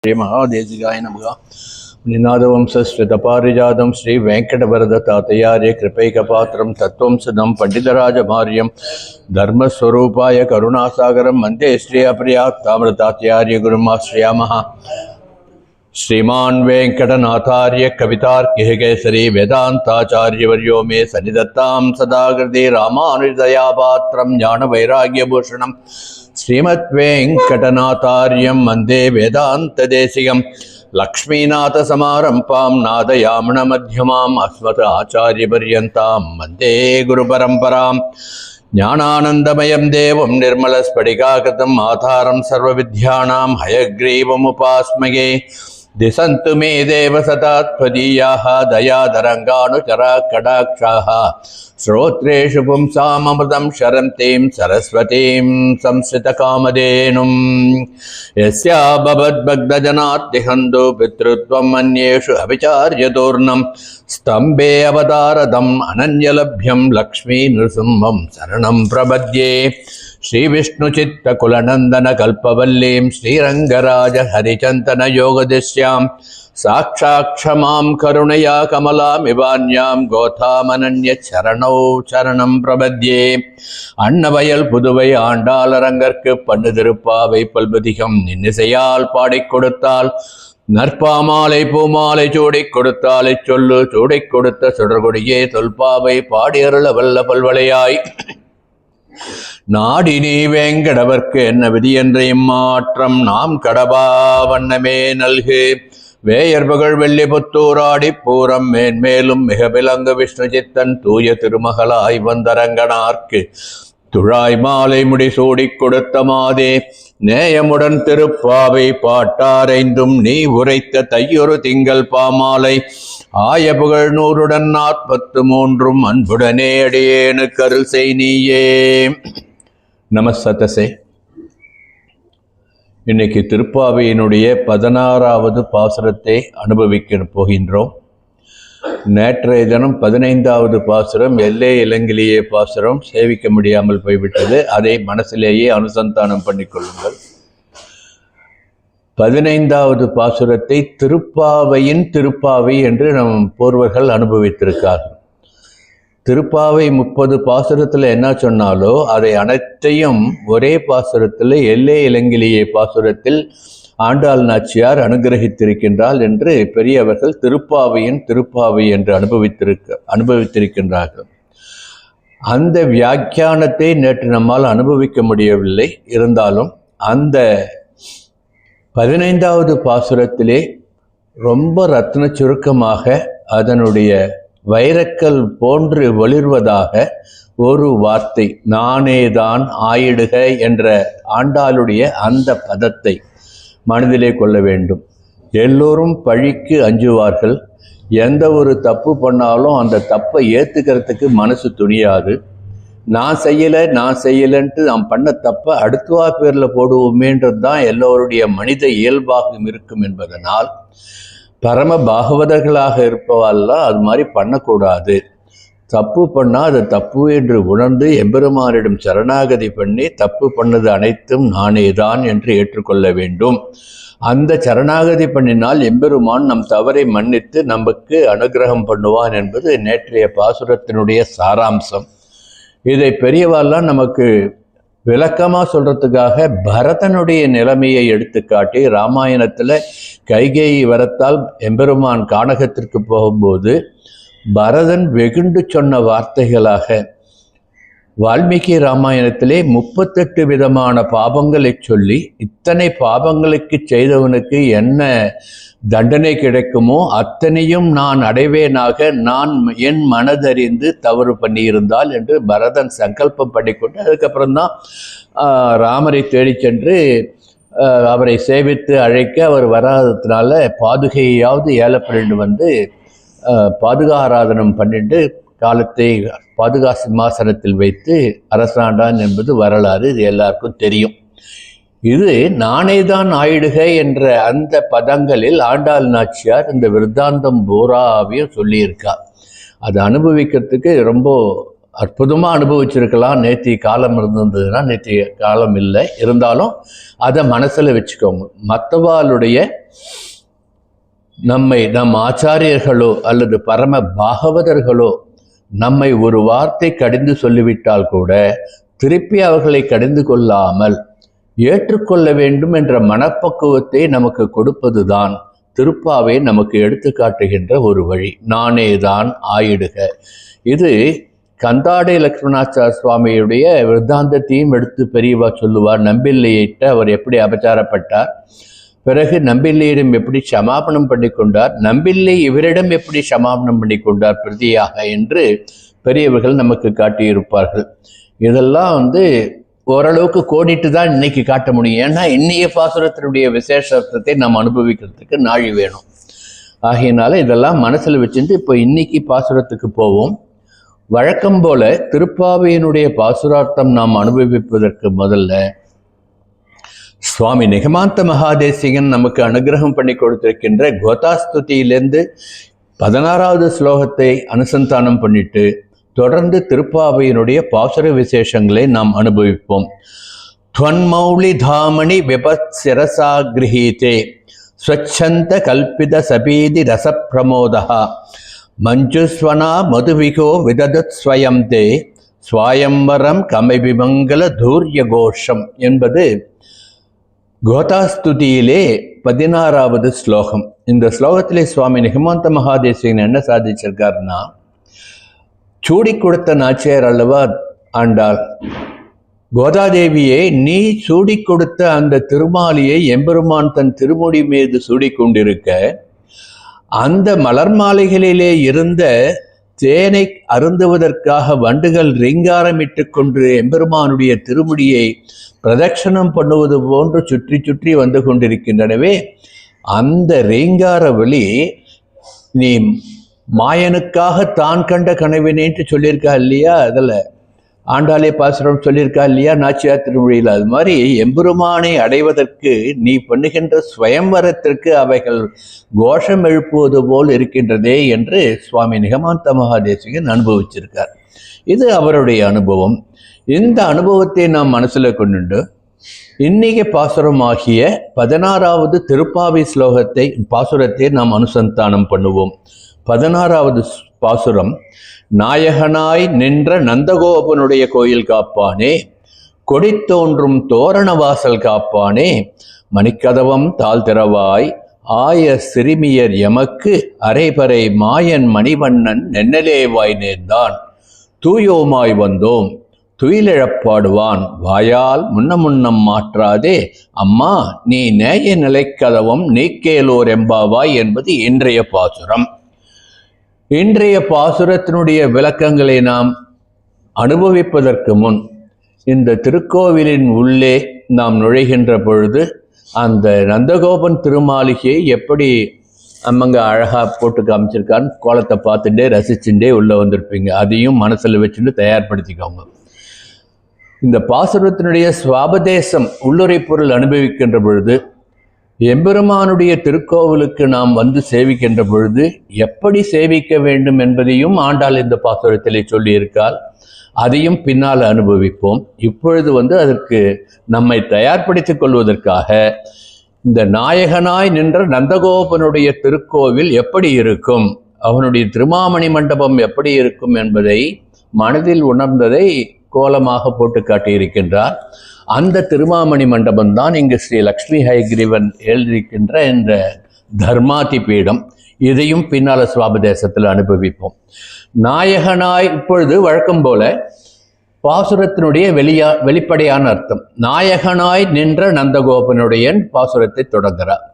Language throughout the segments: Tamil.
श्री महादेशिकाय नमः। निनादवंशश्रुतपारिजातं श्री वेंकटवरदत्तातयार्य कृपैकपात्रं तत्त्वंसदं पंडितराजमार्यं धर्मस्वरूपाय करुणासागरं वन्दे श्री अप्रियात्तामृतात्यार्य गुरुमाश्रयामः। श्रीमान् वेंकटनाथार्य कवितार्किः केसरी वेदान्ताचार्यवर्यो मे सन्निधत्तां सदाकृते रामानुजदयापात्रं ज्ञानवैराग्यभूषणं श्रीमद्वेंकटनाथार्यं वन्दे वेदान्तदेशिकं लक्ष्मीनाथसमारम्भां नादयामनमध्यमाम् अस्मदाचार्यपर्यन्तां वन्दे गुरुपरम्पराम्। ज्ञानानन्दमयं देवं निर्मलस्फटिकाकृतिम् आधारं सर्वविद्यानां हयग्रीवमुपास्महे। दिशन्तु मे देव सतात्पदीयाः दयादरङ्गानुचरा कटाक्षाः श्रोत्रेषु पुंसामृतं शरन्तीं सरस्वतीं संस्कृतकामधेनुं यस्या भवद्भक्तजनार्तिहन्तो पितृत्वम् अन्येषु अविचार्यतूर्णं स्तम्भे अवतारदम् अनन्यलभ्यं लक्ष्मी नृसिंहं शरणं प्रपद्ये। श्रीविष्णुचित्तकुलनन्दन कल्पवल्लीं श्रीरङ्गराज हरिचन्दन योगदिश्यां साक्षाक्षमां करुणया कमलामिवान्यां गोतामनन्यचरणौ चरणं प्रपद्ये। அன்னவயல் புதுவை ஆண்டாளரங்கற்கு பண்ணு திருப்பாவை பல்பதிகம் இன்னிசையால் பாடிக் கொடுத்தால் நற்பாமாலை பூமாலை சூடிக் கொடுத்தாலை சொல்லு சூடிக் கொடுத்த சுடர்கொடியே தொல்பாவை பாடியருள வல்ல பல்வளையாய் நாடினி வேங்கடவர்க்கு என்ன விதி என்ற இம்மாற்றம் நாம் கடபா வண்ணமே நல்கு வேயர்புகழ் வெள்ளி புத்தூராடி பூரம் மேன்மேலும் மிக விளங்கு விஷ்ணு சித்தன் தூய திருமகளாய் வந்தரங்கனார்க்கு துழாய் மாலை முடி சூடிக் கொடுத்த மாதே நேயமுடன் திருப்பாவை பாட்டாரைந்தும் நீ உரைத்த தையொரு திங்கள் பாமாலை ஆய புகழ் 143 அன்புடனே அடியேனு கருள் செய் நீயே. நமஸ்தசே. இன்னைக்கு திருப்பாவையினுடைய 16வது பாசுரத்தை அனுபவிக்க போகின்றோம். நேற்றைய தினம் 15வது பாசுரம் எல்லே இளங்கிலியே பாசுரம் சேவிக்க முடியாமல் போய்விட்டது. அதை மனசிலேயே அனுசந்தானம் பண்ணிக்கொள்ளுங்கள். 15வது பாசுரத்தை திருப்பாவையின் திருப்பாவை என்று நம் பூர்வர்கள் அனுபவித்திருக்கார்கள். திருப்பாவை 30 பாசுரத்தில் என்ன சொன்னாலோ அதை அனைத்தையும் ஒரே பாசுரத்தில் எல்லே இளங்கிலியே பாசுரத்தில் ஆண்டாள் நாச்சியார் அனுகிரகித்திருக்கின்றாள் என்று பெரியவர்கள் திருப்பாவையின் திருப்பாவை என்று அனுபவித்திருக்கின்றார்கள். அந்த வியாக்கியானத்தை நேற்று நம்மால் அனுபவிக்க முடியவில்லை. இருந்தாலும் அந்த 15வது பாசுரத்திலே ரொம்ப ரத்ன சுருக்கமாக அதனுடைய வைரக்கல் போன்று ஒளிர்வதாக ஒரு வார்த்தை நானேதான் ஆயிடுக என்ற ஆண்டாளுடைய அந்த பதத்தை மனதிலே கொள்ள வேண்டும். எல்லோரும் பழிக்கு அஞ்சுவார்கள். எந்த ஒரு தப்பு பண்ணாலும் அந்த தப்பை ஏற்றுக்கிறதுக்கு மனசு துணியாது. நான் செய்யலைன்ட்டு நாம் பண்ண தப்பை அடுத்தவா பேரில் போடுவோமேன்றது தான் எல்லோருடைய மனித இயல்பாகவும் இருக்கும் என்பதனால் பரம பாகவதர்களாக இருப்பவாள்லாம் அது மாதிரி பண்ணக்கூடாது. தப்பு பண்ணால் அது தப்பு என்று உணர்ந்து எம்பெருமானிடம் சரணாகதி பண்ணி தப்பு பண்ணது அனைத்தும் நானே தான் என்று ஏற்றுக்கொள்ள வேண்டும். அந்த சரணாகதி பண்ணினால் எம்பெருமான் நம் தவறை மன்னித்து நமக்கு அனுகிரகம் பண்ணுவான் என்பது நேற்றைய பாசுரத்தினுடைய சாராம்சம். இதை பெரியவாள்லாம் நமக்கு விளக்கமாக சொல்கிறதுக்காக பரதனுடைய நிலைமையை எடுத்துக்காட்டி ராமாயணத்தில் கைகேயி வரத்தால் எம்பெருமான் கானகத்திற்கு போகும்போது பரதன் வெகுண்டு சொன்ன வார்த்தைகளாக வால்மீகி ராமாயணத்திலே 38 விதமான பாபங்களை சொல்லி இத்தனை பாபங்களுக்கு செய்தவனுக்கு என்ன தண்டனை கிடைக்குமோ அத்தனையும் நான் அடைவேனாக நான் என் மனதறிந்து தவறு பண்ணியிருந்தால் என்று பரதன் சங்கல்பம் பண்ணிக்கொண்டு அதுக்கப்புறம்தான் ராமரை தேடி சென்று அவரை சேவித்து அழைக்க அவர் வராததுனால பாதுகையாவது ஏலப்பண்டு வந்து பாதுகா ஆராதனம் பண்ணிட்டு காலத்தை பாதுகா சிம்மாசனத்தில் வைத்து அரசாண்டான் என்பது வரலாறு. இது எல்லாருக்கும் தெரியும். இது நானேதான் ஆயிடுக என்ற அந்த பதங்களில் ஆண்டாள் நாச்சியார் இந்த விருத்தாந்தம் பூராவையும் சொல்லியிருக்கார். அதை அனுபவிக்கிறதுக்கு ரொம்ப அற்புதமாக அனுபவிச்சிருக்கலாம். நேற்றைய காலம் இருந்ததுன்னா நேற்றைய காலம் இல்லை, இருந்தாலும் அதை மனசில் வச்சுக்கோங்க. மற்றவாளுடைய நம் ஆச்சாரியர்களோ அல்லது பரம பாகவதர்களோ நம்மை ஒரு வார்த்தை கடிந்து சொல்லிவிட்டால் கூட திருப்பி அவர்களை கடிந்து கொள்ளாமல் ஏற்றுக்கொள்ள வேண்டும் என்ற மனப்பக்குவத்தை நமக்கு கொடுப்பதுதான் திருப்பாவை நமக்கு எடுத்து காட்டுகின்ற ஒரு வழி. நானே தான் ஆயிடுக. இது கந்தாடை லக்ஷ்மணாச்சார சுவாமியுடைய விருத்தாந்தத்தையும் எடுத்து பெரியவா சொல்லுவார். நம்பில்லையிட்ட அவர் எப்படி அபச்சாரப்பட்டார், பிறகு நம்பில்லையிடம் எப்படி சமாபனம் பண்ணி கொண்டார், நம்பில்லை இவரிடம் எப்படி சமாபனம் பண்ணி கொண்டார் பிரதியாக என்று பெரியவர்கள் நமக்கு காட்டியிருப்பார்கள். இதெல்லாம் ஓரளவுக்கு கோடிட்டு தான் இன்னைக்கு காட்ட முடியும். ஏன்னா இன்னைய பாசுரத்தினுடைய விசேஷத்தை நாம் அனுபவிக்கிறதுக்கு நாழி வேணும். ஆகையினால இதெல்லாம் மனசில் வச்சுட்டு இப்போ இன்னைக்கு பாசுரத்துக்கு போவோம். வழக்கம் போல திருப்பாவையினுடைய பாசுரார்த்தம் நாம் அனுபவிப்பதற்கு முதல்ல சுவாமி நிகமாந்த மகாதேசிகன் நமக்கு அனுகிரகம் பண்ணி கொடுத்திருக்கின்ற கோதாஸ்துதியிலேருந்து 16வது ஸ்லோகத்தை அனுசந்தானம் பண்ணிட்டு தொடர்ந்து திருப்பாவையினுடைய பாசுர விசேஷங்களை நாம் அனுபவிப்போம். துவன்மௌலி தாமணி விபத்சிரசா கிரஹீதே ஸ்வச்சந்த கல்பித சபீதி ரசப்பிரமோதா மஞ்சுஸ்வனா மதுவிகோ விததத் ஸ்வயம் தே ஸ்வயம்பரம் கமைபிமங்கல தூர்ய கோஷம் என்பது கோதாஸ்துதியிலே 16வது ஸ்லோகம். இந்த ஸ்லோகத்திலே சுவாமி நிகமாந்த மகாதேசிகன் என்ன சாதிச்சிருக்காருன்னா, சூடி கொடுத்த நாச்சியார் அல்லவா ஆண்டாள், கோதாதேவியை நீ சூடி கொடுத்த அந்த திருமாலியை எம்பெருமான் தன் திருமுடி மீது சூடி கொண்டிருக்க, அந்த மலர் மாலைகளிலே இருந்த தேனை அருந்துவதற்காக வண்டுகள் ரீங்காரமிட்டு கொண்டு எம்பெருமானுடைய திருமுடியை பிரதட்சணம் பண்ணுவது போன்று சுற்றி சுற்றி வந்து கொண்டிருக்கின்றனவே, அந்த ரீங்கார வழி நீ மாயனுக்காக தான் கண்ட கனவினேன்ட்டு சொல்லியிருக்கா இல்லையா? அதில் ஆண்டாளே பாசுரம் சொல்லியிருக்கா இல்லையா நாச்சியார் திருமொழியில்? அது மாதிரி எம்பெருமானை அடைவதற்கு நீ பண்ணுகின்ற ஸ்வயம்வரத்திற்கு அவைகள் கோஷம் எழுப்புவது போல் இருக்கின்றதே என்று சுவாமி நிகமாந்த மகாதேசிகன் அனுபவிச்சிருக்கார். இது அவருடைய அனுபவம். இந்த அனுபவத்தை நாம் மனசில் கொண்டு இன்னைக்கு பாசுரமாகிய 16வது திருப்பாவை பாசுரத்தை நாம் அனுசந்தானம் பண்ணுவோம். 16வது பாசுரம், நாயகனாய் நின்ற நந்தகோபனுடைய கோயில் காப்பானே, கொடி தோன்றும் தோரண வாசல் காப்பானே, மணிக்கதவம் தாழ்திறவாய் ஆய சிறுமியர் எமக்கு அரைபறை மாயன் மணிவண்ணன் நென்னலேவாய் நேர்ந்தான், தூயோமாய் வந்தோம் துயிலிழப்பாடுவான் வாயால் முன்னம் மாற்றாதே, அம்மா நீ நேய நிலைக்கதவம் நீக்கேலோர் எம்பாவாய் என்பது இன்றைய பாசுரம். இன்றைய பாசுரத்தினுடைய விளக்கங்களை நாம் அனுபவிப்பதற்கு முன் இந்த திருக்கோவிலின் உள்ளே நாம் நுழைகின்ற பொழுது அந்த நந்தகோபன் திருமாளிகையை எப்படி அம்மங்க அழகாக போட்டு காமிச்சிருக்கான்னு கோலத்தை பார்த்துட்டே ரசிச்சுட்டே உள்ளே வந்திருப்பீங்க. அதையும் மனசில் வச்சுட்டு தயார்படுத்திக்கோங்க. இந்த பாசுரத்தினுடைய சுவாபதேசம் உள்ளுரை பொருள் அனுபவிக்கின்ற பொழுது எம்பெருமானுடைய திருக்கோவிலுக்கு நாம் வந்து சேவிக்கின்ற பொழுது எப்படி சேவிக்க வேண்டும் என்பதையும் ஆண்டாள் இந்த பாசுரத்திலே சொல்லியிருக்காள். அதையும் பின்னால் அனுபவிப்போம். இப்பொழுது அதற்கு நம்மை தயார்படுத்திக் கொள்வதற்காக இந்த நாயகனாய் நின்ற நந்தகோபனுடைய திருக்கோவில் எப்படி இருக்கும், அவனுடைய திருமாமணி மண்டபம் எப்படி இருக்கும் என்பதை மனதில் உணர்ந்ததை கோலமாக போட்டு காட்டியிருக்கின்றார். அந்த திருமாமணி மண்டபம் தான் இங்கு ஸ்ரீ லக்ஷ்மி ஹயக்ரீவன் எழுதியிருக்கின்ற என்ற தர்மாதி பீடம். இதையும் பின்னால சுவாபதேசத்தில் அனுபவிப்போம். நாயகனாய் இப்பொழுது வழக்கம் போல பாசுரத்தினுடைய வெளிப்படையான அர்த்தம். நாயகனாய் நின்ற நந்தகோபனுடைய பாசுரத்தை தொடங்குகிறார்.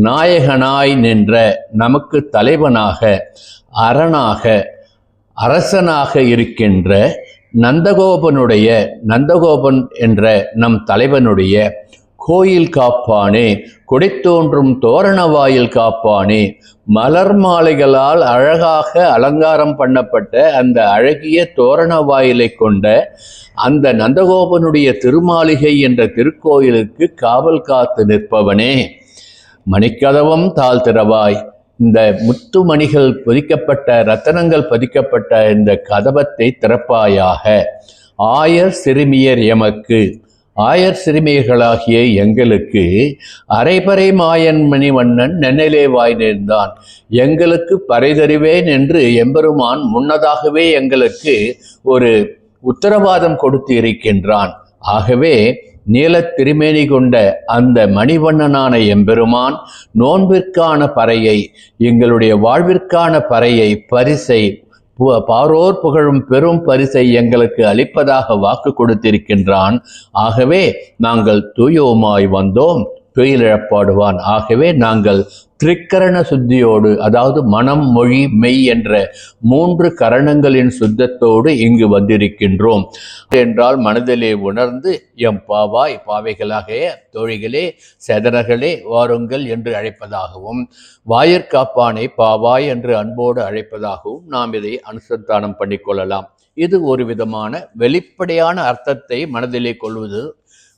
நாயகனாய் நின்ற, நமக்கு தலைவனாக அரணாக அரசனாக இருக்கின்ற நந்தகோபன் என்ற நம் தலைவனுடைய கோயில் காப்பானே, கொடித்தோன்றும் தோரண வாயில் காப்பானே, மலர் மாலைகளால் அழகாக அலங்காரம் பண்ணப்பட்ட அந்த அழகிய தோரண வாயிலை கொண்ட அந்த நந்தகோபனுடைய திருமாளிகை என்ற திருக்கோயிலுக்கு காவல் காத்து நிற்பவனே, மணிக்கதவம் தாழ்த்திறவாய் இந்த முத்துமணிகள் பொதிக்கப்பட்ட ரத்தனங்கள் பதிக்கப்பட்ட இந்த கதவத்தை திறப்பாயாக. ஆயர் சிறுமியர் எமக்கு, ஆயர் சிறுமியர்களாகிய எங்களுக்கு அரைபறை மாயன் மணிவண்ணன் நென்னலே வாய் நேர்ந்தான், எங்களுக்கு பறைதறிவேன் என்று எம்பெருமான் முன்னதாகவே எங்களுக்கு ஒரு உத்தரவாதம் கொடுத்து இருக்கின்றான். ஆகவே நீலத் திருமேனி கொண்ட அந்த மணிவண்ணனான எம்பெருமான் நோன்பிற்கான பறையை, எங்களுடைய வாழ்விற்கான பறையை, பரிசை, பாரோர் புகழும் பெரும் பரிசை எங்களுக்கு அளிப்பதாக வாக்கு கொடுத்திருக்கின்றான். ஆகவே நாங்கள் தூயோமாய் வந்தோம், துயிலிழப்பாடுவான். ஆகவே நாங்கள் திரிக்கரண சுத்தியோடு, அதாவது மனம், மொழி, மெய் என்ற 3 கரணங்களின் சுத்தத்தோடு இங்கு வந்திருக்கின்றோம் என்றால் மனதிலே உணர்ந்து எம் பாவாய், பாவைகளாக தோழிகளே, செதறர்களே வாருங்கள் என்று அழைப்பதாகவும், வாயிற்காப்பானை பாவாய் என்று அன்போடு அழைப்பதாகவும் நாம் இதை அனுசந்தானம் பண்ணிக்கொள்ளலாம். இது ஒரு விதமான வெளிப்படையான அர்த்தத்தை மனதிலே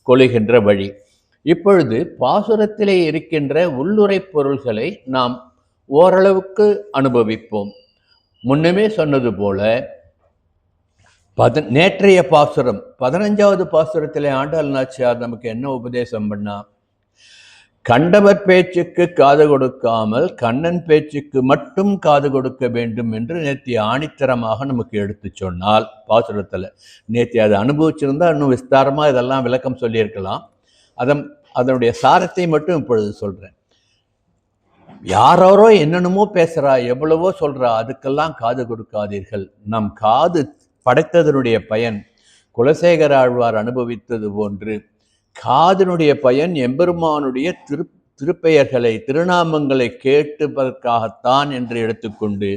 கொள்ளுகின்ற வழி. இப்பொழுது பாசுரத்திலே இருக்கின்ற உள்ளுரை பொருள்களை நாம் ஓரளவுக்கு அனுபவிப்போம். முன்னமே சொன்னது போல நேற்றைய பாசுரம் 15வது பாசுரத்திலே ஆண்டாள் நாச்சியார் நமக்கு என்ன உபதேசம் பண்ணா? கண்டவர் பேச்சுக்கு காது கொடுக்காமல் கண்ணன் பேச்சுக்கு மட்டும் காது கொடுக்க வேண்டும் என்று நேற்று ஆணித்தரமாக நமக்கு எடுத்து சொன்னால் பாசுரத்தில். நேற்று அதை அனுபவிச்சிருந்தா இன்னும் விஸ்தாரமாக இதெல்லாம் விளக்கம் சொல்லியிருக்கலாம். அதனுடைய சாரத்தை மட்டும் இப்பொழுது சொல்கிறேன். யாரோ என்னென்னமோ பேசுகிறா, எவ்வளவோ சொல்கிறா, அதுக்கெல்லாம் காது கொடுக்காதீர்கள். நம் காது படைத்ததனுடைய பயன் குலசேகர ஆழ்வார் அனுபவித்தது போன்று காதினுடைய பயன் எம்பெருமானுடைய திருப்பெயர்களை, திருநாமங்களை கேட்டுப்பதற்காகத்தான் என்று எடுத்துக்கொண்டு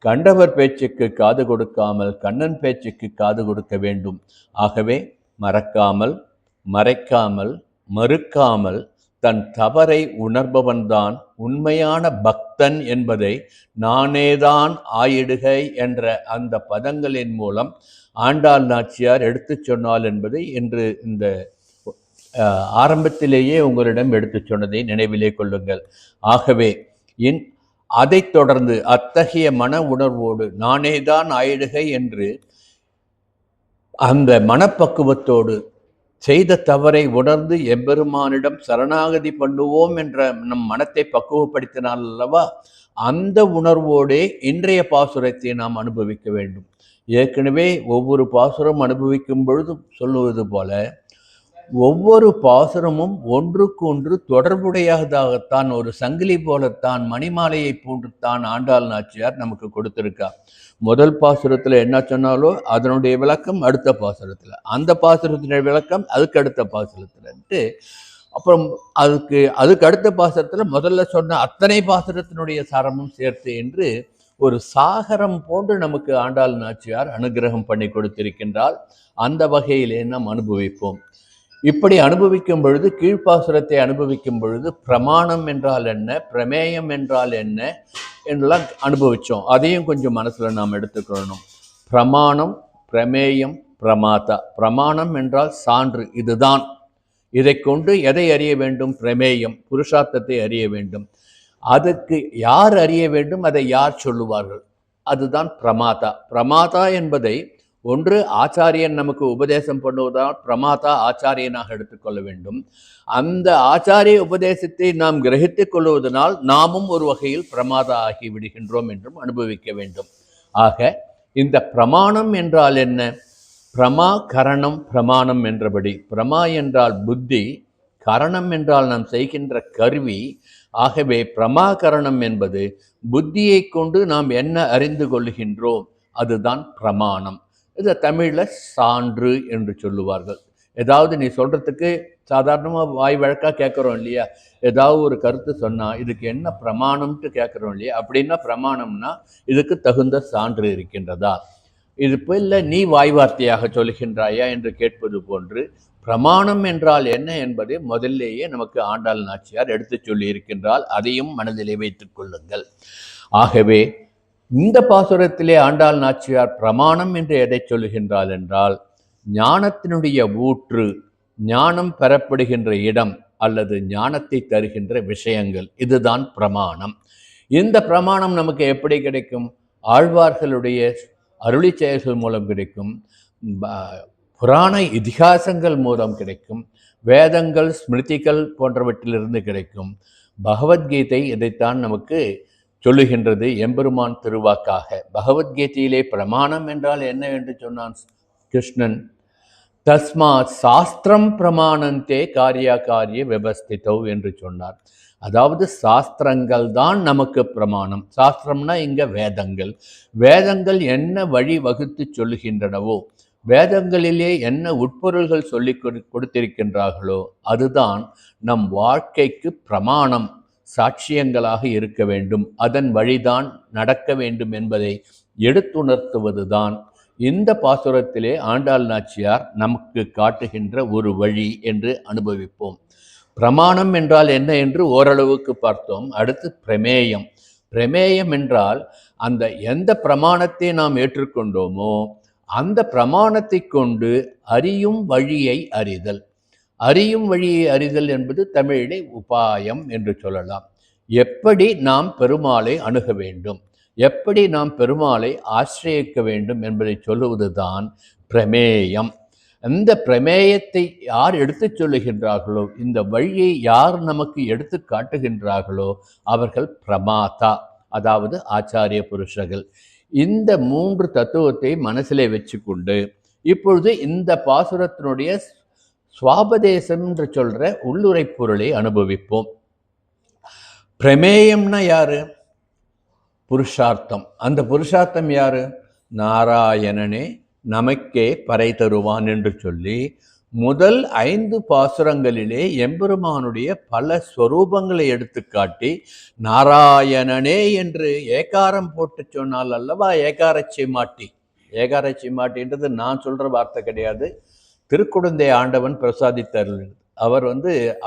கண்டவர் பேச்சுக்கு காது கொடுக்காமல் கண்ணன் பேச்சுக்கு காது கொடுக்க வேண்டும். ஆகவே மறக்காமல், மறைக்காமல், மறுக்காமல் தன் தவறை உணர்பவன்தான் உண்மையான பக்தன் என்பதை நானேதான் ஆயிடுக என்ற அந்த பதங்களின் மூலம் ஆண்டாள் நாச்சியார் எடுத்து சொன்னாள் என்பதை இன்று இந்த ஆரம்பத்திலேயே உங்களிடம் எடுத்து சொன்னதை நினைவிலே கொள்ளுங்கள். ஆகவே அதைத் தொடர்ந்து அத்தகைய மன உணர்வோடு நானேதான் ஆயிடுக என்று அந்த மனப்பக்குவத்தோடு செய்த தவறை உணர்ந்து எம்பெருமானிடம் சரணாகதி பண்ணுவோம் என்ற நம் மனத்தை பக்குவப்படுத்தினால் அல்லவா, அந்த உணர்வோடே இன்றைய பாசுரத்தை நாம் அனுபவிக்க வேண்டும். ஏற்கனவே ஒவ்வொரு பாசுரம் அனுபவிக்கும் பொழுது சொல்லுவது போல ஒவ்வொரு பாசுரமும் ஒன்றுக்கு ஒன்று தொடர்புடையதாகத்தான், ஒரு சங்கிலி போலத்தான், மணிமாலையை போன்றுத்தான் ஆண்டாள் நாச்சியார் நமக்கு கொடுத்திருக்கா. முதல் பாசுரத்தில் என்ன சொன்னாலோ அதனுடைய விளக்கம் அடுத்த பாசுரத்தில், அந்த பாசுரத்தினுடைய விளக்கம் அதுக்கு அடுத்த பாசுரத்துலன்ட்டு, அப்புறம் அதுக்கு அடுத்த பாசுரத்தில் முதல்ல சொன்ன அத்தனை பாசுரத்தினுடைய சாரமும் சேர்த்து என்று ஒரு சாகரம் போன்று நமக்கு ஆண்டாள் நாச்சியார் அனுகிரகம் பண்ணி கொடுத்திருக்கின்றால் அந்த வகையிலே நாம் அனுபவிப்போம். இப்படி அனுபவிக்கும் பொழுது, கீழ்ப்பாசுரத்தை அனுபவிக்கும் பொழுது பிரமாணம் என்றால் என்ன, பிரமேயம் என்றால் என்ன என்றெல்லாம் அனுபவித்தோம். அதையும் கொஞ்சம் மனசில் நாம் எடுத்துக்கொள்ளணும். பிரமாணம், பிரமேயம், பிரமாதா. பிரமாணம் என்றால் சான்று, இதுதான், இதை கொண்டு எதை அறிய வேண்டும்? பிரமேயம், புருஷார்த்தத்தை அறிய வேண்டும். அதுக்கு யார் அறிய வேண்டும், அதை யார் சொல்லுவார்கள்? அதுதான் பிரமாதா. பிரமாதா என்பதை ஒன்று ஆச்சாரியன் நமக்கு உபதேசம் பண்ணுவதால் பிரமாதா ஆச்சாரியனாக எடுத்துக்கொள்ள வேண்டும். அந்த ஆச்சாரிய உபதேசத்தை நாம் கிரகித்துக் கொள்வதனால் நாமும் ஒரு வகையில் பிரமாதா ஆகி விடுகின்றோம் என்றும் அனுபவிக்க வேண்டும். ஆக இந்த பிரமாணம் என்றால் என்ன? பிரமா கரணம் பிரமாணம் என்றபடி, பிரமா என்றால் புத்தி, கரணம் என்றால் நாம் செய்கின்ற கருவி. ஆகவே பிரமாகரணம் என்பது புத்தியை கொண்டு நாம் என்ன அறிந்து கொள்கின்றோம், அதுதான் பிரமாணம். இதை தமிழில் சான்று என்று சொல்லுவார்கள். ஏதாவது நீ சொல்கிறதுக்கு சாதாரணமாக வாய் வழக்காக கேட்குறோம் இல்லையா, ஏதாவது ஒரு கருத்து சொன்னால் இதுக்கு என்ன பிரமாணம்ட்டு கேட்குறோம் இல்லையா, அப்படின்னா பிரமாணம்னா இதுக்கு தகுந்த சான்று இருக்கின்றதா, இது இப்போ இல்லை நீ வாய் வார்த்தையாக சொல்கின்றாயா என்று கேட்பது போன்று பிரமாணம் என்றால் என்ன என்பதை முதல்லேயே நமக்கு ஆண்டாள் நாச்சியார் எடுத்து சொல்லி இருக்கின்றால் அதையும் மனதிலே வைத்துக் கொள்ளுங்கள். ஆகவே இந்த பாசுரத்திலே ஆண்டாள் நாச்சியார் பிரமாணம் என்று எதை சொல்லுகின்றாள் என்றால், ஞானத்தினுடைய ஊற்று, ஞானம் பெறப்படுகின்ற இடம் அல்லது ஞானத்தை தருகின்ற விஷயங்கள், இதுதான் பிரமாணம். இந்த பிரமாணம் நமக்கு எப்படி கிடைக்கும்? ஆழ்வார்களுடைய அருளி செயல்கள் மூலம் கிடைக்கும், புராண இதிகாசங்கள் மூலம் கிடைக்கும், வேதங்கள் ஸ்மிருதிகள் போன்றவற்றிலிருந்து கிடைக்கும். பகவத்கீதை இதைத்தான் நமக்கு சொல்லுகின்றது எம்பெருமான் திருவாக்காக. பகவத்கீதையிலே பிரமாணம் என்றால் என்ன என்று சொன்னான் கிருஷ்ணன்? தஸ்மாத் சாஸ்திரம் பிரமாணந்தே காரிய விவஸ்திதோ என்று சொன்னார். அதாவது சாஸ்திரங்கள் தான் நமக்கு பிரமாணம். சாஸ்திரம்னா இங்க வேதங்கள். வேதங்கள் என்ன வழி வகுத்து சொல்லுகின்றனவோ, வேதங்களிலே என்ன உட்பொருள்கள் சொல்லி கொடுத்திருக்கின்றார்களோ அதுதான் நம் வாழ்க்கைக்கு பிரமாணம், சாட்சியங்களாக இருக்க வேண்டும். அதன் வழிதான் நடக்க வேண்டும் என்பதை எடுத்துணர்த்துவதுதான் இந்த பாசுரத்திலே ஆண்டாள் நாச்சியார் நமக்கு காட்டுகின்ற ஒரு வழி என்று அனுபவிப்போம். பிரமாணம் என்றால் என்ன என்று ஓரளவுக்கு பார்த்தோம். அடுத்து பிரமேயம். பிரமேயம் என்றால் அந்த எந்த பிரமாணத்தை நாம் ஏற்றுக்கொண்டோமோ அந்த பிரமாணத்தை கொண்டு அறியும் வழியை அறிதல். அறியும் வழியை அறிதல் என்பது தமிழிலே உபாயம் என்று சொல்லலாம். எப்படி நாம் பெருமாளை அணுக வேண்டும், எப்படி நாம் பெருமாளை ஆசிரியக்க வேண்டும் என்பதை சொல்லுவதுதான் பிரமேயம். அந்த பிரமேயத்தை யார் எடுத்து சொல்லுகின்றார்களோ, இந்த வழியை யார் நமக்கு எடுத்து காட்டுகின்றார்களோ அவர்கள் பிரமாதா, அதாவது ஆச்சாரிய புருஷர்கள். இந்த 3 தத்துவத்தை மனசிலே வச்சு கொண்டு இப்பொழுது இந்த பாசுரத்தினுடைய சுவாபதேசம் என்று சொல்ற உள்ளுரை பொருளை அனுபவிப்போம். பிரமேயம்னா யாரு? புருஷார்த்தம். அந்த புருஷார்த்தம் யாரு? நாராயணனே நமக்கே பறை தருவான் என்று சொல்லி முதல் 5 பாசுரங்களிலே எம்பெருமானுடைய பல ஸ்வரூபங்களை எடுத்து காட்டி நாராயணனே என்று ஏகாரம் போட்டு சொன்னால் அல்லவா ஏகாரச்சி மாட்டி. ஏகாரச்சி மாட்டின்றது நான் சொல்ற வார்த்தை கிடையாது, திருக்குடந்தை ஆண்டவன் பிரசாதித்தார். அவர்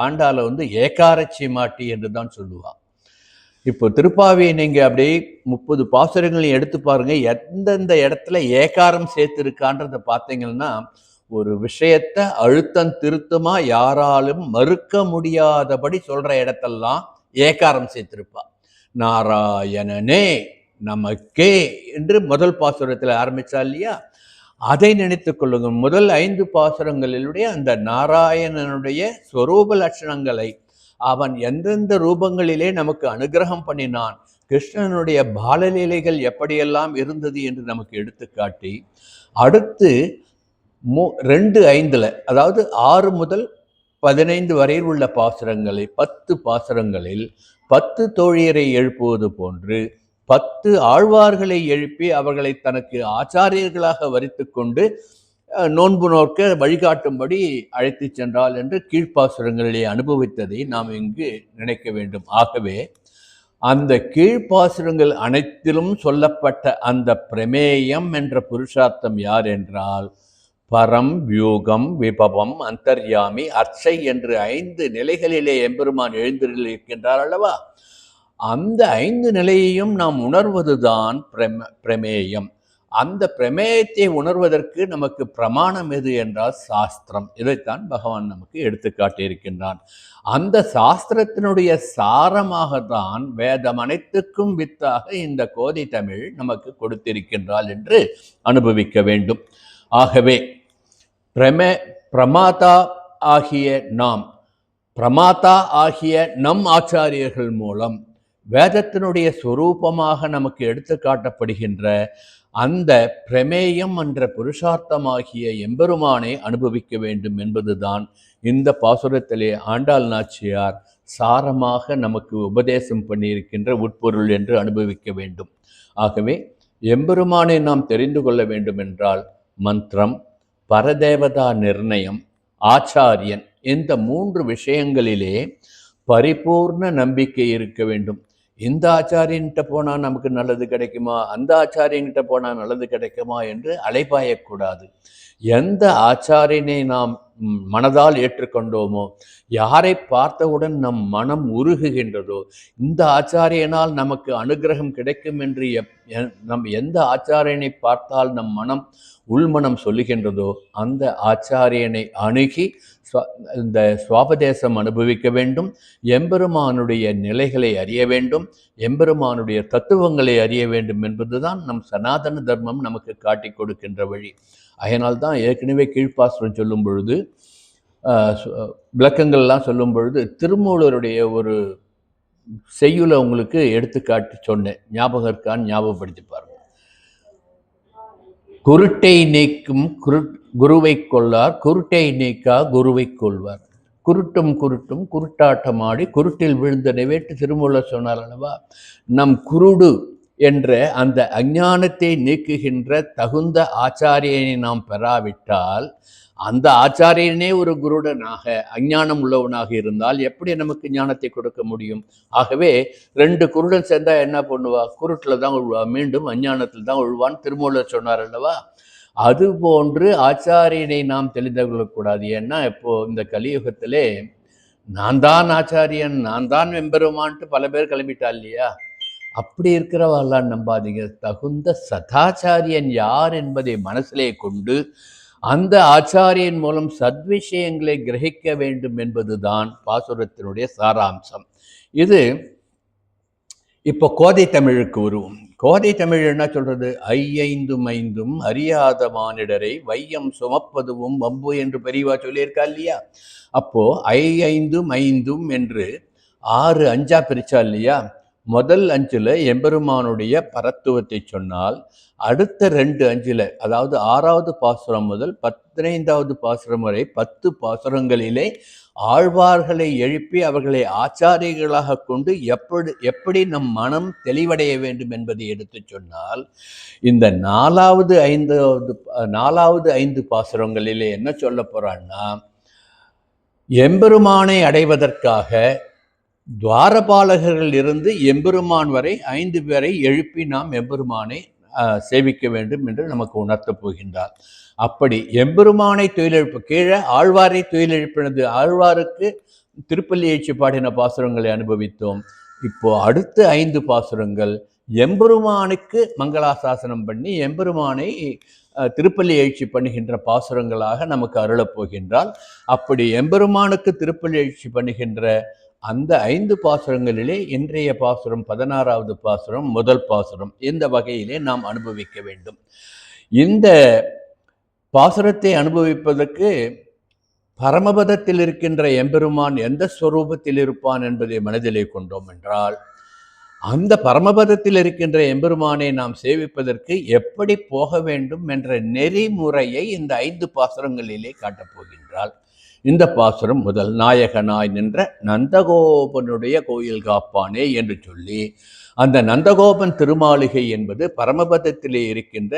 ஆண்டாளை ஏகாரச்சி மாட்டி என்று தான் சொல்லுவார். இப்போ திருப்பாவியை நீங்கள் அப்படியே 30 பாசுரங்களையும் எடுத்து பாருங்க, எந்தெந்த இடத்துல ஏகாரம் சேர்த்திருக்கான்றதை பார்த்தீங்கன்னா ஒரு விஷயத்தை அழுத்தம் திருத்தமா யாராலும் மறுக்க முடியாதபடி சொல்ற இடத்தெல்லாம் ஏகாரம் சேர்த்திருப்பா. நாராயணனே நமக்கே என்று முதல் பாசுரத்தில் ஆரம்பிச்சா இல்லையா, அதை நினைத்து கொள்ளுங்கள். முதல் 5 பாசுரங்களிலுடைய அந்த நாராயணனுடைய ஸ்வரூப லட்சணங்களை, அவன் எந்தெந்த ரூபங்களிலே நமக்கு அனுகிரகம் பண்ணினான், கிருஷ்ணனுடைய பாலலீலைகள் எப்படியெல்லாம் இருந்தது என்று நமக்கு எடுத்துக்காட்டி, அடுத்து 2:5 அதாவது 6 முதல் 15 வரையில் உள்ள பாசுரங்களை 10 பாசுரங்களில் 10 தோழியரை எழுப்புவது போன்று 10 ஆழ்வார்களை எழுப்பி அவர்களை தனக்கு ஆச்சாரியர்களாக வரித்து கொண்டு நோன்பு நோக்க வழிகாட்டும்படி அழைத்து சென்றாள் என்று கீழ்ப்பாசுரங்களிலே அனுபவித்ததை நாம் இங்கு நினைக்க வேண்டும். ஆகவே அந்த கீழ்ப்பாசுரங்கள் அனைத்திலும் சொல்லப்பட்ட அந்த பிரமேயம் என்ற புருஷார்த்தம் யார் என்றால் பரம், வியூகம், விபவம், அந்தர்யாமி, அர்ச்சை என்று 5 நிலைகளிலே எம்பெருமான் எழுந்திருக்கின்றார் அல்லவா, அந்த 5 நிலையையும் நாம் உணர்வதுதான் பிரமேயம். அந்த பிரமேயத்தை உணர்வதற்கு நமக்கு பிரமாணம் எது என்றால் சாஸ்திரம். இதைத்தான் பகவான் நமக்கு எடுத்து காட்டியிருக்கின்றான். அந்த சாஸ்திரத்தினுடைய சாரமாகத்தான் வேதம் அனைத்துக்கும் வித்தாக இந்த கோதை தமிழ் நமக்கு கொடுத்திருக்கின்றாள் என்று அனுபவிக்க வேண்டும். ஆகவே பிரமாதா ஆகிய நாம், பிரமாதா ஆகிய நம் ஆச்சாரியர்கள் மூலம் வேதத்தினுடைய சொரூபமாக நமக்கு எடுத்து காட்டப்படுகின்ற அந்த பிரமேயம் என்ற புருஷார்த்தமாகிய எம்பெருமானை அனுபவிக்க வேண்டும் என்பதுதான் இந்த பாசுரத்திலே ஆண்டாள் நாச்சியார் சாரமாக நமக்கு உபதேசம் பண்ணியிருக்கின்ற உட்பொருள் என்று அனுபவிக்க வேண்டும். ஆகவே எம்பெருமானை நாம் தெரிந்து கொள்ள வேண்டும் என்றால் மந்திரம், பரதேவதா நிர்ணயம், ஆச்சாரியன், இந்த 3 விஷயங்களிலே பரிபூர்ண நம்பிக்கை இருக்க வேண்டும். இந்த ஆச்சாரியன்கிட்ட போனால் நமக்கு நல்லது கிடைக்குமா, அந்த ஆச்சாரியன்கிட்ட போனால் நல்லது கிடைக்குமா என்று அலைபாயக்கூடாது. எந்த ஆச்சாரியனை நாம் மனதால் ஏற்றுக்கொண்டோமோ, யாரை பார்த்தவுடன் நம் மனம் உருகுகின்றதோ, இந்த ஆச்சாரியனால் நமக்கு அனுகிரகம் கிடைக்கும் என்று நம் எந்த ஆச்சாரியனை பார்த்தால் நம் மனம் உள்மனம் சொல்லுகின்றதோ அந்த ஆச்சாரியனை அணுகி இந்த சுவாபதேசம் அனுபவிக்க வேண்டும், எம்பெருமானுடைய நிலைகளை அறிய வேண்டும், எம்பெருமானுடைய தத்துவங்களை அறிய வேண்டும் என்பதுதான் நம் சனாதன தர்மம் நமக்கு காட்டி கொடுக்கின்ற வழி. அதனால்தான் ஏற்கனவே கீழ்ப்பாசுரம் சொல்லும் பொழுது விளக்கங்கள்லாம் சொல்லும் பொழுது திருமூலருடைய ஒரு செய்யுளை உங்களுக்கு எடுத்துக்காட்டி சொன்னேன். ஞாபகம் இருக்கான்னு ஞாபகப்படுத்தி பாருங்க. குருட்டை நீக்கும் குருவை கொள்ளார், குருட்டை நீக்கா குருவை கொள்வார். குருட்டும் குருட்டும் குருட்டாட்டமாடி குருட்டில் விழுந்த நிவேட்டு திருமூலர் சொன்னார் அல்லவா. நம் குருடு என்ற அந்த அஞ்ஞானத்தை நீக்குகின்ற தகுந்த ஆச்சாரியனை நாம் பெறாவிட்டால், அந்த ஆச்சாரியனே ஒரு குருடனாக அஞ்ஞானம் உள்ளவனாக இருந்தால் எப்படி நமக்கு ஞானத்தை கொடுக்க முடியும்? ஆகவே 2 குருடன் சேர்ந்தா என்ன பண்ணுவா? குருட்டில் தான் உழுவா, மீண்டும் அஞ்ஞானத்தில் தான் உழுவான்னு திருமூலர் சொன்னார் அல்லவா. அதுபோன்று ஆச்சாரியனை நாம் தெரிந்து கொள்ளக்கூடாது. ஏன்னா இப்போ இந்த கலியுகத்திலே நான் தான் ஆச்சாரியன், நான் தான் எம்பெருமான்ட்டு பல பேர் கிளம்பிட்டா இல்லையா? அப்படி இருக்கிறவாள்லாம் நம்பாதீங்க. தகுந்த சதாச்சாரியன் யார் என்பதை மனசிலே கொண்டு அந்த ஆச்சாரியன் மூலம் சத்விஷயங்களை கிரகிக்க வேண்டும் என்பதுதான் பாசுரத்தினுடைய சாராம்சம். இது இப்போ கோதை தமிழுக்கு வருவோம். கோதை தமிழ் என்ன சொல்றது? ஐந்தும் ஐந்தும் அறியாத மானிடரை வையம் சுமப்பதுவும் வம்பு என்று பெரியவா சொல்லியிருக்கா இல்லையா? அப்போ ஐந்தும் ஐந்தும் என்று 6 அஞ்சா பிரிச்சா இல்லையா? முதல் 5ல் எம்பெருமானுடைய பரத்துவத்தை சொன்னால், அடுத்த 2 அஞ்சில், அதாவது 6வது பாசுரம் முதல் 15வது பாசுரம் வரை 10 பாசுரங்களிலே ஆழ்வார்களை எழுப்பி அவர்களை ஆச்சாரியர்களாக கொண்டு எப்படி நம் மனம் தெளிவடைய வேண்டும் என்பதை எடுத்து சொன்னால், இந்த 4வது 5 பாசுரங்களிலே என்ன சொல்ல போறான்னா, எம்பெருமானை அடைவதற்காக துவாரபாலகர்கள் இருந்து எம்பெருமான் வரை 5 பேரை எழுப்பி நாம் எம்பெருமானை சேவிக்க வேண்டும் என்று நமக்கு உணர்த்தப் போகின்றார். அப்படி எம்பெருமானை துயிலெழுப்பு, கீழே ஆழ்வாரை துயிலெழுப்பினது, ஆழ்வாருக்கு திருப்பள்ளி எழுச்சி பாடின பாசுரங்களை அனுபவித்தோம். இப்போ அடுத்த 5 பாசுரங்கள் எம்பெருமானுக்கு மங்களாசாசனம் பண்ணி எம்பெருமானை திருப்பள்ளி எழுச்சி பண்ணுகின்ற பாசுரங்களாக நமக்கு அருளப் போகின்றால், அப்படி எம்பெருமானுக்கு திருப்பள்ளி எழுச்சி பண்ணுகின்ற அந்த 5 பாசுரங்களிலே இன்றைய பாசுரம் 16வது பாசுரம் முதல் பாசுரம். இந்த வகையிலே நாம் அனுபவிக்க வேண்டும். இந்த பாசுரத்தை அனுபவிப்பதற்கு பரமபதத்தில் இருக்கின்ற எம்பெருமான் எந்த ஸ்வரூபத்தில் இருப்பான் என்பதை மனதிலே கொண்டோம் என்றால், அந்த பரமபதத்தில் இருக்கின்ற எம்பெருமானை நாம் சேவிப்பதற்கு எப்படி போக வேண்டும் என்ற நெறிமுறையை இந்த 5 பாசுரங்களிலே காட்டப் போகின்றாள். இந்த பாசுரம் முதல் நாயகனாய் நின்ற நந்தகோபனுடைய கோயில் காப்பானே என்று சொல்லி, அந்த நந்தகோபன் திருமாளிகை என்பது பரமபதத்திலே இருக்கின்ற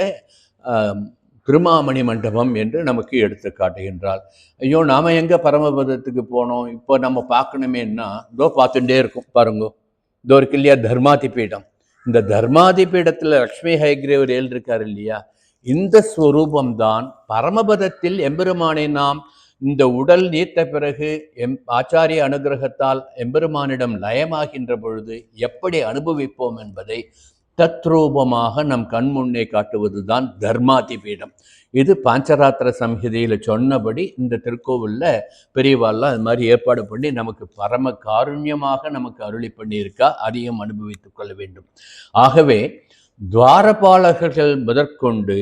திருமாமணி மண்டபம் என்று நமக்கு எடுத்து காட்டுகின்றாள். ஐயோ, நாம எங்க பரமபதத்துக்கு போனோம், இப்போ நம்ம பார்க்கணுமேன்னா இதோ பார்த்துட்டே இருக்கும் பாருங்க. இதோ இருக்கு இல்லையா தர்மாதி பீடம். இந்த தர்மாதி பீடத்துல லக்ஷ்மி ஹயக்ரீவர் இருக்கார் இல்லையா? இந்த ஸ்வரூபம்தான் பரமபதத்தில் எம்பெருமானை நாம் இந்த உடல் நீத்த பிறகு ஆச்சாரிய அனுகிரகத்தால் எம்பெருமானிடம் லயமாகின்ற பொழுது எப்படி அனுபவிப்போம் என்பதை தத்ரூபமாக நம் கண்முன்னே காட்டுவதுதான் தர்மாதி பீடம். இது பாஞ்சராத்திர சம்ஹிதையில சொன்னபடி இந்த திருக்கோவில்ல பெரியவாள்லாம் அது மாதிரி ஏற்பாடு பண்ணி நமக்கு பரம காருண்யமாக நமக்கு அருளி பண்ணியிருக்கா. அதையும் அனுபவித்துக் கொள்ள வேண்டும். ஆகவே துவாரபாலகர்கள் முதற்கொண்டு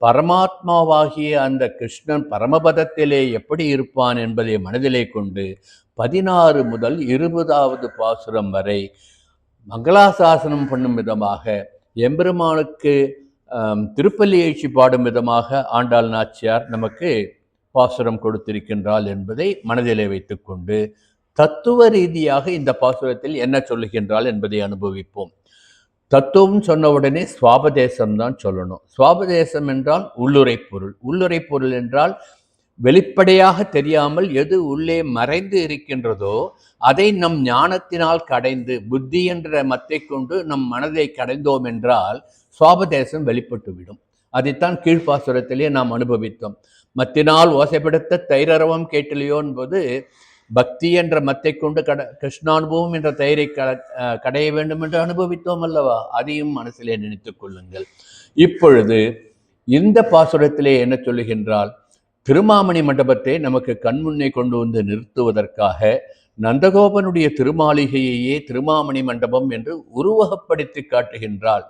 பரமாத்மாவாகிய அந்த கிருஷ்ணன் பரமபதத்திலே எப்படி இருப்பான் என்பதை மனதிலே கொண்டு 16 முதல் 20வது பாசுரம் வரை மங்களாசாசனம் பண்ணும் விதமாக எம்பெருமானுக்கு திருப்பள்ளி எழுச்சி பாடும் விதமாக ஆண்டாள் நாச்சியார் நமக்கு பாசுரம் கொடுத்திருக்கின்றாள் என்பதை மனதிலே வைத்துக்கொண்டு தத்துவ ரீதியாக இந்த பாசுரத்தில் என்ன சொல்லுகின்றாள் என்பதை அனுபவிப்போம். தத்துவம் சொன்ன உடனே சுவாபதேசம் தான் சொல்லணும். சுவாபதேசம் என்றால் உள்ளுரை பொருள். உள்ளுரை பொருள் என்றால் வெளிப்படையாக தெரியாமல் எது உள்ளே மறைந்து இருக்கின்றதோ அதை நம் ஞானத்தினால் கடைந்து, புத்தி என்ற மத்தை கொண்டு நம் மனதை கடைந்தோம் என்றால் சுவாபதேசம் வெளிப்பட்டுவிடும். அதைத்தான் கீழ்ப்பாசுரத்திலே நாம் அனுபவித்தோம். மத்தினால் ஓசைப்படுத்த தைரரவம் கேட்டலையோ என்பது பக்தி என்ற மத்தை கொண்டு கிருஷ்ணானுபவம் என்ற தயிரை கடைய வேண்டும் என்று அனுபவித்தோம் அல்லவா? அதையும் மனசிலே நினைத்துக் கொள்ளுங்கள். இப்பொழுது இந்த பாசுரத்திலே என்ன சொல்லுகின்றால், திருமாமணி மண்டபத்தை நமக்கு கண்முன்னே கொண்டு வந்து நிறுத்துவதற்காக நந்தகோபனுடைய திருமாளிகையையே திருமாமணி மண்டபம் என்று உருவகப்படுத்தி காட்டுகின்றாள்.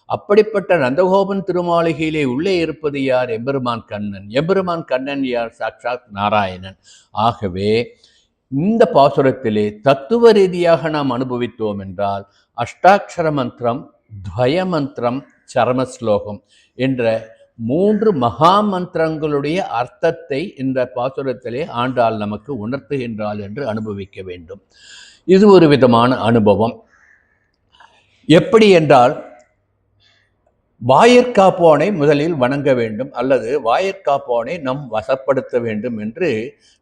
அப்படிப்பட்ட நந்தகோபன் திருமாளிகையிலே உள்ளே இருப்பது யார்? எம்பெருமான் கண்ணன். எம்பெருமான் கண்ணன் யார்? சாட்சாத் நாராயணன். ஆகவே இந்த பாசுரத்திலே தத்துவ ரீதியாக நாம் அனுபவித்தோம் என்றால் அஷ்டாட்சர மந்திரம், துவய மந்திரம், சரமஸ்லோகம் என்ற 3 மகா மந்திரங்களுடைய அர்த்தத்தை இந்த பாசுரத்திலே ஆண்டாள் நமக்கு உணர்த்துகின்றாள் என்று அனுபவிக்க வேண்டும். இது ஒரு விதமான அனுபவம். எப்படி என்றால், வாயிற்காப்போனை முதலில் வணங்க வேண்டும் அல்லது வாயிற்காப்போனை நம் வசப்படுத்த வேண்டும் என்று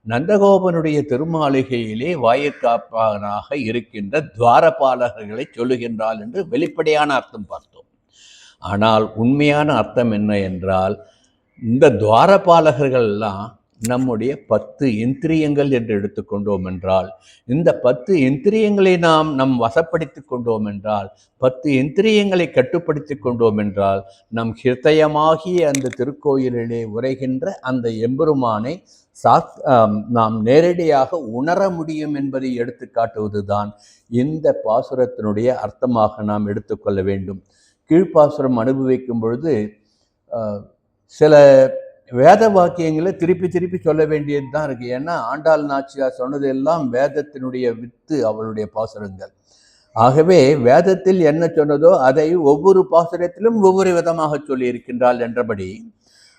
நந்தகோபனுடைய திருமாளிகையிலே வாயிற்காப்பானாக இருக்கின்ற துவாரபாலகர்களை சொல்லுகின்றாள் என்று வெளிப்படையான அர்த்தம் பார்த்தோம். ஆனால் உண்மையான அர்த்தம் என்ன என்றால், இந்த துவாரபாலகர்கள் எல்லாம் நம்முடைய 10 இந்திரியங்கள் என்று எடுத்துக்கொண்டோம் என்றால், இந்த 10 இந்திரியங்களை நாம் நம் வசப்படுத்தி கொண்டோம் என்றால், 10 இந்திரியங்களை கட்டுப்படுத்தி கொண்டோம் என்றால், நம் ஹிருதயமாகிய அந்த திருக்கோயிலிலே உரைகின்ற அந்த எம்பெருமானை நாம் நேரடியாக உணர முடியும் என்பதை எடுத்து காட்டுவதுதான் இந்த பாசுரத்தினுடைய அர்த்தமாக நாம் எடுத்துக்கொள்ள வேண்டும். கீழ்ப்பாசுரம் அனுபவிக்கும் பொழுது சில வேத வாக்கியங்களை திருப்பி சொல்ல வேண்டியது தான் இருக்கு. ஏன்னா ஆண்டாள் நாச்சியார் சொன்னதெல்லாம் வேதத்தினுடைய வித்து அவளுடைய பாசுரங்கள். ஆகவே வேதத்தில் என்ன சொன்னதோ அதை ஒவ்வொரு பாசுரத்திலும் ஒவ்வொரு விதமாக சொல்லி இருக்கின்றாள் என்றபடி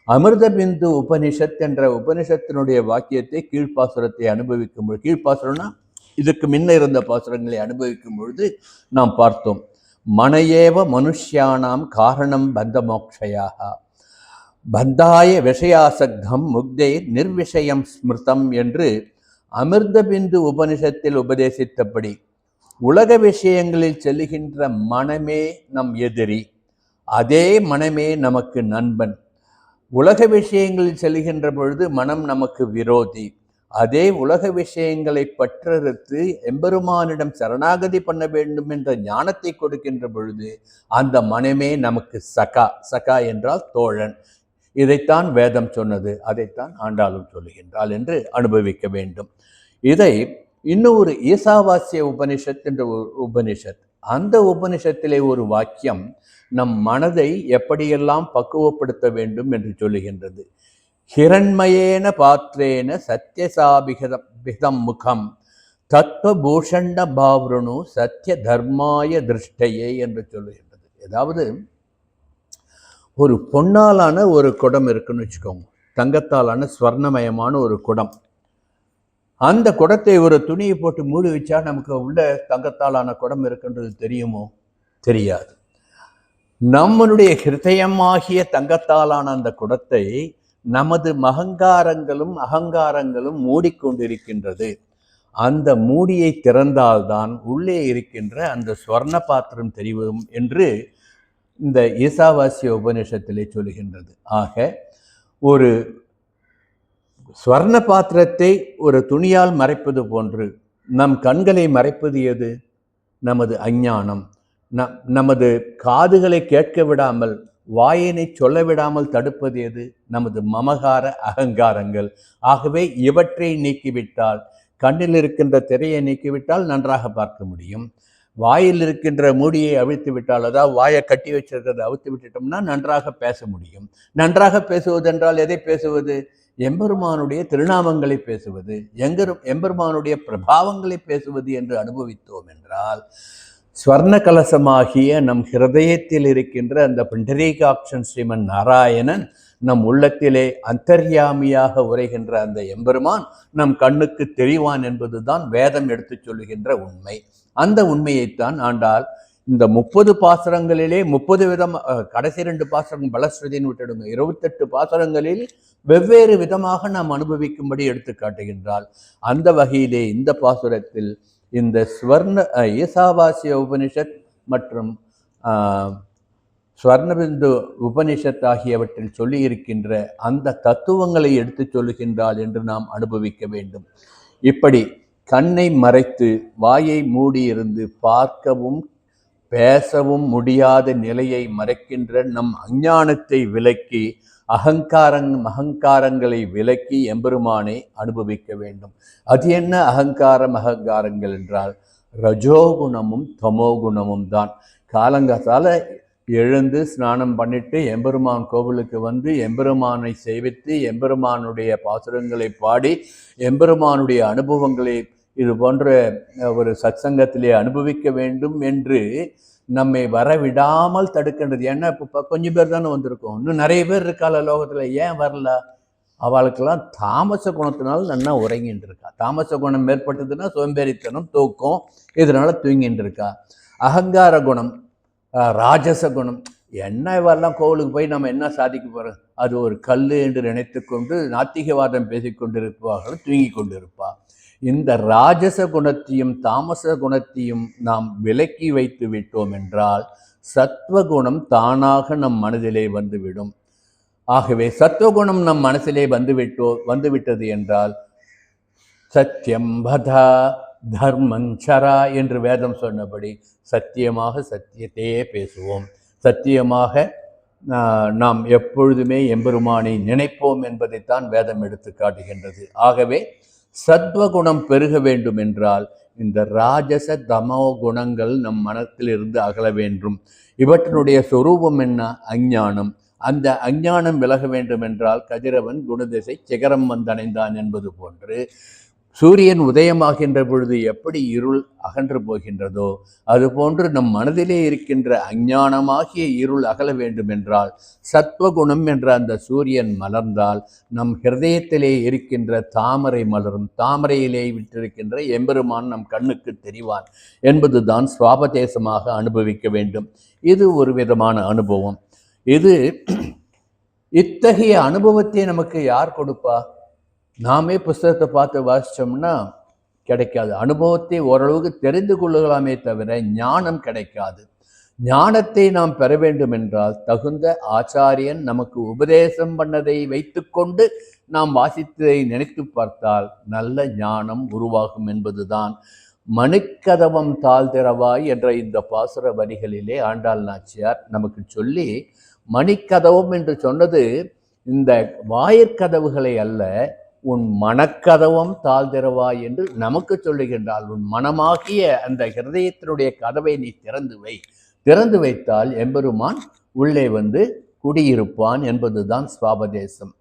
அமிர்த பிந்து உபனிஷத் என்ற உபனிஷத்தினுடைய வாக்கியத்தை கீழ்ப்பாசுரத்தை அனுபவிக்கும் பொழுது, கீழ்ப்பாசுரம்னா இதுக்கு முன்ன இருந்த பாசுரங்களை அனுபவிக்கும் பொழுது நாம் பார்த்தோம். மனையேவ மனுஷ்யானாம் காரணம் பந்த மோக்ஷயாக பந்தாய விஷயாசக்தம் முக்தை நிர்விஷயம் ஸ்மிருதம் என்று அமிர்த பிந்து உபனிஷத்தில் உபதேசித்தபடி உலக விஷயங்களில் செல்லுகின்ற மனமே நம் எதிரி, அதே மனமே நமக்கு நண்பன். உலக விஷயங்களில் செல்கின்ற பொழுது மனம் நமக்கு விரோதி, அதே உலக விஷயங்களை பற்றறுத்து எம்பெருமானிடம் சரணாகதி பண்ண வேண்டும் என்ற ஞானத்தை கொடுக்கின்ற பொழுது அந்த மனமே நமக்கு சகா என்றால் தோழன். இதைத்தான் வேதம் சொன்னது, அதைத்தான் ஆண்டாளும் சொல்லுகின்றாள் என்று அனுபவிக்க வேண்டும். இதை இன்னொரு ஈசாவாசிய உபனிஷத் என்ற ஒரு உபனிஷத், அந்த உபனிஷத்திலே ஒரு வாக்கியம் நம் மனதை எப்படியெல்லாம் பக்குவப்படுத்த வேண்டும் என்று சொல்லுகின்றது. ஹிரண்மயேன பாத்ரேன சத்யசாபிதம் முகம் தத்வபூஷண்ட பாவ்ருணு சத்ய தர்மாய திருஷ்டையே என்று சொல்லுகின்றது. ஏதாவது ஒரு பொன்னாலான ஒரு குடம் இருக்குன்னு வச்சுக்கோங்க, தங்கத்தாலான ஸ்வர்ணமயமான ஒரு குடம். அந்த குடத்தை ஒரு துணியை போட்டு மூடி வச்சா நமக்கு உள்ள தங்கத்தாலான குடம் இருக்குன்றது தெரியுமோ? தெரியாது. நம்மளுடைய ஹிருதயமாகிய தங்கத்தாலான அந்த குடத்தை நமது மகங்காரங்களும் அகங்காரங்களும் மூடிக்கொண்டிருக்கின்றது. அந்த மூடியை திறந்தால்தான் உள்ளே இருக்கின்ற அந்த ஸ்வர்ண பாத்திரம் தெரியும் என்று இந்த ஈசாவாசிய உபநிஷத்திலே சொல்லுகின்றது. ஆக ஒரு ஸ்வர்ண பாத்திரத்தை ஒரு துணியால் மறைப்பது போன்று நம் கண்களை மறைப்பது எது? நமது அஞ்ஞானம். நமது காதுகளை கேட்க விடாமல், வாயினை சொல்ல விடாமல் தடுப்பது எது? நமது மமகார அகங்காரங்கள். ஆகவே இவற்றை நீக்கிவிட்டால், கண்ணில் இருக்கின்ற திரையை நீக்கிவிட்டால் நன்றாக பார்க்க முடியும். வாயில் இருக்கின்ற மூடியை அவிழ்த்து விட்டால், அதாவது வாயை கட்டி வச்சிருக்கிறத அவிழ்த்து விட்டுட்டோம்னா நன்றாக பேச முடியும். நன்றாக பேசுவது என்றால் எதை பேசுவது? எம்பெருமானுடைய திருநாமங்களை பேசுவது, எம்பெருமானுடைய பிரபாவங்களை பேசுவது என்று அனுபவித்தோம் என்றால், ஸ்வர்ண கலசமாகிய நம் ஹிருதயத்தில் இருக்கின்ற அந்த புண்டரீகாட்சன் ஸ்ரீமன் நாராயணன் நம் உள்ளத்திலே அந்தர்யாமியாக உரைகின்ற அந்த எம்பெருமான் நம் கண்ணுக்கு தெரிவான் என்பதுதான் வேதம் எடுத்து சொல்லுகின்ற உண்மை. அந்த உண்மையைத்தான் ஆண்டாள் இந்த 30 பாசுரங்களிலே 30 விதம், கடைசி 2 பாசுரங்கள் பலஸ்ருதின்னு விட்டுடுங்க, 28 பாசுரங்களில் வெவ்வேறு விதமாக நாம் அனுபவிக்கும்படி எடுத்து காட்டுகின்றாள். அந்த வகையிலே இந்த பாசுரத்தில் இந்த ஈசாவாசிய உபனிஷத் மற்றும் ஸ்வர்ணபிந்து உபனிஷத் ஆகியவற்றில் சொல்லி இருக்கின்ற அந்த தத்துவங்களை எடுத்து சொல்லுகின்றாள் என்று நாம் அனுபவிக்க வேண்டும். இப்படி கண்ணை மறைத்து வாயை மூடியிருந்து பார்க்கவும் பேசவும் முடியாத நிலையை மறைக்கின்ற நம் அஞ்ஞானத்தை விலக்கி அகங்காரங்களை விலக்கி எம்பெருமானை அனுபவிக்க வேண்டும். அது என்ன அகங்காரங்கள் என்றால் ரஜோகுணமும் தமோகுணமும் தான். காலங்காத்தால எழுந்து ஸ்நானம் பண்ணிட்டு எம்பெருமான் கோவிலுக்கு வந்து எம்பெருமானை சேவித்து எம்பெருமானுடைய பாசுரங்களை பாடி எம்பெருமானுடைய அனுபவங்களை இது போன்ற ஒரு சத்சங்கத்திலே அனுபவிக்க வேண்டும் என்று நம்மை வரவிடாமல் தடுக்கின்றது. ஏன்னா இப்போ கொஞ்சம் பேர் தானே வந்திருக்கோம், இன்னும் நிறைய பேர் இருக்கால லோகத்தில். ஏன் வரல? அவளுக்கெல்லாம் தாமச குணத்தினால நல்லா உறங்கிட்டு இருக்கா. தாமச குணம் ஏற்பட்டதுன்னா சோம்பேறித்தனம், தூக்கம், இதனால தூங்கிட்டு இருக்கா. அகங்கார குணம், ராஜச குணம், என்ன இவெல்லாம் கோவிலுக்கு போய் நம்ம என்ன சாதிக்க போகிறோம், அது ஒரு கல் என்று நினைத்து கொண்டு நாத்திகவாதம் பேசிக்கொண்டிருப்பார்கள், தூங்கி கொண்டிருப்பா. இந்த ராஜச குணத்தையும் தாமச குணத்தையும் நாம் விலக்கி வைத்து விட்டோம் என்றால் சத்வகுணம் தானாக நம் மனதிலே வந்துவிடும். ஆகவே சத்வகுணம் நம் மனசிலே வந்துவிட்டது என்றால் சத்தியம் வதா தர்மஞ்சரா என்று வேதம் சொன்னபடி சத்தியமாக சத்தியத்தையே பேசுவோம், சத்தியமாக நாம் எப்பொழுதுமே எம்பெருமானை நினைப்போம் என்பதைத்தான் வேதம் எடுத்து காட்டுகின்றது. ஆகவே சத்வகுணம் பெருக வேண்டும் என்றால் இந்த ராஜச தமோ குணங்கள் நம் மனத்திலிருந்து அகல வேண்டும். இவற்றினுடைய சொரூபம் என்ன? அஞ்ஞானம். அந்த அஞ்ஞானம் விலக வேண்டும் என்றால் கதிரவன் குணதிசை சிகரம் வந்தடைந்தான் என்பது போன்று சூரியன் உதயமாகின்ற பொழுது எப்படி இருள் அகன்று போகின்றதோ அதுபோன்று நம் மனதிலே இருக்கின்ற அஞ்ஞானமாகிய இருள் அகல வேண்டும் என்றால் சத்வகுணம் என்ற அந்த சூரியன் மலர்ந்தால் நம் ஹிருதயத்திலே இருக்கின்ற தாமரை மலரும். தாமரையிலே விட்டிருக்கின்ற எம்பெருமான் நம் கண்ணுக்கு தெரிவான் என்பதுதான் சுவாபதேசமாக அனுபவிக்க வேண்டும். இது ஒரு விதமான அனுபவம். இது இத்தகைய அனுபவத்தை நமக்கு யார் கொடுப்பா? நாமே புஸ்தகத்தை பார்த்து வாசித்தோம்னா கிடைக்காது. அனுபவத்தை ஓரளவுக்கு தெரிந்து கொள்ளலாமே தவிர ஞானம் கிடைக்காது. ஞானத்தை நாம் பெற வேண்டும் என்றால் தகுந்த ஆச்சாரியன் நமக்கு உபதேசம் பண்ணதை வைத்துக்கொண்டு நாம் வாசித்ததை நினைத்து பார்த்தால் நல்ல ஞானம் உருவாகும் என்பதுதான் மணிக்கதவம் தாழ்திறவாய் என்ற இந்த பாசுர வரிகளிலே ஆண்டாள் நாச்சியார் நமக்கு சொல்லி, மணிக்கதவம் என்று சொன்னது இந்த வாயிற்கதவுகளை அல்ல, உன் மனக்கதவம் தாழ்திறவாய் என்று நமக்கு சொல்லுகின்றால், உன் மனமாகிய அந்த ஹிருதயத்தினுடைய கதவை நீ திறந்து வைத்தால் எம்பெருமான் உள்ளே வந்து குடியிருப்பான் என்பதுதான் சுவாபதேசம்.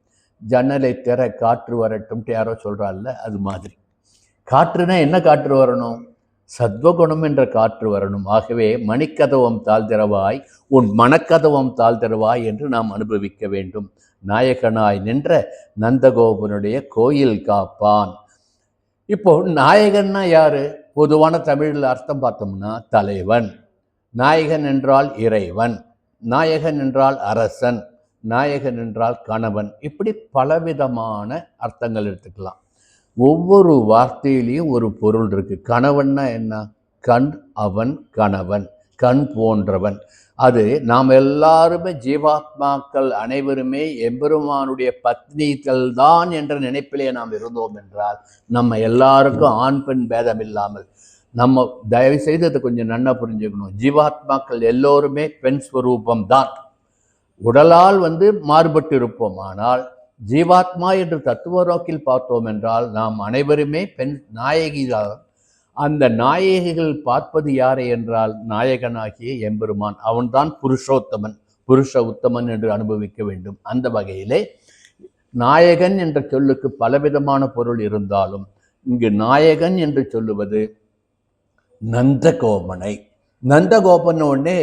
ஜன்னலை திற காற்று வரட்டும் யாரோ சொல்றாள்ல, அது மாதிரி. காற்றுனா என்ன காற்று வரணும்? சத்வகுணம் என்ற காற்று வரணும். ஆகவே மணிக்கதவம் தாழ்திறவாய், உன் மனக்கதவம் தாழ்திறவாய் என்று நாம் அனுபவிக்க வேண்டும். நாயகனாய் நின்ற நந்தகோபனுடைய கோயில் காப்பான். இப்போ நாயகன்னா யாரு? பொதுவான தமிழில் அர்த்தம் பார்த்தோம்னா தலைவன். நாயகன் என்றால் இறைவன், நாயகன் என்றால் அரசன், நாயகன் என்றால் கணவன். இப்படி பலவிதமான அர்த்தங்கள் எடுத்துக்கலாம். ஒவ்வொரு வார்த்தையிலையும் ஒரு பொருள் இருக்கு. கணவன்னா என்ன? கண், அவன் கணவன், கண் போன்றவன். அது நாம் எல்லாருமே ஜீவாத்மாக்கள் அனைவருமே எம்பெருமானுடைய பத்னிகள் தான் என்ற நினைப்பிலே நாம் இருந்தோம் என்றால் நம்ம எல்லாருக்கும் ஆண் பெண் பேதம் இல்லாமல், நம்ம தயவு செய்து அதை கொஞ்சம் நன்னா புரிஞ்சுக்கணும். ஜீவாத்மாக்கள் எல்லோருமே பெண் ஸ்வரூபம் தான். உடலால் மாறுபட்டு இருப்போம். ஆனால் ஜீவாத்மா என்று தத்துவ நோக்கில் பார்த்தோம் என்றால் நாம் அனைவருமே பெண் நாயகிகள். அந்த நாயகிகள் பார்ப்பது யாரை என்றால் நாயகனாகிய எம்பெருமான். அவன்தான் புருஷோத்தமன், புருஷ உத்தமன் என்று அனுபவிக்க வேண்டும். அந்த வகையிலே நாயகன் என்ற சொல்லுக்கு பலவிதமான பொருள் இருந்தாலும் இங்கு நாயகன் என்று சொல்லுவது நந்தகோபனை. நந்தகோபன் உடனே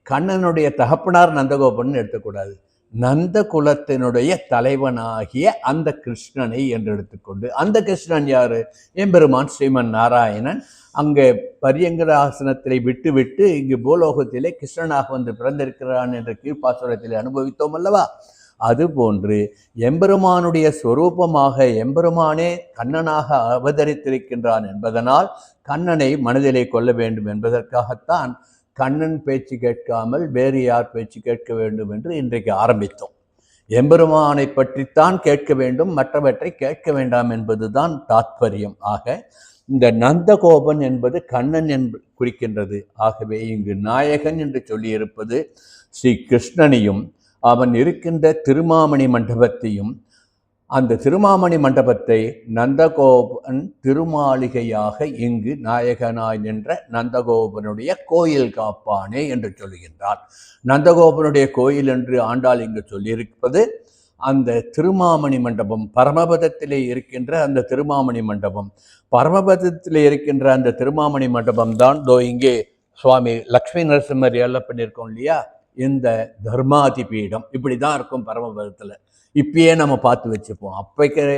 கண்ணனுடைய தகப்பனார் நந்தகோபன் எடுத்துக்கூடாது. நந்த குலத்தினுடைய தலைவனாகிய அந்த கிருஷ்ணனை என்று எடுத்துக்கொண்டு, அந்த கிருஷ்ணன் யாரு? எம்பெருமான் ஸ்ரீமன் நாராயணன். அங்கே பரியங்கர ஆசனத்திலே விட்டு இங்கு பூலோகத்திலே கிருஷ்ணனாக பிறந்திருக்கிறான் என்ற கீழ்ப்பாசுரத்திலே அனுபவித்தோம் அல்லவா? அதுபோன்று எம்பெருமானுடைய சொரூபமாக எம்பெருமானே கண்ணனாக அவதரித்திருக்கின்றான் என்பதனால் கண்ணனை மனதிலே கொள்ள வேண்டும் என்பதற்காகத்தான் கண்ணன் பேச்சு கேட்காமல் வேறு யார் பேச்சு கேட்க வேண்டும் என்று இன்றைக்கு ஆரம்பித்தோம். எம்பெருமானை பற்றித்தான் கேட்க வேண்டும், மற்றவற்றை கேட்க வேண்டாம் என்பதுதான் தாத்பரியம். ஆக இந்த நந்தகோபன் என்பது கண்ணன் குறிக்கின்றது. ஆகவே இங்கு நாயகன் என்று சொல்லியிருப்பது ஸ்ரீ கிருஷ்ணனையும் அவன் இருக்கின்ற திருமாமணி மண்டபத்தையும், அந்த திருமாமணி மண்டபத்தை நந்தகோபன் திருமாளிகையாக இங்கு நாயகனாய் நின்ற நந்தகோபனுடைய கோயில் காப்பானே என்று சொல்கின்றார். நந்தகோபனுடைய கோயில் என்று ஆண்டாள் இங்கு சொல்லியிருப்பது அந்த திருமாமணி மண்டபம், பரமபதத்திலே இருக்கின்ற அந்த திருமாமணி மண்டபம். பரமபதத்திலே இருக்கின்ற அந்த திருமாமணி மண்டபம் தான் இங்கே சுவாமி லக்ஷ்மி நரசிம்மர் ஏழை பண்ணியிருக்கோம் இல்லையா, இந்த தர்மாதி பீடம் இப்படி தான் இருக்கும் பரமபதத்தில். இப்பயே நம்ம பார்த்து வச்சுப்போம்,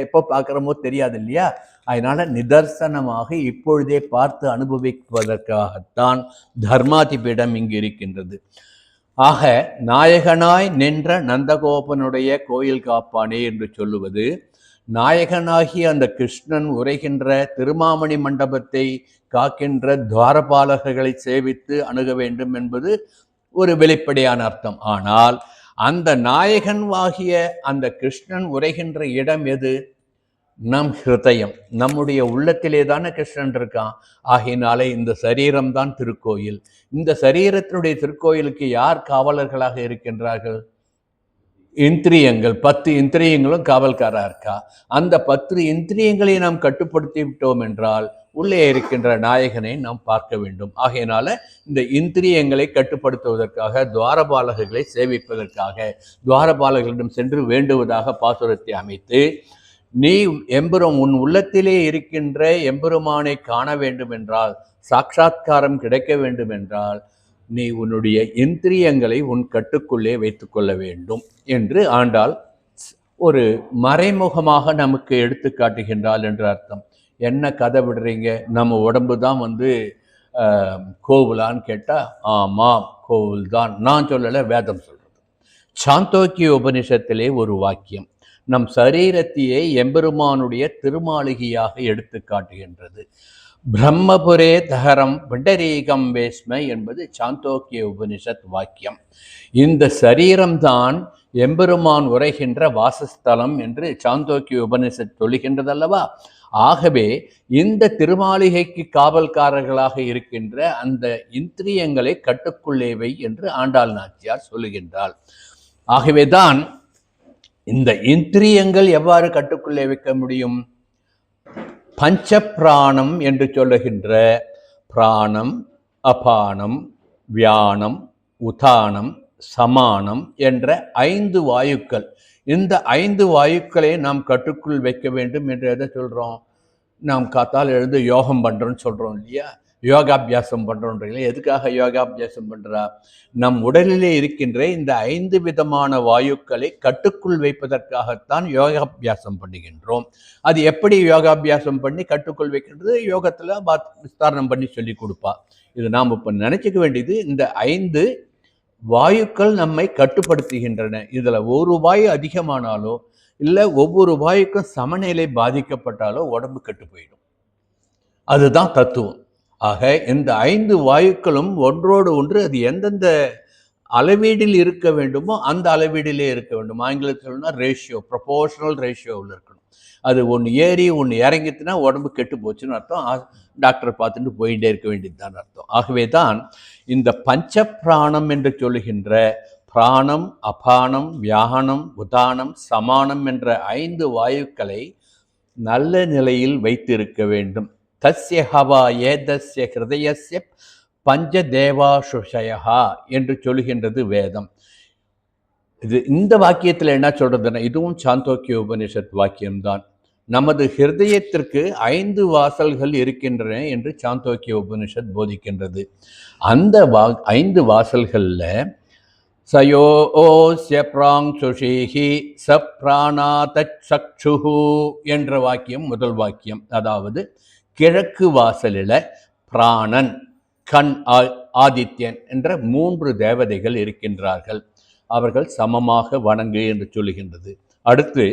எப்போ பார்க்குறோமோ தெரியாது இல்லையா. அதனால நிதர்சனமாக இப்பொழுதே பார்த்து அனுபவிப்பதற்காகத்தான் தர்மாதி பீடம் இங்கு இருக்கின்றது. ஆக நாயகனாய் நின்ற நந்தகோபனுடைய கோயில் காப்பானே என்று சொல்லுவது, நாயகனாகி அந்த கிருஷ்ணன் உரைகின்ற திருமாமணி மண்டபத்தை காக்கின்ற துவாரபாலகர்களை சேவித்து அணுக வேண்டும் என்பது ஒரு வெளிப்படையான அர்த்தம். ஆனால் அந்த நாயகன் ஆகிய அந்த கிருஷ்ணன் உரைகின்ற இடம் எது? நம் ஹிருதயம், நம்முடைய உள்ளத்திலே தானே கிருஷ்ணன் இருக்கான். ஆகையினாலே இந்த சரீரம்தான் திருக்கோயில். இந்த சரீரத்தினுடைய திருக்கோயிலுக்கு யார் காவலர்களாக இருக்கின்றார்கள்? இந்திரியங்கள், 10 இந்திரியங்களும் காவல்காரா இருக்கா. அந்த 10 இந்திரியங்களை நாம் கட்டுப்படுத்தி விட்டோம் என்றால் உள்ளே இருக்கின்ற நாயகனை நாம் பார்க்க வேண்டும். ஆகையினால இந்த இந்திரியங்களை கட்டுப்படுத்துவதற்காக, துவாரபாலகர்களை சேவிப்பதற்காக, துவாரபாலகர்களிடம் சென்று வேண்டுவதாக பாசுரத்தை அமைத்து, நீ உன் உள்ளத்திலே இருக்கின்ற எம்பெருமானை காண வேண்டும் என்றால், சாட்சாத்காரம் கிடைக்க வேண்டும் என்றால், நீ உன்னுடைய இந்திரியங்களை உன் கட்டுக்குள்ளே வைத்துக்கொள்ள வேண்டும் என்று ஆண்டாள் ஒரு மறைமுகமாக நமக்கு எடுத்து காட்டுகின்றாள் என்று அர்த்தம். என்ன கதை விடுறீங்க, நம்ம உடம்பு தான் கோவிலான்னு கேட்டால், ஆமாம் கோவில் தான். நான் சொல்லலை, வேதம் சொல்கிறது. சாந்தோக்கிய உபனிஷத்திலே ஒரு வாக்கியம் நம் சரீரத்தையே எம்பெருமானுடைய திருமாளிகையாக எடுத்து காட்டுகின்றது. பிரம்மபுரே தகரம் விண்டரீகம் வேஸ்மை என்பது சாந்தோக்கிய உபனிஷத் வாக்கியம். இந்த சரீரம்தான் எம்பெருமான் உரைகின்ற வாசஸ்தலம் என்று சாந்தோக்கிய உபனிஷத் சொல்லுகின்றதல்லவா. ஆகவே இந்த திருமாளிகைக்கு காவல்காரர்களாக இருக்கின்ற அந்த இந்திரியங்களை கட்டுக்குள்ளேவை என்று ஆண்டாள் நாச்சியார் சொல்லுகின்றாள். ஆகவேதான் இந்த இந்திரியங்கள் எவ்வாறு கட்டுக்குள்ளே வைக்க முடியும்? பஞ்ச பிராணம் என்று சொல்லுகின்ற பிராணம், அபானம், வியானம், உதானம், சமானம் என்ற 5 வாயுக்கள். இந்த 5 வாயுக்களை நாம் கட்டுக்குள் வைக்க வேண்டும் என்று எதை சொல்கிறோம்? நாம் காத்தால் எழுந்து யோகம் பண்ணுறோன்னு சொல்கிறோம் இல்லையா, யோகாபியாசம் பண்ணுறோன்றீங்களா. எதுக்காக யோகாபியாசம் பண்ணுறா? நம் உடலிலே இருக்கின்ற இந்த 5 விதமான வாயுக்களை கட்டுக்குள் வைப்பதற்காகத்தான் யோகாபியாசம் பண்ணுகின்றோம். அது எப்படி யோகாபியாசம் பண்ணி கட்டுக்குள் வைக்கின்றது? யோகத்தில் விஸ்தாரணம் பண்ணி சொல்லி கொடுப்பா. இது நாம் இப்போ நினச்சிக்க வேண்டியது, இந்த 5 வாயுக்கள் நம்மை கட்டுப்படுத்துகின்றன. இதில் ஒரு வாயு அதிகமானாலோ இல்லை ஒவ்வொரு வாயுக்கும் சமநிலை பாதிக்கப்பட்டாலோ உடம்பு கெட்டு போயிடும். அதுதான் தத்துவம். ஆக இந்த 5 வாயுக்களும் ஒன்றோடு ஒன்று அது எந்தெந்த அளவீடில் இருக்க வேண்டுமோ அந்த அளவீடிலே இருக்க வேண்டும். ஆங்கிலத்தில் சொன்னால் ரேஷியோ, ப்ரொபோர்ஷனல் ரேஷியோவில் இருக்கணும். அது ஒன்று ஏறி ஒன்று இறங்கிட்டுனா உடம்பு கெட்டு போச்சுன்னு அர்த்தம். டாக்டரை பார்த்துட்டு போயிட்டே இருக்க வேண்டியது தான் அர்த்தம். ஆகவே தான் இந்த பஞ்ச பிராணம் என்று சொல்லுகின்ற பிராணம், அபானம், வியானம், உதானம், சமானம் என்ற 5 வாயுக்களை நல்ல நிலையில் வைத்திருக்க வேண்டும். தஸ்ய ஹவா ஏதஸ்ய ஹிருதயஸ்ய பஞ்சதேவாசுஷயா என்று சொல்லுகின்றது வேதம். இந்த வாக்கியத்தில் என்ன சொல்றதுன்னா, இதுவும் சாந்தோக்கிய உபனிஷத் வாக்கியம்தான். நமது ஹிருதயத்திற்கு 5 வாசல்கள் இருக்கின்றன என்று சாந்தோக்கிய உபனிஷத் போதிக்கின்றது. அந்த 5 வாசல்களில் சயோஸ்ய பிராங் சுஷிஹி சப்ராணாதச்சுஹு என்ற வாக்கியம் முதல் வாக்கியம். அதாவது கிழக்கு வாசலில் பிராணன், கண், ஆதித்யன் என்ற 3 தேவதைகள் இருக்கின்றார்கள். அவர்கள் சமமாக வணங்கு என்று சொல்லுகின்றது. அடுத்து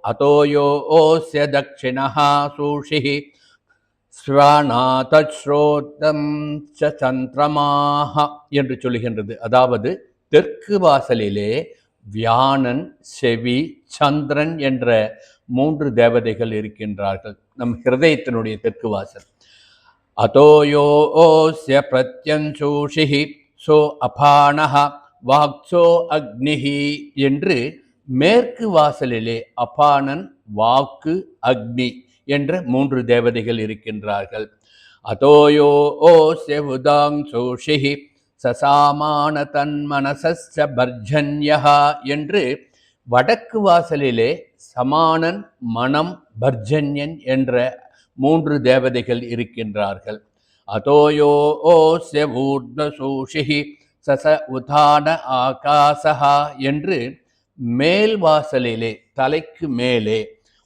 அதோயோஸ்ய தக்ஷிணஹா சூஷிஹி ஸ்வாநாதஸ்ரோதம் சந்திரமாஹ என்று சொல்லுகின்றது. அதாவது தெற்கு வாசலிலே வியானன், செவி, சந்திரன் என்ற 3 தேவதைகள் இருக்கின்றார்கள். நம் ஹிருதயத்தினுடைய தெற்கு வாசல். அதோயோஸ்ய பிரத்யன்சூஷிஹி சோ அபானஹ வாக்சோ அக்னிஹி என்று மேற்கு வாசலிலே அபானன், வாக்கு, அக்னி என்ற 3 தேவதைகள் இருக்கின்றார்கள். அதோயோ ஓஸ்ய உதாங்சோஷிஹி சசாமான தன்மனசஸ்ச பர்ஜன்யஹா என்று வடக்கு வாசலிலே சமானன், மனம், பர்ஜன்யன் என்ற 3 தேவதைகள் இருக்கின்றார்கள். அதோயோ ஓஸ்ய ஊர்த்வசூஷிஹி சச உதான ஆகாசஹா என்று மேல் வாசலிலே தலைக்கு மேலே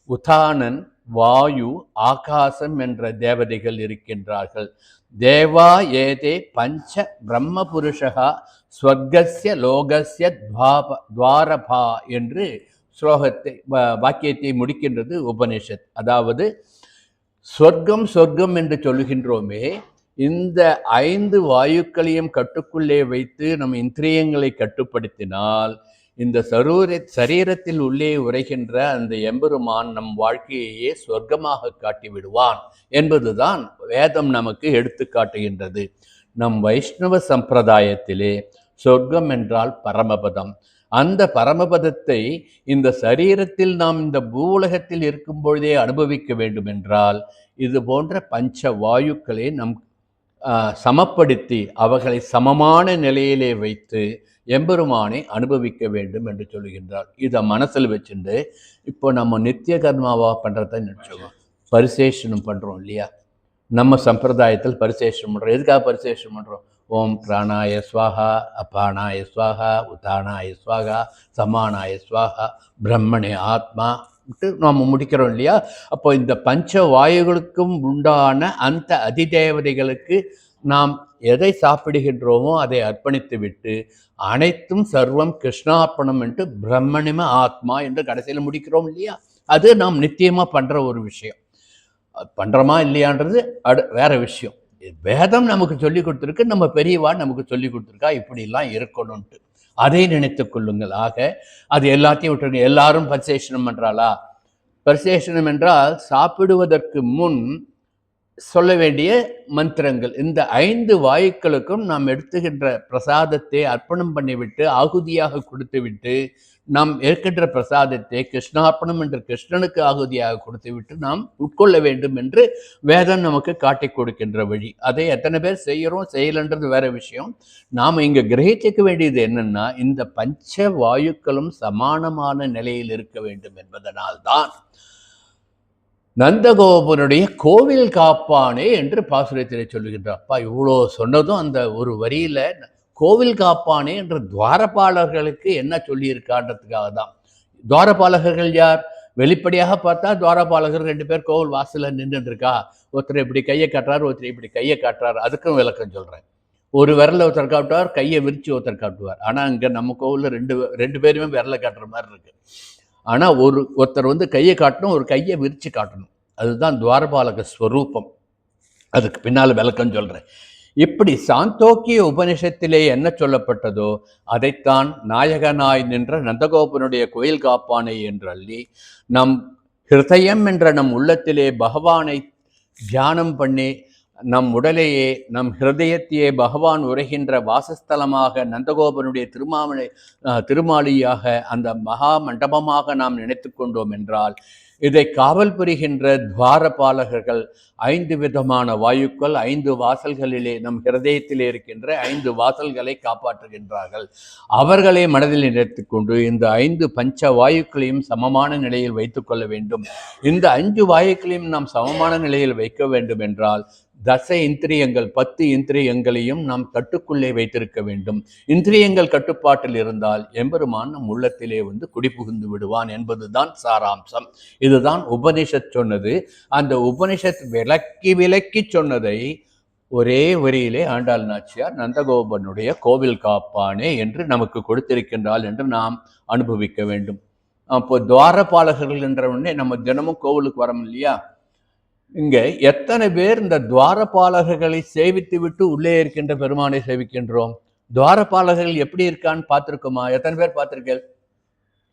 உதானன், வாயு, ஆகாசம் என்ற தேவதைகள் இருக்கின்றார்கள். தேவா ஏதே பஞ்ச பிரம்ம புருஷா ஸ்வர்கஸ்ய லோகஸ்ய துவாரபா என்று ஸ்லோகத்தை வாக்கியத்தை முடிக்கின்றது உபனிஷத். அதாவது சொர்க்கம் சொர்க்கம் என்று சொல்லுகின்றோமே, இந்த 5 வாயுக்களையும் கட்டுக்குள்ளே வைத்து நம் இந்திரியங்களை கட்டுப்படுத்தினால் இந்த சரீரத்தில் உள்ளே உரைகின்ற அந்த எம்பெருமான் நம் வாழ்க்கையையே சொர்க்கமாக காட்டி விடுவான் என்பதுதான் வேதம் நமக்கு எடுத்து காட்டுகின்றது. நம் வைஷ்ணவ சம்பிரதாயத்திலே சொர்க்கம் என்றால் பரமபதம். அந்த பரமபதத்தை இந்த சரீரத்தில் நாம் இந்த பூவுலகத்தில் இருக்கும் பொழுதே அனுபவிக்க வேண்டும் என்றால் இது போன்ற பஞ்ச வாயுக்களை நம் சமப்படுத்தி அவர்களை சமமான நிலையிலே வைத்து எம்பெருமானை அனுபவிக்க வேண்டும் என்று சொல்லுகின்றார். இதை மனசில் வச்சுட்டு இப்போ நம்ம நித்திய கர்மாவா பண்ணுறத நினச்சோம். பரிசேஷனம் பண்ணுறோம் இல்லையா? நம்ம சம்பிரதாயத்தில் பரிசேஷனம் பண்ணுறோம். எதுக்காக பரிசேஷனம் பண்ணுறோம்? ஓம் பிராணாய ஸ்வாஹா, அபானாய ஸ்வாஹா, உதானாய ஸ்வாஹா, சமானாய ஸ்வாஹா, பிரம்மணே ஆத்மா நாம் முடிக்கிறோம் இல்லையா? அப்போ இந்த பஞ்ச வாயுகளுக்கும் உண்டான அந்த அதிதேவதைகளுக்கு நாம் எதை சாப்பிடுகின்றோமோ அதை அர்ப்பணித்து விட்டு அனைத்தும் சர்வம் கிருஷ்ணார்ப்பணம் என்று பிரம்மணிம ஆத்மா என்று கடைசியில் முடிக்கிறோம் இல்லையா? அது நாம் நித்தியமாக பண்ணுற ஒரு விஷயம். பண்ணுறோமா இல்லையான்றது வேற விஷயம். வேதம் நமக்கு சொல்லி கொடுத்துருக்கு, நம்ம பெரியவா நமக்கு சொல்லி கொடுத்துருக்கா இப்படிலாம் இருக்கணும்ட்டு. அதை நினைத்து கொள்ளுங்கள். ஆக அது எல்லாத்தையும் விட்டுருங்க. எல்லாரும் பரிசேஷனம் பண்ணுறாளா? பரிசேஷனம் என்றால் சாப்பிடுவதற்கு முன் சொல்ல வேண்டிய மந்திரங்கள். இந்த 5 வாயுக்களுக்கும் நாம் எடுத்துகின்ற பிரசாதத்தை அர்ப்பணம் பண்ணிவிட்டு ஆகுதியாக கொடுத்து விட்டு நாம் இருக்கின்ற பிரசாதத்தை கிருஷ்ணார்ப்பணம் என்று கிருஷ்ணனுக்கு ஆகுதியாக கொடுத்து விட்டு நாம் உட்கொள்ள வேண்டும் என்று வேதம் நமக்கு காட்டி கொடுக்கின்ற வழி. அதை எத்தனை பேர் செய்கிறோம் செய்யலன்றது வேற விஷயம். நாம் இங்கே கிரகிச்சிக்க வேண்டியது என்னன்னா, இந்த பஞ்ச வாயுக்களும் சமானமான நிலையில் இருக்க வேண்டும் என்பதனால்தான் நந்தகோபனுடைய கோவில் காப்பானே என்று பாசுரத்திலே சொல்லுகின்றார். அப்பா இவ்வளோ சொன்னதும் அந்த ஒரு வரியில கோவில் காப்பானே என்று துவாரபாலர்களுக்கு என்ன சொல்லியிருக்கான்றதுக்காக தான். துவாரபாலகர்கள் யார்? வெளிப்படையாக பார்த்தா துவாரபாலகர் 2 பேர் கோவில் வாசல நின்றுட்டு இருக்கா. ஒருத்தர் இப்படி கையை காட்டுறாரு, ஒருத்தர் இப்படி கையை காட்டுறாரு. அதுக்கும் விளக்கம் சொல்றேன். ஒரு விரல ஒருத்தர் காட்டுவார், கையை விரிச்சு ஒருத்தர் காட்டுவார். ஆனா இங்க நம்ம கோவில்ல ரெண்டு பேருமே விரல காட்டுற மாதிரி இருக்கு. ஆனா ஒருத்தர் கையை காட்டணும், ஒரு கையை விரிச்சு காட்டணும். அதுதான் துவாரபாலக ஸ்வரூபம். அதுக்கு பின்னால் விளக்கம் சொல்றேன். இப்படி சாந்தோக்கிய உபனிஷத்திலே என்ன சொல்லப்பட்டதோ அதைத்தான் நாயகனாய் நின்ற நந்தகோபனுடைய கோயில் காப்பானை என்று அள்ளி நம் ஹிருதயம் என்ற நம் உள்ளத்திலே பகவானை தியானம் பண்ணி நம் உடலையே நம் ஹிருதயத்தையே பகவான் உரைகின்ற வாசஸ்தலமாக நந்தகோபனுடைய திருமாளியாக அந்த மகா மண்டபமாக நாம் நினைத்து கொண்டோம் என்றால் இதை காவல் புரிகின்ற துவாரபாலகர்கள் 5 விதமான வாயுக்கள் 5 வாசல்களிலே நம் ஹிருதயத்திலே இருக்கின்ற 5 வாசல்களை காப்பாற்றுகின்றார்கள். அவர்களை மனதில் நினைத்துக் கொண்டு இந்த 5 பஞ்ச வாயுக்களையும் சமமான நிலையில் வைத்துக் கொள்ள வேண்டும். இந்த 5 வாயுக்களையும் நாம் சமமான நிலையில் வைக்க வேண்டும் என்றால் தச இந்திரியங்கள் 10 இந்திரியங்களையும் நாம் கட்டுக்குள்ளே வைத்திருக்க வேண்டும். இந்திரியங்கள் கட்டுப்பாட்டில் இருந்தால் எம்பெருமான் நம் உள்ளத்திலே குடிபுகுந்து விடுவான் என்பதுதான் சாராம்சம். இதுதான் உபனிஷத் சொன்னது. அந்த உபனிஷத் விளக்கி சொன்னதை ஒரே வரியிலே ஆண்டாள் நாச்சியார் நந்தகோபனுடைய கோவில் காப்பானே என்று நமக்கு கொடுத்திருக்கின்றாள் என்று நாம் அனுபவிக்க வேண்டும். அப்போ துவாரபாலகர்கள் என்ற உடனே நம்ம தினமும் கோவிலுக்கு வரோம் இல்லையா? இங்க எத்தனை பேர் இந்த துவாரபாலகர்களை சேவித்து விட்டு உள்ளே இருக்கின்ற பெருமானை சேவிக்கின்றோம்? துவாரபாலகர்கள் எப்படி இருக்கான்னு பார்த்துருக்கோமா? எத்தனை பேர் பார்த்துருக்கேன்?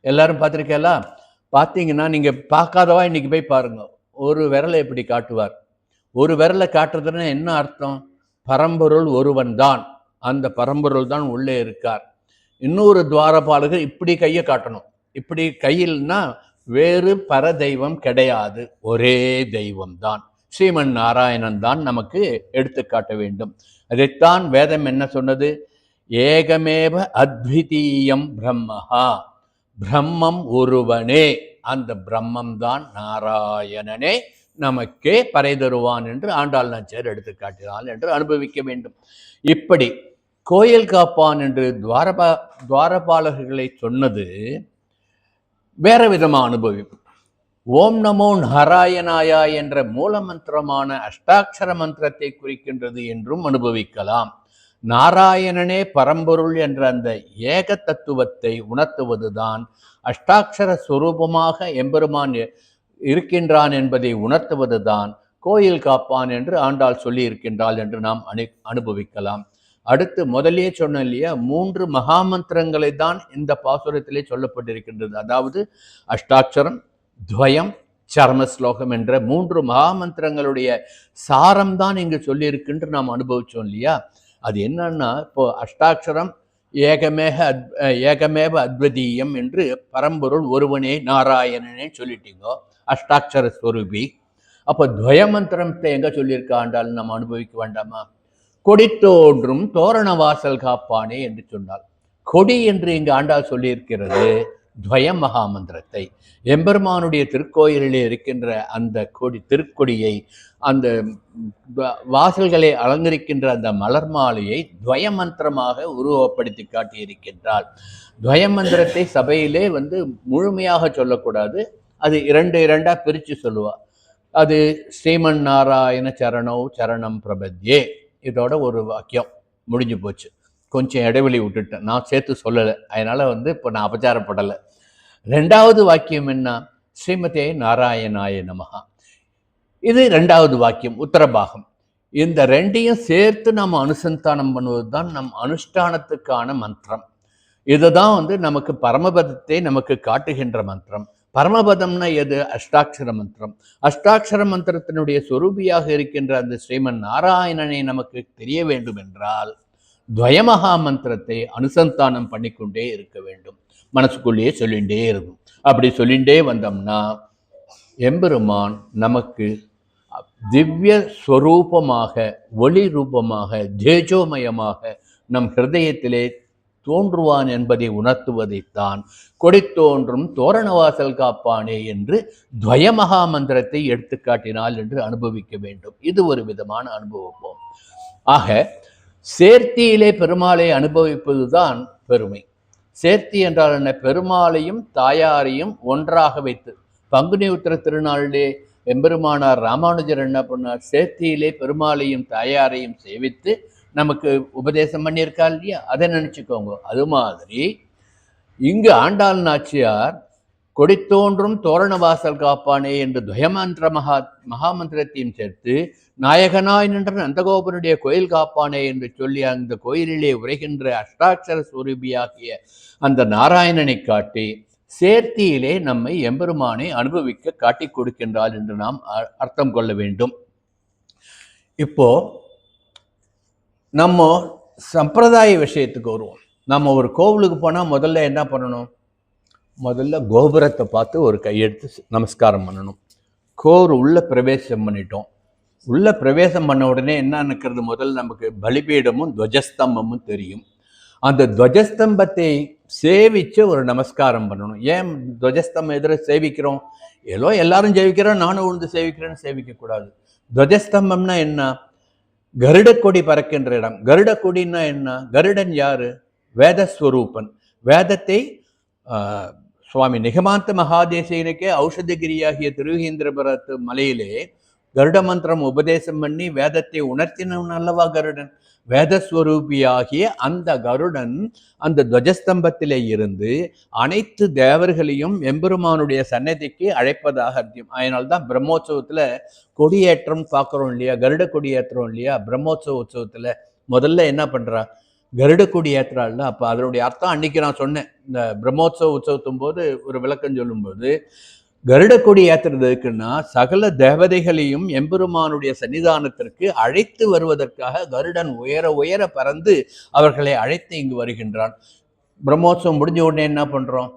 எல்லாரும் பார்த்துருக்கேலா? பார்த்தீங்கன்னா நீங்க பார்க்காதவா இன்னைக்கு போய் பாருங்க. ஒரு விரலை எப்படி காட்டுவார். ஒரு விரலை காட்டுறதுன்னா என்ன அர்த்தம்? பரம்பொருள் ஒருவன் தான், அந்த பரம்பொருள் தான் உள்ளே இருக்கார். இன்னொரு துவாரபாலகர் இப்படி கையை காட்டணும். இப்படி கையில்னா வேறு பர தெய்வம் கிடையாது, ஒரே தெய்வம் தான், ஸ்ரீமன் நாராயணன் தான் நமக்கு எடுத்துக்காட்ட வேண்டும். அதைத்தான் வேதம் என்ன சொன்னது? ஏகமேவ அத்விதீயம் பிரம்மஹா, பிரம்மம் ஒருவனே, அந்த பிரம்மம் தான் நாராயணனே நமக்கே பறை தருவான் என்று ஆண்டாள் நாச்சியார் எடுத்து காட்டினாள் என்று அனுபவிக்க வேண்டும். இப்படி கோயில் காப்பான் என்று துவாரபாலகர்களை சொன்னது வேற விதமாக அனுபவிப்பு. ஓம் நமோ நாராயணாயா என்ற மூல மந்திரமான அஷ்டாட்சர மந்திரத்தை குறிக்கின்றது என்றும் அனுபவிக்கலாம். நாராயணனே பரம்பொருள் என்ற அந்த ஏக தத்துவத்தை உணர்த்துவதுதான் அஷ்டாட்சர ஸ்வரூபமாக எம்பெருமான் இருக்கின்றான் என்பதை உணர்த்துவதுதான் கோயில் காப்பான் என்று ஆண்டாள் சொல்லி இருக்கின்றாள் என்று நாம் அனுபவிக்கலாம். அடுத்து முதலே சொன்ன இல்லையா, 3 மகாமந்திரங்களை தான் இந்த பாசுரத்திலே சொல்லப்பட்டிருக்கின்றது. அதாவது அஷ்டாட்சரம், துவயம், சர்ம ஸ்லோகம் என்ற 3 மகாமந்திரங்களுடைய சாரம் தான் இங்கு சொல்லியிருக்கின்ற நாம் அனுபவிச்சோம் இல்லையா. அது என்னன்னா, இப்போ அஷ்டாட்சரம் ஏகமேவ அத்விதீயம் என்று பரம்பொருள் ஒருவனே நாராயணனே சொல்லிட்டீங்க, அஷ்டாட்சர ஸ்வரூபி. அப்போ துவயமந்திரத்தை எங்க சொல்லியிருக்கா ஆண்டால் நம்ம அனுபவிக்க வேண்டாமா? கொடி தோன்றும் தோரண வாசல் காப்பானே என்று சொன்னாள். கொடி என்று இங்கு ஆண்டாள் சொல்லியிருக்கிறது துவய மகாமந்திரத்தை. எம்பெருமானுடைய திருக்கோயிலிலே இருக்கின்ற அந்த கொடி, திருக்கொடியை, அந்த வாசல்களை அலங்கரிக்கின்ற அந்த மலர் மாலையை துவய மந்திரமாக உருவப்படுத்தி காட்டியிருக்கின்றாள். துவய மந்திரத்தை சபையிலே முழுமையாக சொல்லக்கூடாது, அது 2 பிரித்து சொல்லுவா. அது ஸ்ரீமன் நாராயண சரணோ சரணம் பிரபத்யே, இதோட ஒரு வாக்கியம் முடிஞ்சு போச்சு. கொஞ்சம் இடைவெளி விட்டுட்டேன், நான் சேர்த்து சொல்லலை, அதனால இப்போ நான் அபச்சாரப்படலை. 2வது வாக்கியம் என்ன? ஸ்ரீமதே நாராயணாய நமஹா. இது 2வது வாக்கியம், உத்தரபாகம். இந்த 2ஐயும் சேர்த்து நம்ம அனுசந்தானம் பண்ணுவது தான் நம் அனுஷ்டானத்துக்கான மந்திரம். இதுதான் நமக்கு பரமபதத்தை நமக்கு காட்டுகின்ற மந்திரம். பரமபதம்னா எது? அஷ்டாட்சர மந்திரம். அஷ்டாட்சர மந்திரத்தினுடைய சொரூபியாக இருக்கின்ற அந்த ஸ்ரீமன் நாராயணனை நமக்கு தெரிய வேண்டும் என்றால் துவயமகா மந்திரத்தை அனுசந்தானம் பண்ணிக்கொண்டே இருக்க வேண்டும், மனசுக்குள்ளேயே சொல்லிகிட்டே இருக்கும். அப்படி சொல்லிகிட்டே வந்தோம்னா எம்பெருமான் நமக்கு திவ்ய ஸ்வரூபமாக, ஒளி ரூபமாக, தேஜோமயமாக நம் ஹிருதயத்திலே தோன்றுவான் என்பதை உணர்த்துவதைத்தான் கொடி தோன்றும் தோரணவாசல் காப்பானே என்று துவயமகா மந்திரத்தை எடுத்து காட்டினாள் என்று அனுபவிக்க வேண்டும். இது ஒரு விதமான அனுபவிப்போம். ஆக சேர்த்தியிலே பெருமாளை அனுபவிப்பதுதான் பெருமை. சேர்த்தி என்றால் என்ன? பெருமாளையும் தாயாரையும் ஒன்றாக வைத்து, பங்குனி உத்திர திருநாளிலே எம்பெருமானார் ராமானுஜர் என்ன பண்ணார்? சேர்த்தியிலே பெருமாளையும் தாயாரையும் சேவித்து நமக்கு உபதேசம் பண்ணியிருக்கா இல்லையா, அதை நினைச்சுக்கோங்க. அது மாதிரி இங்கு ஆண்டாள் நாச்சியார் கொடி தோன்றும் தோரண வாசல் காப்பானே என்று துவயமந்திர மகாமந்திரத்தையும் சேர்த்து நாயகனாய் நின்ற நந்தகோபனுடைய கோயில் காப்பானே என்று சொல்லி அந்த கோயிலிலே உரைகின்ற அஷ்டாட்சர ஸ்வரூபியாகிய அந்த நாராயணனை காட்டி சேர்த்தியிலே நம்மை எம்பெருமானை அனுபவிக்க காட்டி கொடுக்கின்றாள் என்று நாம் அர்த்தம் கொள்ள வேண்டும். இப்போ நம்ம சம்பிரதாய விஷயத்துக்கு வருவோம். நம்ம ஒரு கோவிலுக்கு போனால் முதல்ல என்ன பண்ணணும்? முதல்ல கோபுரத்தை பார்த்து ஒரு கையெடுத்து நமஸ்காரம் பண்ணணும். உள்ள பிரவேசம் பண்ணிட்டோம். உள்ள பிரவேசம் பண்ண உடனே என்ன நிற்கிறது? முதல்ல நமக்கு பலிபீடமும் துவஜஸ்தம்பமும் தெரியும். அந்த துவஜஸ்தம்பத்தை சேவிச்சு ஒரு நமஸ்காரம் பண்ணணும். ஏன் துவஜஸ்தம்பம் எதிர சேவிக்கிறோம்? எல்லாரும் சேவிக்கிறோம், நானும் உழுந்து சேவிக்கிறேன்னு சேவிக்கக்கூடாது. துவஜஸ்தம்பம்னா என்ன? கருடக்கொடி பறக்கின்ற இடம். கருடக்கொடின்னா என்ன? கருடன் யாரு? வேதஸ்வரூபன். வேதத்தை சுவாமி நிகமாந்த மகாதேசிகனுக்கே ஔஷதகிரியாகிய திருவேந்திரபுரத்து மலையிலே கருட மந்திரம் உபதேசம் பண்ணி வேதத்தை உணர்த்தினவன் அல்லவா கருடன். வேதஸ்வரூபியாகிய அந்த கருடன் அந்த துவஜஸ்தம்பத்திலே இருந்து அனைத்து தேவர்களையும் எம்பெருமானுடைய சன்னதிக்கு அழைப்பதாக அர்த்தம். அதனால்தான் பிரம்மோற்சவத்துல கொடியேற்றம் பார்க்குறோம் இல்லையா, கருட கொடியேற்றுறோம் இல்லையா. பிரம்மோற்சவ உற்சவத்துல முதல்ல என்ன பண்றா? கருட கொடி ஏற்றுறாள்ல. அப்போ அதனுடைய அர்த்தம் அன்னைக்கு நான் சொன்னேன், இந்த பிரம்மோற்சவ உற்சவத்தும் போது ஒரு விளக்கம் சொல்லும்போது, கருட கொடி ஏற்றுறது இருக்குன்னா சகல தேவதைகளையும் எம்பெருமானுடைய சன்னிதானத்திற்கு அழைத்து வருவதற்காக கருடன் உயர உயர பறந்து அவர்களை அழைத்து இங்கு வருகின்றான். பிரம்மோற்சவம் முடிஞ்ச உடனே என்ன பண்ணுறோம்?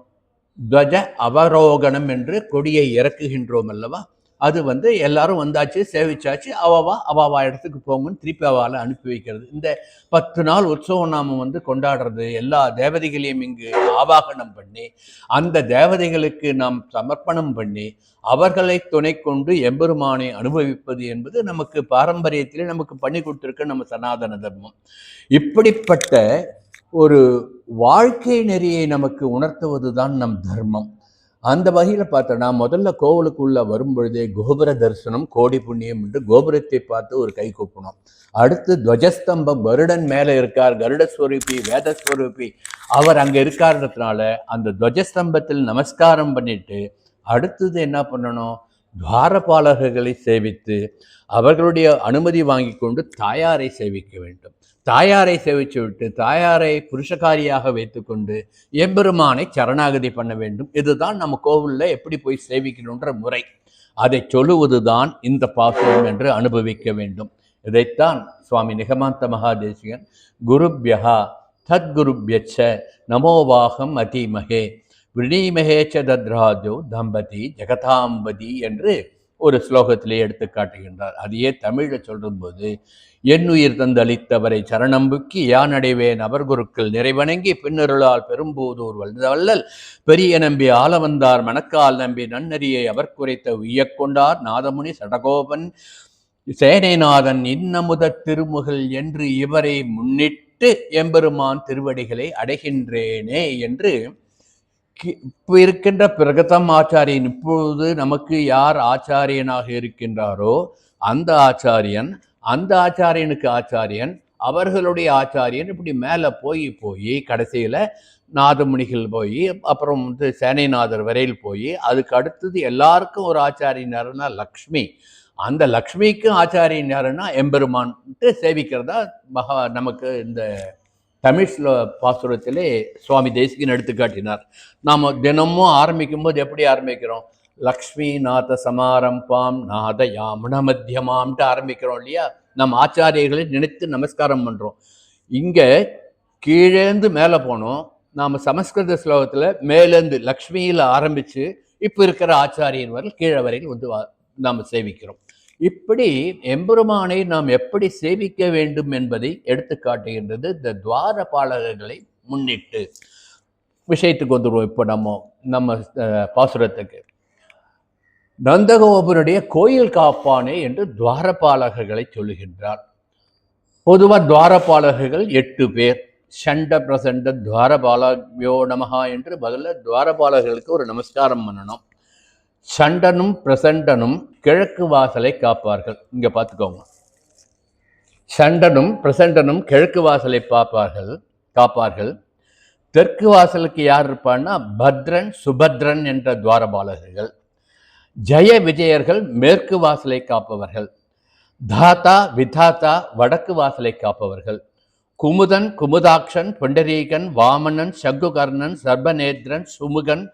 துவஜ அவரோகணம் என்று கொடியை இறக்குகின்றோம் அல்லவா? அது எல்லாரும் வந்தாச்சு, சேவிச்சாச்சு, அவாவா இடத்துக்கு போங்கன்னு திருப்பி அவால அனுப்பி வைக்கிறது. இந்த 10 நாள் உற்சவம் நாம் கொண்டாடுறது, எல்லா தேவதைகளையும் இங்கு ஆவாகனம் பண்ணி அந்த தேவதைகளுக்கு நாம் சமர்ப்பணம் பண்ணி அவர்களை துணை கொண்டு எம்பெருமானை அனுபவிப்பது என்பது நமக்கு பாரம்பரியத்திலே நமக்கு பண்ணி கொடுத்துருக்க நம்ம சனாதன தர்மம். இப்படிப்பட்ட ஒரு வாழ்க்கை நெறியை நமக்கு உணர்த்துவது தான் நம் தர்மம். அந்த வகையில் பார்த்தோன்னா முதல்ல கோவிலுக்குள்ள வரும்பொழுதே கோபுர தரிசனம் கோடி புண்ணியம் என்று கோபுரத்தை பார்த்து ஒரு கை கூப்பணும். அடுத்து துவஜஸ்தம்பம், கருடன் மேலே இருக்கார், கருடஸ்வரூபி வேதஸ்வரூபி அவர் அங்கே இருக்காருன்றதுனால அந்த துவஜஸ்தம்பத்தில் நமஸ்காரம் பண்ணிட்டு அடுத்தது என்ன பண்ணணும்? துவாரபாலகர்களை சேவித்து அவர்களுடைய அனுமதி வாங்கி கொண்டு தாயாரை சேவிக்க வேண்டும். தாயாரை சேவிச்சு விட்டு தாயாரை புருஷகாரியாக வைத்துக்கொண்டு எம்பெருமானை சரணாகதி பண்ண வேண்டும். இதுதான் நம்ம கோவிலில் எப்படி போய் சேவிக்கணுன்ற முறை. அதை சொல்லுவது தான் இந்த பாசுரம் என்று அனுபவிக்க வேண்டும். இதைத்தான் சுவாமி நிகமாந்த மகாதேசிகன் குருப்யஹா தத்குருப்யச்ச நமோவாகம் அதீமகே விரணீமகேச்ச தத்ராஜோ தம்பதி ஜெகதாம்பதி என்று ஒரு ஸ்லோகத்திலே எடுத்து காட்டுகின்றார். அதையே தமிழில் சொல்லும்போது, என்னுயிர் தந்தளித்தவரை சரணம்புக்கி யானடைவேன் அவர் குருக்கள் நிறைவணங்கி பின்னருளால் பெரும்போதூர் வல்லல் பெரிய நம்பி ஆலவந்தார் மணக்கால் நம்பி நன்னறியை அவர் குறைத்த உய்யக்கொண்டார் நாதமுனி சடகோபன் சேனைநாதன் இன்னமுத திருமுகல் என்று இவரை முன்னிட்டு எம்பெருமான் திருவடிகளை அடைகின்றேனே என்று இப்போ இருக்கின்ற பிரகதம் ஆச்சாரியன், இப்பொழுது நமக்கு யார் ஆச்சாரியனாக இருக்கின்றாரோ அந்த ஆச்சாரியன், அந்த ஆச்சாரியனுக்கு ஆச்சாரியன், அவர்களுடைய ஆச்சாரியன், இப்படி மேலே போய் கடைசியில் நாதமுனிகள் போய் அப்புறம் சேனைநாதர் வரையில் போய் அதுக்கு அடுத்தது எல்லாருக்கும் ஒரு ஆச்சாரியன் யாருன்னா லக்ஷ்மி. அந்த லக்ஷ்மிக்கும் ஆச்சாரியன் யாருன்னா எம்பெருமான்ட்டு சேவிக்கிறதா நமக்கு இந்த தமிழ் பாசுரத்திலே சுவாமி தேசிகன் எடுத்துக்காட்டினார். நாம் தினமும் ஆரம்பிக்கும் போது எப்படி ஆரம்பிக்கிறோம்? லக்ஷ்மி நாத சமாரம்பாம் நாத யாமுன மத்தியமாம்ட்டு ஆரம்பிக்கிறோம் இல்லையா? நம்ம ஆச்சாரியர்களை நினைத்து நமஸ்காரம் பண்ணுறோம். இங்கே கீழேந்து மேலே போனோம். நாம் சமஸ்கிருத ஸ்லோகத்தில் மேலேருந்து லக்ஷ்மியில் ஆரம்பித்து இப்போ இருக்கிற ஆச்சாரியர் வரையில் கீழே வரையில் நாம் சேவிக்கிறோம். இப்படி எம்பெருமானை நாம் எப்படி சேவிக்க வேண்டும் என்பதை எடுத்து காட்டுகின்றது இந்த துவாரபாலகர்களை முன்னிட்டு. விஷயத்துக்கு வந்துடுவோம். இப்போ நம்ம பாசுரத்துக்கு. நந்தகோபனுடைய கோயில் காப்பானே என்று துவாரபாலகர்களை சொல்லுகின்றார். பொதுவாக துவாரபாலகர்கள் 8 பேர். சண்ட பிரசண்ட துவாரபாலயோ நமஹா என்று பதில துவாரபாலகர்களுக்கு ஒரு நமஸ்காரம் பண்ணணும். சண்டனும் பிரசண்டனும் கிழக்கு வாசலை காப்பார்கள். இங்க பார்த்துக்கோங்க. சண்டனும் பிரசண்டனும் கிழக்கு வாசலை காப்பார்கள். தெற்கு வாசலுக்கு யார் இருப்பான்னா பத்ரன் சுபத்ரன் என்ற துவாரபாலகர்கள். ஜெய விஜயர்கள் மேற்கு வாசலை காப்பவர்கள். தாத்தா விதாத்தா வடக்கு வாசலை காப்பவர்கள். குமுதன் குமுதாக்ஷன் பொண்டரீகன் வாமனன் சங்குகர்ணன் சர்பநேத்ரன் சுமுகன்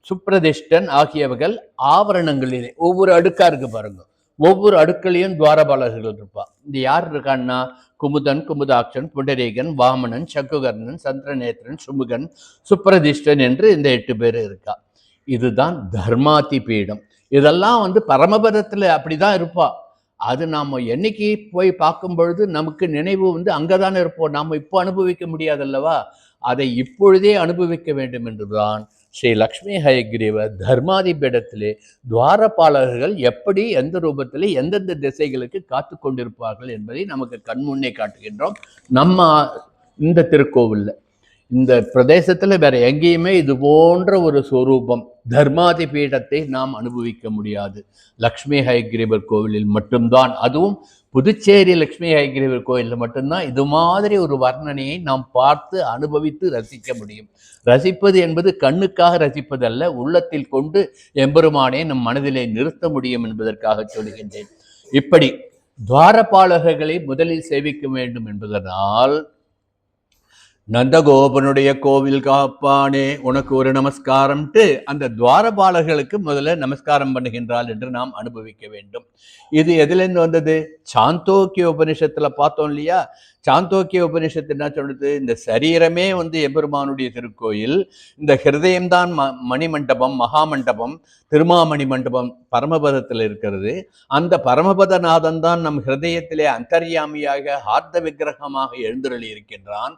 சுப்ரதிஷ்டன் ஆகியவர்கள் ஆவரணங்களிலே ஒவ்வொரு அடுக்கா இருக்கு பாருங்க. ஒவ்வொரு அடுக்களையும் துவாரபாலகர்கள் இருப்பா. இந்த யார் இருக்கான்னா குமுதன் குமுதாக்ஷன் புண்டரீகன் வாமனன் சங்குகர்ணன் சந்திரநேத்திரன் சுமுகன் சுப்ரதிஷ்டன் என்று இந்த 8 பேர் இருக்கா. இதுதான் தர்மாதி பீடம். இதெல்லாம் பரமபதத்தில் அப்படிதான் இருப்பா. அது நாம் என்னைக்கு போய் பார்க்கும் பொழுது நமக்கு நினைவு அங்கதானே இருப்போம். நாம் இப்போ அனுபவிக்க முடியாதல்லவா? அதை இப்பொழுதே அனுபவிக்க வேண்டும் என்றுதான் ஸ்ரீ லக்ஷ்மி ஹயக்ரீவர் தர்மாதி பீடத்திலே துவாரபாலகர்கள் எப்படி எந்த ரூபத்திலே எந்தெந்த திசைகளுக்கு காத்து கொண்டிருப்பார்கள் என்பதை நமக்கு கண்முன்னே காட்டுகின்றோம். நம்ம இந்த திருக்கோவிலில் இந்த பிரதேசத்தில் வேற எங்கேயுமே இது போன்ற ஒரு ஸ்வரூபம் தர்மாதி பீடத்தை நாம் அனுபவிக்க முடியாது. லக்ஷ்மி ஹயக்ரீவர் கோவிலில் மட்டும்தான், அதுவும் புதுச்சேரி லக்ஷ்மி ஹயக்ரீவர் கோயிலில் மட்டும்தான் இது மாதிரி ஒரு வர்ணனையை நாம் பார்த்து அனுபவித்து ரசிக்க முடியும். ரசிப்பது என்பது கண்ணுக்காக ரசிப்பதல்ல, உள்ளத்தில் கொண்டு எம்பெருமானே நம் மனதிலே நிறுத்த முடியும் என்பதற்காக சொல்கின்றேன். இப்படி துவாரபாலகர்களை முதலில் சேவிக்க வேண்டும் என்பதனால் நந்தகோபனுடைய கோவில் காப்பானே உனக்கு ஒரு நமஸ்காரம்ட்டு அந்த துவாரபாலர்களுக்கு முதல்ல நமஸ்காரம் பண்ணுகின்றாள் என்று நாம் அனுபவிக்க வேண்டும். இது எதிலிருந்து வந்தது? சாந்தோக்கிய உபனிஷத்துல பார்த்தோம் இல்லையா? சாந்தோக்கிய உபனிஷத்து என்ன சொல்றது? இந்த சரீரமே எம்பெருமானுடைய திருக்கோயில், இந்த ஹிருதயம்தான் மணிமண்டபம், மகாமண்டபம், திருமாமணி மண்டபம் பரமபதத்தில் இருக்கிறது. அந்த பரமபதநாதன் தான் நம் ஹிருதயத்திலே அந்தர்யாமியாக ஆர்த்த விக்கிரகமாக எழுந்தருளி இருக்கின்றான்.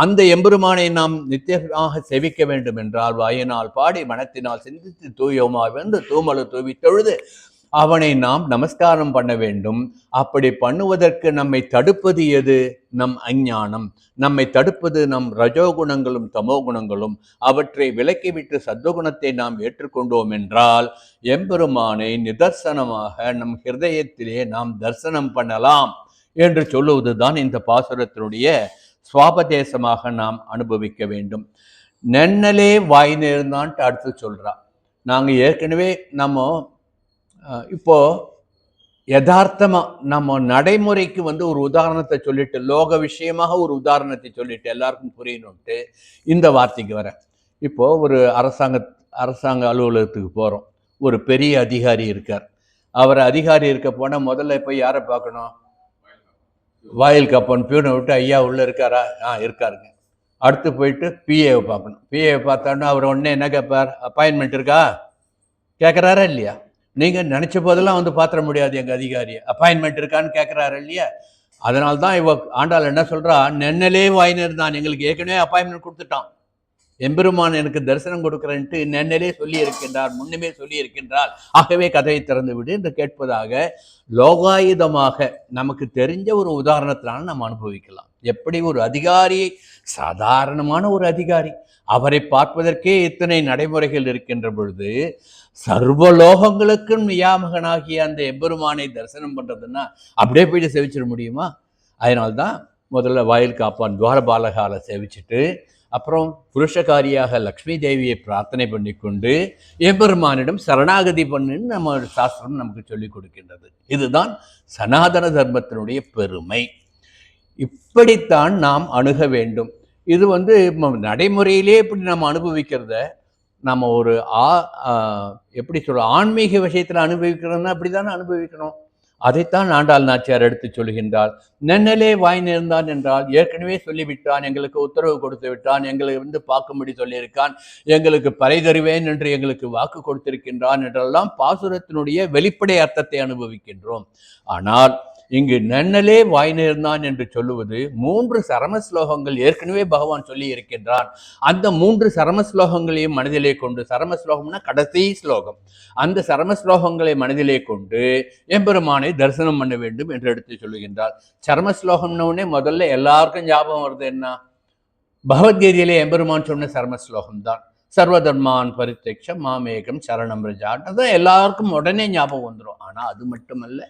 அந்த எம்பெருமானை நாம் நித்தியமாக செவிக்க வேண்டும் என்றால் வாயினால் பாடி மனத்தினால் சிந்தித்து தூயோமாய் வந்து தூமலு தூவி தொழுது அவனை நாம் நமஸ்காரம் பண்ண வேண்டும். அப்படி பண்ணுவதற்கு நம்மை தடுப்பது எது? நம் அஞ்ஞானம். நம்மை தடுப்பது நம் ரஜோகுணங்களும் தமோ குணங்களும். அவற்றை விலக்கிவிட்டு சத்துவகுணத்தை நாம் ஏற்றுக்கொண்டோம் என்றால் எம்பெருமானை நிதர்சனமாக நம் ஹிருதயத்திலே நாம் தரிசனம் பண்ணலாம் என்று சொல்லுவதுதான் இந்த பாசுரத்தினுடைய சுவாபதேசமாக நாம் அனுபவிக்க வேண்டும். நென்னலே வாய் நேர்ந்தான்ட்டு அடுத்து சொல்றா. நாங்கள் ஏற்கனவே நம்ம இப்போ யதார்த்தமா நம்ம நடைமுறைக்கு ஒரு உதாரணத்தை சொல்லிட்டு, லோக விஷயமாக ஒரு உதாரணத்தை சொல்லிட்டு எல்லாருக்கும் புரியணும்ட்டு இந்த வார்த்தைக்கு வரேன். இப்போ ஒரு அரசாங்க அலுவலகத்துக்கு போகிறோம். ஒரு பெரிய அதிகாரி இருக்கார். அவர் அதிகாரி இருக்க போனால் முதல்ல போய் யாரை பார்க்கணும்? வாயில் கப்பன் பியூனை விட்டு, ஐயா உள்ளே இருக்காரா? இருக்காருங்க. அடுத்து போயிட்டு பிஏவை பார்க்கணும். பிஏவை பார்த்தோன்னா அவர் உடனே என்ன கேட்பார்? அப்பாயின்மெண்ட் இருக்கா கேட்குறாரா இல்லையா? நீங்கள் நினச்ச போதெல்லாம் பார்த்துட முடியாது எங்கள் அதிகாரியை. அப்பாயின்மெண்ட் இருக்கான்னு கேட்குறாரு இல்லையா? அதனால்தான் ஆண்டாள் என்ன சொல்கிறா? நென்னலே வாயினிருந்தான், எங்களுக்கு ஏற்கனவே அப்பாயின்மெண்ட் கொடுத்துட்டான், எம்பெருமான் எனக்கு தரிசனம் கொடுக்குறேன்ட்டு நென்னலே சொல்லி இருக்கின்றார், முன்னுமே சொல்லி இருக்கின்றார். ஆகவே கதையை திறந்து விடு என்று கேட்பதாக லோகாயுதமாக நமக்கு தெரிஞ்ச ஒரு உதாரணத்தினால நம்ம அனுபவிக்கலாம். எப்படி ஒரு அதிகாரி, சாதாரணமான ஒரு அதிகாரி, அவரை பார்ப்பதற்கே இத்தனை நடைமுறைகள் இருக்கின்ற பொழுது சர்வலோகங்களுக்கும் நியாமகனாகிய அந்த எம்பெருமானை தரிசனம் பண்ணுறதுன்னா அப்படியே போயிட்டு சேவிச்சிட முடியுமா? அதனால்தான் முதல்ல வாயில் காப்பான் துவாரபாலகால சேவிச்சுட்டு அப்புறம் புருஷகாரியாக லக்ஷ்மி தேவியை பிரார்த்தனை பண்ணி கொண்டு எம்பெருமானிடம் சரணாகதி பண்ணுன்னு நம்ம சாஸ்திரம் நமக்கு சொல்லிக் கொடுக்கின்றது. இதுதான் சனாதன தர்மத்தினுடைய பெருமை. இப்படித்தான் நாம் அணுக வேண்டும். இது நடைமுறையிலே இப்படி நம்ம அனுபவிக்கிறத நம்ம ஒரு எப்படி ஆன்மீக விஷயத்தில் அனுபவிக்கிறோம்னா அப்படி தானே அனுபவிக்கணும். அதைத்தான் ஆண்டாள் நாச்சியார் எடுத்து சொல்கின்றார். நென்னலே வாய் நேர்ந்தான் என்றால் ஏற்கனவே சொல்லிவிட்டான், எங்களுக்கு உத்தரவு கொடுத்து விட்டான், எங்களை பார்க்கும்படி சொல்லியிருக்கான், எங்களுக்கு பறை தருவேன் என்று எங்களுக்கு வாக்கு கொடுத்திருக்கின்றான் என்றெல்லாம் பாசுரத்தினுடைய வெளிப்படை அர்த்தத்தை அனுபவிக்கின்றோம். ஆனால் இங்கு நென்னலே வாய் நேர்ந்தான் என்று சொல்லுவது 3 சரம ஸ்லோகங்கள் ஏற்கனவே பகவான் சொல்லி இருக்கின்றான். அந்த 3 சரம ஸ்லோகங்களையும் மனதிலே கொண்டு, சரம ஸ்லோகம்னா கடைசி ஸ்லோகம், அந்த சரம ஸ்லோகங்களை மனதிலே கொண்டு எம்பெருமானை தரிசனம் பண்ண வேண்டும் என்று எடுத்து சொல்லுகின்றார். சரம ஸ்லோகம்னே முதல்ல எல்லாருக்கும் ஞாபகம் வருது என்ன? பகவத்கீதையிலே எம்பெருமான் சொன்ன சரம ஸ்லோகம் தான். சர்வதர்மான் பரித்தேக்ஷம் மாமேகம் சரணம் ரஜான். அதுதான் எல்லாருக்கும் உடனே ஞாபகம் வந்துடும். ஆனால் அது மட்டுமல்ல,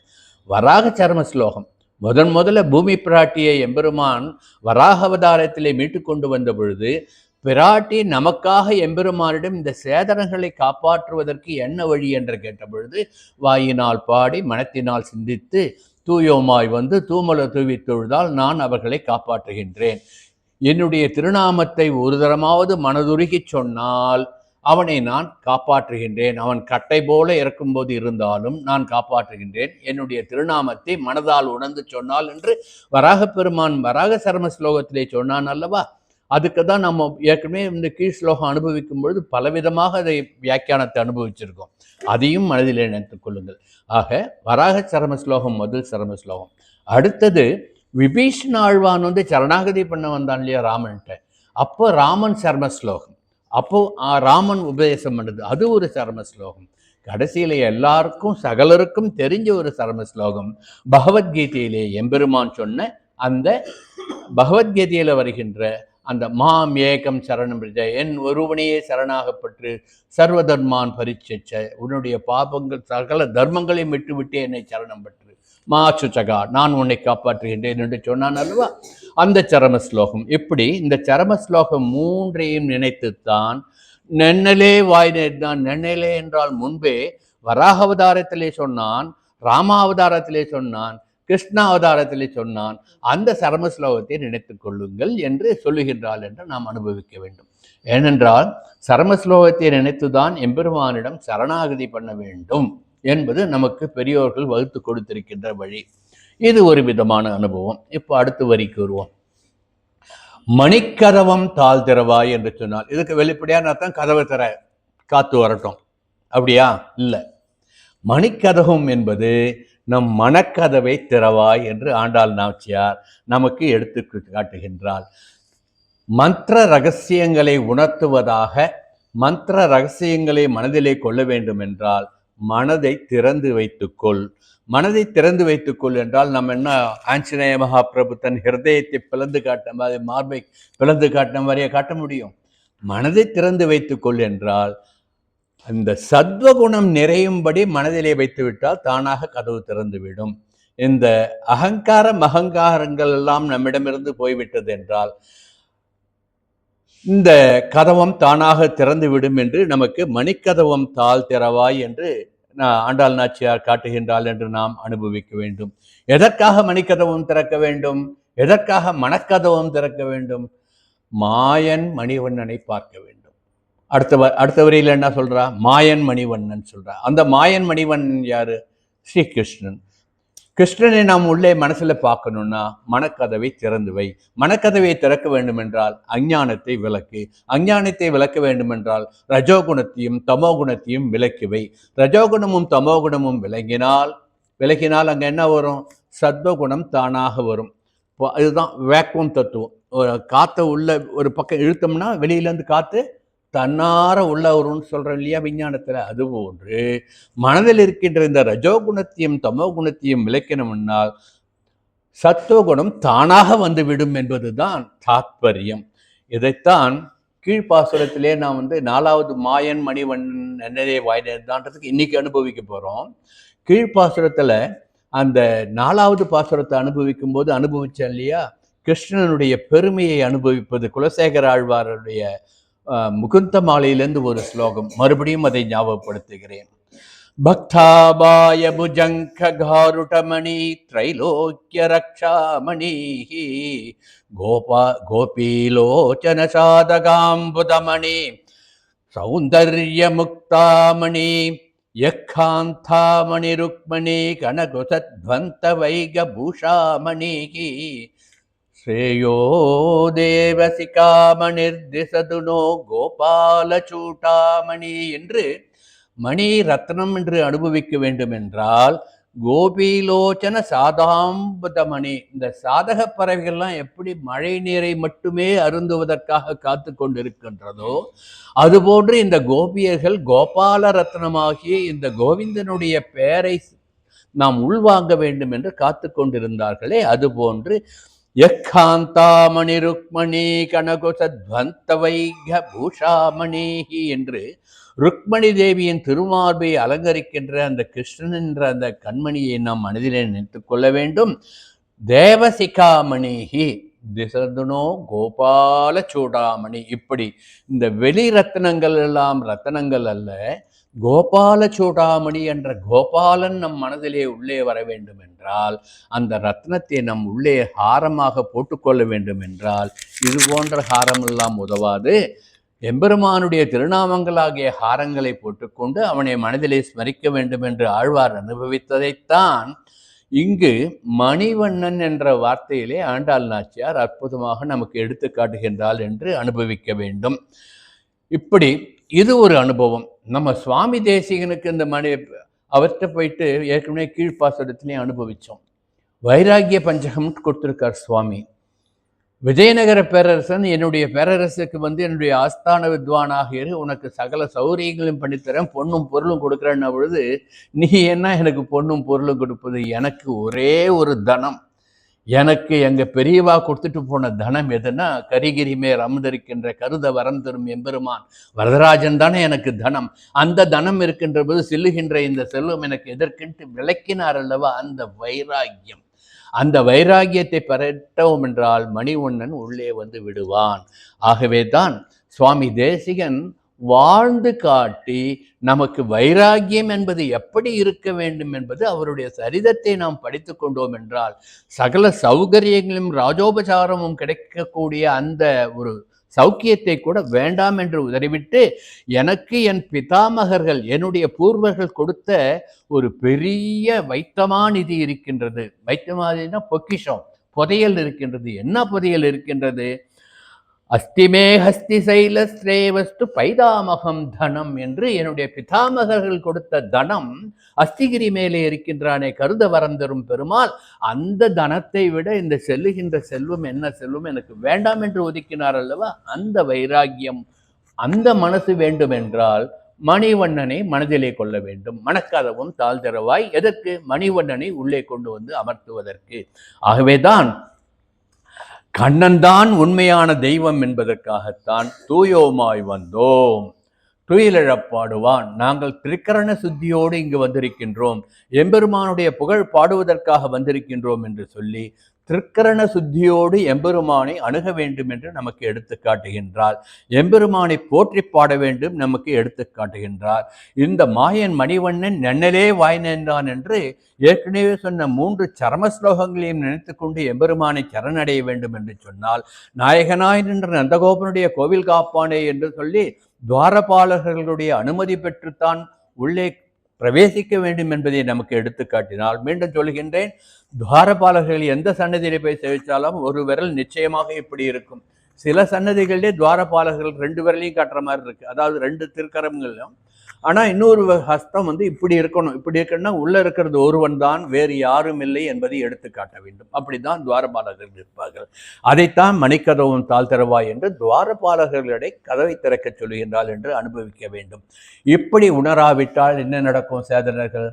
வராக சரம ஸ்லோகம். முதல்ல பூமி பிராட்டியை எம்பெருமான் வராக அவதாரத்திலே மீட்டு கொண்டு வந்த பொழுது பிராட்டி நமக்காக எம்பெருமானிடம் இந்த சேதனங்களை காப்பாற்றுவதற்கு என்ன வழி என்று கேட்ட பொழுது வாயினால் பாடி மனத்தினால் சிந்தித்து தூயோமாய் வந்து தூமல தூவி தொழுதால் நான் அவர்களை காப்பாற்றுகின்றேன். என்னுடைய திருநாமத்தை ஒரு தரமாவது மனதுருகி சொன்னால் அவனை நான் காப்பாற்றுகின்றேன். அவன் கட்டை போல இறக்கும்போது இருந்தாலும் நான் காப்பாற்றுகின்றேன், என்னுடைய திருநாமத்தை மனதால் உணர்ந்து சொன்னால் என்று வராக பெருமான் வராக சரம ஸ்லோகத்திலே சொன்னான் அல்லவா? அதுக்கு தான் நம்ம ஏற்கனவே இந்த கீழ் ஸ்லோகம் அனுபவிக்கும் பொழுது பலவிதமாக அதை வியாக்கியானத்தை அனுபவிச்சிருக்கோம். அதையும் மனதிலே நினைத்துக் கொள்ளுங்கள். ஆக வராக சரம ஸ்லோகம் முதல் சரம ஸ்லோகம். அடுத்தது விபீஷண ஆழ்வான் சரணாகதி பண்ண வந்தான் இல்லையா ராமன்கிட்ட, அப்போ ராமன் சர்ம ஸ்லோகம், அப்போ ராமன் உபதேசம் பண்ணுது, அது ஒரு சரம ஸ்லோகம். கடைசியில எல்லாருக்கும் சகலருக்கும் தெரிஞ்ச ஒரு சரம ஸ்லோகம் பகவத்கீதையிலே எம்பெருமான் சொன்ன அந்த பகவத்கீதையில வருகின்ற அந்த மாம் ஏகம் சரணம் பிரஜ, என் ஒருவனையே சரணாகப்பட்டு சர்வதர்மான் பரிச்ச, உன்னுடைய பாபங்கள் சகல தர்மங்களையும் விட்டுவிட்டு என்னை சரணம் பற்று மாச்சுச்சகா, நான் உன்னை காப்பாற்றுகின்றேன் என்று சொன்னான் அல்லவா? அந்த சரம ஸ்லோகம். இப்படி இந்த சரம ஸ்லோகம் 3ஐயும் நினைத்துத்தான் நென்னலே வாய் நேர்ந்தான். நென்னலே என்றால் முன்பே வராக அவதாரத்திலே சொன்னான், ராமாவதாரத்திலே சொன்னான், கிருஷ்ணா அவதாரத்திலே சொன்னான். அந்த சரம ஸ்லோகத்தை நினைத்துக் கொள்ளுங்கள் என்று சொல்லுகின்றாள் என்று நாம் அனுபவிக்க வேண்டும். ஏனென்றால் சரம ஸ்லோகத்தை நினைத்துதான் எம்பெருமானிடம் சரணாகதி பண்ண வேண்டும் என்பது நமக்கு பெரியோர்கள் வகுத்து கொடுத்திருக்கின்ற வழி. இது ஒரு விதமான அனுபவம். இப்போ அடுத்த வரிக்கு வருவோம். மணிக்கதவம் தாழ்த்திறவாய் என்று சொன்னால் இதுக்கு வெளிப்படையான அர்த்தம் கதவை திற, காத்து வரட்டும். அப்படியா? இல்லை. மணிக்கதவம் என்பது நம் மனக்கதவை திறவாய் என்று ஆண்டாள் நாச்சியார் நமக்கு எடுத்து காட்டுகின்றாள். மந்திர ரகசியங்களை உணர்த்துவதாக மந்திர ரகசியங்களை மனதிலே கொள்ள வேண்டும் என்றால் மனதை திறந்து வைத்துக்கொள். மனதை திறந்து வைத்துக்கொள் என்றால் நம்ம என்ன, ஆஞ்சநேய மகாபிரபு தன் ஹிருதயத்தை பிளந்து காட்ட மாதிரி, மார்பை பிளந்து காட்டின மாதிரியே காட்ட முடியும்? மனதை திறந்து வைத்துக்கொள் என்றால் அந்த சத்வகுணம் நிறையும்படி மனதிலே வைத்துவிட்டால் தானாக கதவு திறந்துவிடும். இந்த அகங்காரங்கள் எல்லாம் நம்மிடமிருந்து போய்விட்டது என்றால் இந்த கதவம் தானாக திறந்து விடும் என்று நமக்கு மணிக்கதவம் தாழ் திறவாய் என்று ஆண்டாள் நாச்சியார் காட்டுகின்றாள் என்று நாம் அனுபவிக்க வேண்டும். எதற்காக மணிக்கதவம் திறக்க வேண்டும்? எதற்காக மனக்கதவம் திறக்க வேண்டும்? மாயன் மணிவண்ணனை பார்க்க வேண்டும். அடுத்த வரியில் என்ன சொல்றா? மாயன் மணிவண்ணன் சொல்றா. அந்த மாயன் மணிவண்ணன் யாரு? ஸ்ரீகிருஷ்ணன். கிருஷ்ணனை நாம் உள்ளே மனசுல பார்க்கணும்னா மனக்கதவை திறந்து வை. மனக்கதவை திறக்க வேண்டும் என்றால் அஞ்ஞானத்தை விலக்கு. அஞ்ஞானத்தை விளக்க வேண்டும் என்றால் ரஜோகுணத்தையும் தமோகுணத்தையும் விலக்கி வை. ரஜோகுணமும் தமோகுணமும் விலகினால் அங்க என்ன வரும்? சத்வகுணம் தானாக வரும். இதுதான் வேக்குவம் தத்துவம். ஒரு காற்றை உள்ள ஒரு பக்கம் இழுத்தோம்னா வெளியிலேருந்து காற்று தன்னார உள்ள வரும்னு சொல்கிறோம் இல்லையா விஞ்ஞானத்தில்? அதுபோன்று மனதில் இருக்கின்ற இந்த ரஜோகுணத்தையும் தமோ குணத்தையும் விளக்கணும்னால் சத்துவகுணம் தானாக வந்துவிடும் என்பதுதான் தாத்பரியம். இதைத்தான் கீழ்ப்பாசுரத்திலே நான் 4வது மாயன் மணிவண்ணன் என்னதே வாய்தான்றதுக்கு இன்னைக்கு அனுபவிக்க போகிறோம். கீழ்ப்பாசுரத்தில் அந்த 4வது பாசுரத்தை அனுபவிக்கும் போது அனுபவிச்சேன் இல்லையா, கிருஷ்ணனுடைய பெருமையை அனுபவிப்பது. குலசேகர ஆழ்வாருடைய முகுந்த மாலையிலிருந்து ஒரு ஸ்லோகம், மறுபடியும் அதை ஞாபகப்படுத்துகிறேன். பக்தாபாய புஜங்க காருடமணி த்ரைலோக்கிய ரக்ஷாமணி கோபீலோச்சன சாதகாம்புதமணி சௌந்தர்ய முக்தாமணி யக்காந்தாமணி ருக்மணி கனகுசத்வந்த வைக பூஷாமணி ஸ்ரேயோ தேவசிகாமணிர்திசதுனோ கோபாலச்சூட்டாமணி என்று மணி ரத்னம் என்று அனுபவிக்க வேண்டும் என்றால் கோபிலோச்சன சாதாம்பதமணி. இந்த சாதக பறவைகள்லாம் எப்படி மழை நீரை மட்டுமே அருந்துவதற்காக காத்து கொண்டிருக்கின்றதோ அதுபோன்று இந்த கோபியர்கள் கோபால ரத்னமாகிய இந்த கோவிந்தனுடைய பெயரை நாம் உள்வாங்க வேண்டும் என்று காத்து கொண்டிருந்தார்களே, அதுபோன்று யக்காந்தாமணி ருக்மணி கனகுசத்வந்த வைக பூஷாமணி என்று ருக்மணி தேவியின் திருமார்பை அலங்கரிக்கின்ற அந்த கிருஷ்ணன் என்ற அந்த கண்மணியை நாம் மனதிலே நினைத்து கொள்ள வேண்டும். தேவசிகாமணிஹி திசதுனோ கோபால சூடாமணி. இப்படி இந்த வெளி ரத்னங்கள் எல்லாம் ரத்தனங்கள் அல்ல, கோபால சூடாமணி என்ற கோபாலன் நம் மனதிலே உள்ளே வர வேண்டும் என்றால், அந்த ரத்னத்தை நம் உள்ளே ஹாரமாக போட்டுக்கொள்ள வேண்டும் என்றால் இது போன்ற ஹாரம் எல்லாம் உதவாது. எம்பெருமானுடைய திருநாமங்களாகிய ஹாரங்களை போட்டுக்கொண்டு அவனை மனதிலே ஸ்மரிக்க வேண்டும் என்று ஆழ்வார் அனுபவித்ததைத்தான் இங்கு மணிவண்ணன் என்ற வார்த்தையிலே ஆண்டாள் நாச்சியார் அற்புதமாக நமக்கு எடுத்து காட்டுகின்றாள் என்று அனுபவிக்க வேண்டும். இப்படி இது ஒரு அனுபவம். நம்ம சுவாமி தேசிகனுக்கு இந்த அவர்கிட்ட போயிட்டு ஏற்கனவே கீழ்ப்பாசுரத்திலையும் அனுபவித்தோம். வைராகிய பஞ்சகம்னு கொடுத்துருக்கார் சுவாமி. விஜயநகர பேரரசன் என்னுடைய பேரரசுக்கு என்னுடைய ஆஸ்தான வித்வானாக இரு, உனக்கு சகல சௌரியங்களும் பண்ணித்தரேன், பொண்ணும் பொருளும் கொடுக்குறேன்ன பொழுது நீ என்ன எனக்கு பொண்ணும் பொருளும் கொடுப்பது? எனக்கு ஒரே ஒரு தனம், எனக்கு எங்கள் பெரியவா கொடுத்துட்டு போன தனம் எதுனா கரிகிரி மேல் அமுதரிக்கின்ற கருத வரம் தரும் எம்பெருமான் வரதராஜன் தானே எனக்கு தனம். அந்த தனம் இருக்கின்ற போது செல்லுகின்ற இந்த செல்வம் எனக்கு எதற்கென்று விளக்கினார் அல்லவா? அந்த வைராக்கியம். அந்த வைராகியத்தை பெறட்டோம் என்றால் மணிவண்ணன் உள்ளே வந்து விடுவான். ஆகவே தான் சுவாமி தேசிகன் வாழ்ந்து காட்டி நமக்கு வைராகியம் என்பது எப்படி இருக்க வேண்டும் என்பது அவருடைய சரிதத்தை நாம் படித்து கொண்டோம் என்றால் சகல சௌகரியங்களும் ராஜோபசாரமும் கிடைக்கக்கூடிய அந்த ஒரு சௌக்கியத்தை கூட வேண்டாம் என்று உதறிவிட்டு எனக்கு என் பிதாமகர்கள் என்னுடைய பூர்வர்கள் கொடுத்த ஒரு பெரிய வைத்தமாநிதி இருக்கின்றது. வைத்தமாநிதினா பொக்கிஷம், புதையல் இருக்கின்றது. என்ன புதையல் இருக்கின்றது? அஸ்திமே ஹஸ்தி சைல ஸ்ரேவஸ்து பைதாமகம் தனம் என்று என்னுடைய பிதாமகர்கள் கொடுத்த தனம் அஸ்திகிரி மேலே இருக்கின்றானே கருத வரந்தரும் பெருமாள், அந்த தனத்தை விட இந்த செல்லுகின்ற செல்வம் என்ன செல்வம் எனக்கு வேண்டாம் என்று ஒதுக்கினார் அல்லவா? அந்த வைராக்கியம், அந்த மனசு வேண்டும் என்றால் மணிவண்ணனை மனதிலே கொள்ள வேண்டும். மணக்கதவும் தாழ்தரவாய் எதற்கு? மணிவண்ணனை உள்ளே கொண்டு வந்து அமர்த்துவதற்கு. ஆகவேதான் கண்ணன் தான் உண்மையான தெய்வம் என்பதற்காகத்தான் தூயோமாய் வந்தோம், துயிலெழப்பாடுவான். நாங்கள் திரிக்கரண சுத்தியோடு இங்கு வந்திருக்கின்றோம், எம்பெருமானுடைய புகழ் பாடுவதற்காக வந்திருக்கின்றோம் என்று சொல்லி திரிக்கரண சுத்தியோடு எம்பெருமானை அணுக வேண்டும் என்று நமக்கு எடுத்து காட்டுகின்றார். எம்பெருமானை போற்றி பாட வேண்டும் நமக்கு எடுத்து காட்டுகின்றார். இந்த மாயன் மணிவண்ணன் நென்னலே வாய் நின்றான் என்று ஏற்கனவே சொன்ன 3 சரம ஸ்லோகங்களையும் நினைத்து கொண்டு எம்பெருமானை சரணடைய வேண்டும் என்று சொன்னால், நாயகனாய் நின்ற நந்தகோபனுடைய கோவில் காப்பானே என்று சொல்லி துவாரபாலர்களுடைய அனுமதி பெற்றுத்தான் உள்ளே பிரவேசிக்க வேண்டும் என்பதை நமக்கு எடுத்து காட்டினால், மீண்டும் சொல்கின்றேன், துவாரபாலர்கள் எந்த சன்னதியிலே போய் சேவித்தாலும் ஒரு விரல் நிச்சயமாக இப்படி இருக்கும். சில சன்னதிகளிலே துவாரபாலர்கள் 2 விரலையும் காட்டுற மாதிரி இருக்கு, அதாவது 2 திருக்கரங்களும். ஆனால் இன்னொரு ஹஸ்தம் இப்படி இருக்கணும். இப்படி இருக்கணும்னா உள்ள இருக்கிறது ஒருவன் தான், வேறு யாரும் இல்லை என்பதை எடுத்து காட்ட வேண்டும். அப்படித்தான் துவாரபாலகர்கள் இருப்பார்கள். அதைத்தான் மணிக்கதவும் தாழ்தரவாய் என்று துவாரபாலர்களிடையே கதவை திறக்க சொல்லுகின்றாள் என்று அனுபவிக்க வேண்டும். இப்படி உணராவிட்டால் என்ன நடக்கும்? சேதனர்கள்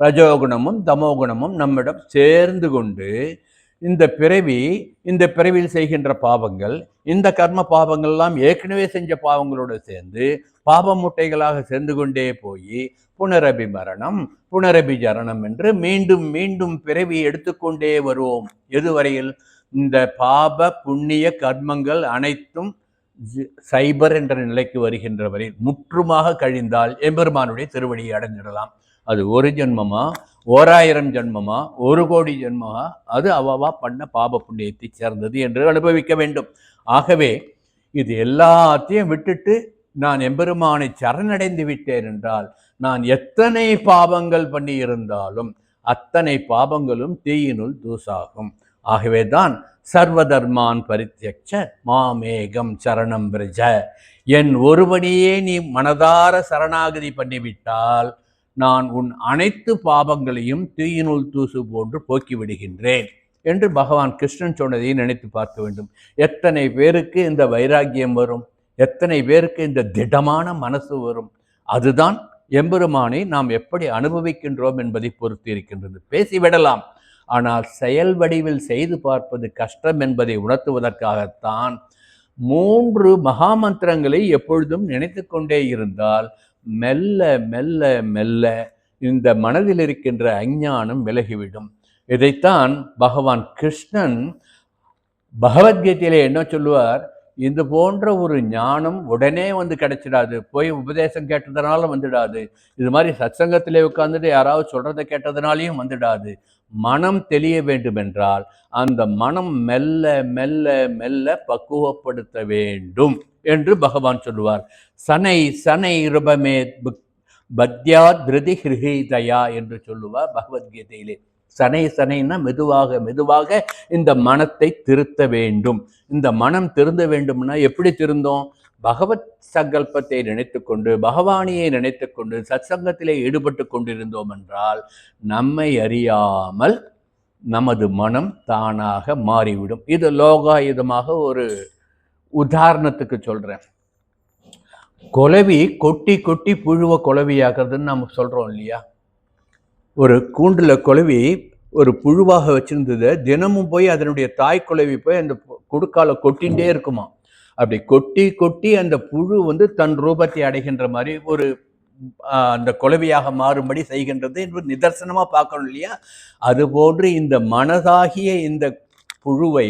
ரஜோகுணமும் தமோகுணமும் நம்மிடம் சேர்ந்து கொண்டு இந்த பிறவியில் செய்கின்ற பாவங்கள், இந்த கர்ம பாவங்கள்லாம் ஏற்கனவே செஞ்ச பாவங்களோடு சேர்ந்து பாப மூட்டைகளாக சேர்ந்து கொண்டே போய் புனரபி மரணம் புனரபி ஜரணம் என்று மீண்டும் மீண்டும் பிறவி எடுத்துக்கொண்டே வருவோம். எதுவரையில்? இந்த பாப புண்ணிய கர்மங்கள் அனைத்தும் சைபர் என்ற நிலைக்கு வருகின்ற வரை முற்றுமாக கழிந்தால் எம்பெருமானுடைய திருவடியை அடைஞ்சிடலாம். அது 1 ஜென்மமா, 1000 ஜென்மமா, 1 கோடி ஜென்மமா, அது அவ்வா பண்ண பாப புண்ணியத்தை சேர்ந்தது என்று அனுபவிக்க வேண்டும். ஆகவே இது எல்லாத்தையும் விட்டுட்டு நான் எம்பெருமானை சரணடைந்து விட்டேன் என்றால், நான் எத்தனை பாவங்கள் பண்ணி இருந்தாலும் அத்தனை பாவங்களும் தீயினுள் தூசாகும். ஆகவேதான் சர்வதர்மான் பரித்யக்ஷ மாமேகம் சரணம் பிரஜ, என் ஒருவனையே நீ மனதார சரணாகதி பண்ணிவிட்டால் நான் உன் அனைத்து பாவங்களையும் தீயினுள் தூசு போன்று போக்கிவிடுகின்றேன் என்று பகவான் கிருஷ்ணன் சொன்னதை நினைத்து பார்க்க வேண்டும். எத்தனை பேருக்கு இந்த வைராக்கியம் வரும்? எத்தனை பேருக்கு இந்த திடமான மனசு வரும்? அதுதான் எம்பெருமானை நாம் எப்படி அனுபவிக்கின்றோம் என்பதை பொறுத்து இருக்கின்றது. பேசிவிடலாம், ஆனால் செயல் வடிவில் செய்து பார்ப்பது கஷ்டம் என்பதை உணர்த்துவதற்காகத்தான் 3 மகாமந்திரங்களை எப்பொழுதும் நினைத்து கொண்டே இருந்தால் மெல்ல மெல்ல மெல்ல இந்த மனதில் இருக்கின்ற அஞ்ஞானம் விலகிவிடும். இதைத்தான் பகவான் கிருஷ்ணன் பகவத்கீதையிலே என்ன சொல்லுவார்? இது போன்ற ஒரு ஞானம் உடனே கிடைச்சிடாது, போய் உபதேசம் கேட்டதுனால வந்துடாது, இது மாதிரி சத்சங்கத்திலே உட்கார்ந்துட்டு யாராவது சொல்றதை கேட்டதுனாலையும் வந்துடாது. மனம் தெளிய வேண்டுமென்றால் அந்த மனம் மெல்ல மெல்ல மெல்ல பக்குவப்படுத்த வேண்டும் என்று பகவான் சொல்லுவார். சனை சனை ரூபமே பத்யா திருதி ஹிருஹிதயா என்று சொல்லுவார் பகவத்கீதையிலே. சனை சனைன்னா மெதுவாக மெதுவாக இந்த மனத்தை திருத்த வேண்டும். இந்த மனம் திருந்த வேண்டும்னா எப்படி திருந்தோம்? பகவத் சங்கல்பத்தை நினைத்து கொண்டு, பகவானியை நினைத்து கொண்டு சத்சங்கத்திலே ஈடுபட்டு கொண்டிருந்தோம் என்றால் நம்மை அறியாமல் நமது மனம் தானாக மாறிவிடும். இது லோகாயுதமாக ஒரு உதாரணத்துக்கு சொல்றேன். குளவி கொட்டி கொட்டி புழுவை குளவியாக்குறதுன்னு நம்ம சொல்றோம் இல்லையா? ஒரு கூண்டுல குளவி ஒரு புழுவாக வச்சிருந்தது, தினமும் போய் அதனுடைய தாய் குளவி போய் அந்த குடுக்கால கொட்டிகிட்டே இருக்குமா. அப்படி கொட்டி கொட்டி அந்த புழு தன் ரூபத்தை அடைகின்ற மாதிரி ஒரு அந்த குளவியாக மாறும்படி செய்கின்றது என்று நிதர்சனமாக பார்க்கணும் இல்லையா? அதுபோன்று இந்த மனதாகிய இந்த புழுவை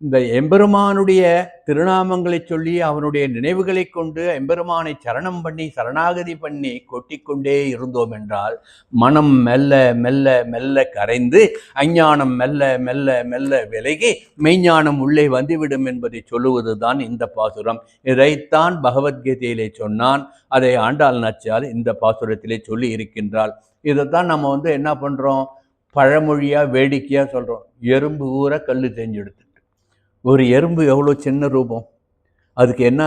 இந்த எம்பெருமானுடைய திருநாமங்களை சொல்லி அவனுடைய நினைவுகளை கொண்டு எம்பெருமானை சரணம் பண்ணி சரணாகதி பண்ணி கொட்டிக்கொண்டே இருந்தோம் என்றால் மனம் மெல்ல மெல்ல மெல்ல கரைந்து அஞ்ஞானம் மெல்ல மெல்ல மெல்ல விலகி மெய்ஞானம் உள்ளே வந்துவிடும் என்பதை சொல்லுவதுதான் இந்த பாசுரம். இதைத்தான் பகவத்கீதையிலே சொன்னான். அதை ஆண்டாள் நாச்சியார் இந்த பாசுரத்திலே சொல்லி இருக்கின்றாள். இதைத்தான் நம்ம என்ன பண்ணுறோம், பழமொழியாக வேடிக்கையாக சொல்கிறோம். எறும்பு ஊற கல் தேஞ்செடுத்து. ஒரு எறும்பு எவ்வளோ சின்ன ரூபம், அதுக்கு என்ன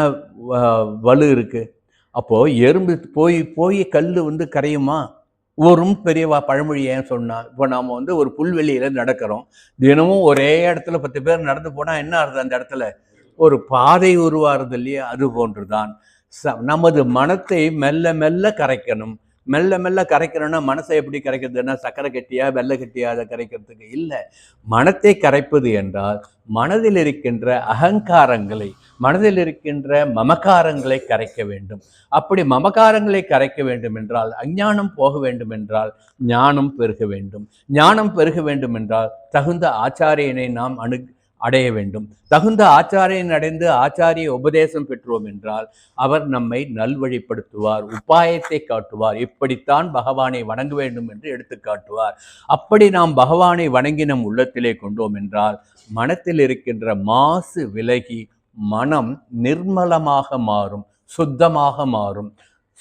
வலு இருக்குது. அப்போது எறும்பு போய் போய் கல் கரையுமா? ஒரு பெரிய பழமொழி ஏன் சொன்னால், இப்போ நாம் ஒரு புல்வெளியில் நடக்கிறோம், தினமும் ஒரே இடத்துல 10 பேர் நடந்து போனால் என்ன ஆகுது, அந்த இடத்துல ஒரு பாதை உருவாகிறது இல்லையா? அது போன்று தான் நமது மனத்தை மெல்ல மெல்ல கரைக்கணும். மெல்ல மெல்ல கரைக்கணும்னா மனசை எப்படி கரைக்கிறதுன்னா சக்கரை கட்டியா வெள்ளை கட்டியா அதை கரைக்கிறதுக்கு இல்லை. மனத்தை கரைப்பது என்றால் மனதில் இருக்கின்ற அகங்காரங்களை, மனதில் இருக்கின்ற மமகாரங்களை கரைக்க வேண்டும். அப்படி மமகாரங்களை கரைக்க வேண்டும் என்றால், அஞ்ஞானம் போக வேண்டும் என்றால் ஞானம் பெருக வேண்டும். ஞானம் பெருக வேண்டும் என்றால் தகுந்த ஆச்சாரியனை நாம் அடைய வேண்டும். தகுந்த ஆச்சாரியன் அடைந்து ஆச்சாரிய உபதேசம் பெற்றோம் என்றால் அவர் நம்மை நல்வழிப்படுத்துவார், உபாயத்தை காட்டுவார். இப்படித்தான் பகவானை வணங்க வேண்டும் என்று எடுத்து காட்டுவார். அப்படி நாம் பகவானை வணங்கி நம் உள்ளத்திலே கொண்டோம் என்றால் மனத்தில் இருக்கின்ற மாசு விலகி மனம் நிர்மலமாக மாறும், சுத்தமாக மாறும்.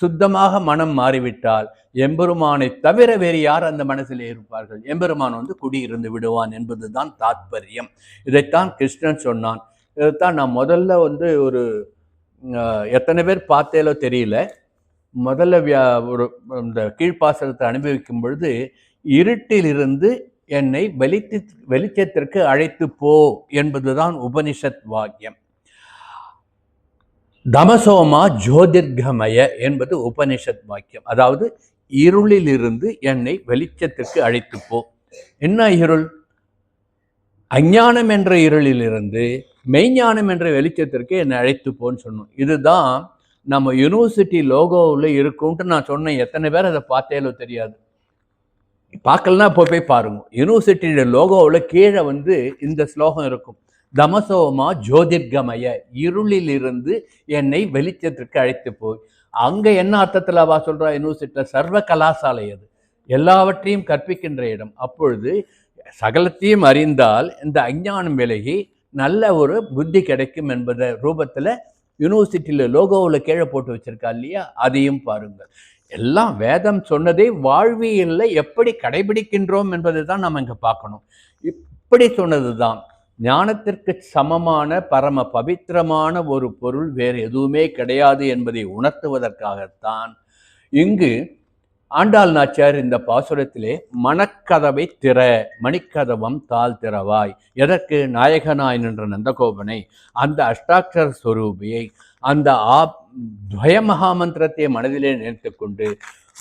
சுத்தமாக மனம் மாறிவிட்டால் எம்பெருமானை தவிர வேறு யார் அந்த மனசிலே இருப்பார்கள்? எம்பெருமான் குடியிருந்து விடுவான் என்பதுதான் தாத்பரியம். இதைத்தான் கிருஷ்ணன் சொன்னான். இதைத்தான் நான் முதல்ல ஒரு எத்தனை பேர் பார்த்தேலோ தெரியல, முதல்ல ஒரு இந்த கீழ்ப்பாசனத்தை அனுபவிக்கும் பொழுது, இருட்டிலிருந்து என்னை வெளிச்சத்திற்கு அழைத்து போ என்பதுதான் உபனிஷத் வாக்கியம். தமசோமா ஜோதிர்கமய என்பது உபனிஷத் வாக்கியம். அதாவது இருளிலிருந்து என்னை வெளிச்சத்திற்கு அழைத்து போ. என்ன இருள்? அஞ்ஞானம் என்ற இருளிலிருந்து மெய்ஞானம் என்ற வெளிச்சத்திற்கு என்னை அழைத்து போன்னு சொன்னோம். இதுதான் நம்ம யூனிவர்சிட்டி லோகோவில் இருக்கும்ட்டு நான் சொன்னேன். எத்தனை பேர் அதை பார்த்தேலோ தெரியாது. பார்க்கலன்னா போய் பாருங்க. யூனிவர்சிட்டியோட லோகோவில் கீழே இந்த ஸ்லோகம் இருக்கும். தமசோமா ஜோதிர்கமய, இருளிலிருந்து என்னை வெளிச்சத்திற்கு அழைத்து போய். அங்கே என்ன அர்த்தத்தில் அவா சொல்கிறா? யூனிவர்சிட்டியில் சர்வ கலாசாலை, அது எல்லாவற்றையும் கற்பிக்கின்ற இடம். அப்பொழுது சகலத்தையும் அறிந்தால் இந்த அஞ்ஞானம் விலகி நல்ல ஒரு புத்தி கிடைக்கும் என்பதை ரூபத்தில் யூனிவர்சிட்டியில் லோகோவில் கீழே போட்டு வச்சிருக்கா இல்லையா? அதையும் பாருங்கள். எல்லாம் வேதம் சொன்னதை வாழ்வியலில் எப்படி கடைபிடிக்கின்றோம் என்பதை தான் நம்ம இங்கே பார்க்கணும். இப்படி சொன்னது தான் ஞானத்திற்கு சமமான பரம பவித்திரமான ஒரு பொருள் வேறு எதுவுமே கிடையாது என்பதை உணர்த்துவதற்காகத்தான் இங்கு ஆண்டாள் நாச்சியார் இந்த பாசுரத்திலே மனக்கதவை திற, மணிக்கதவம் தாழ் திறவாய். எதற்கு? நாயகனாய் நின்ற நந்தகோபனை, அந்த அஷ்டாட்சர ஸ்வரூபியை, அந்த துவய மகாமந்திரத்தை மனதிலே நினைத்து கொண்டு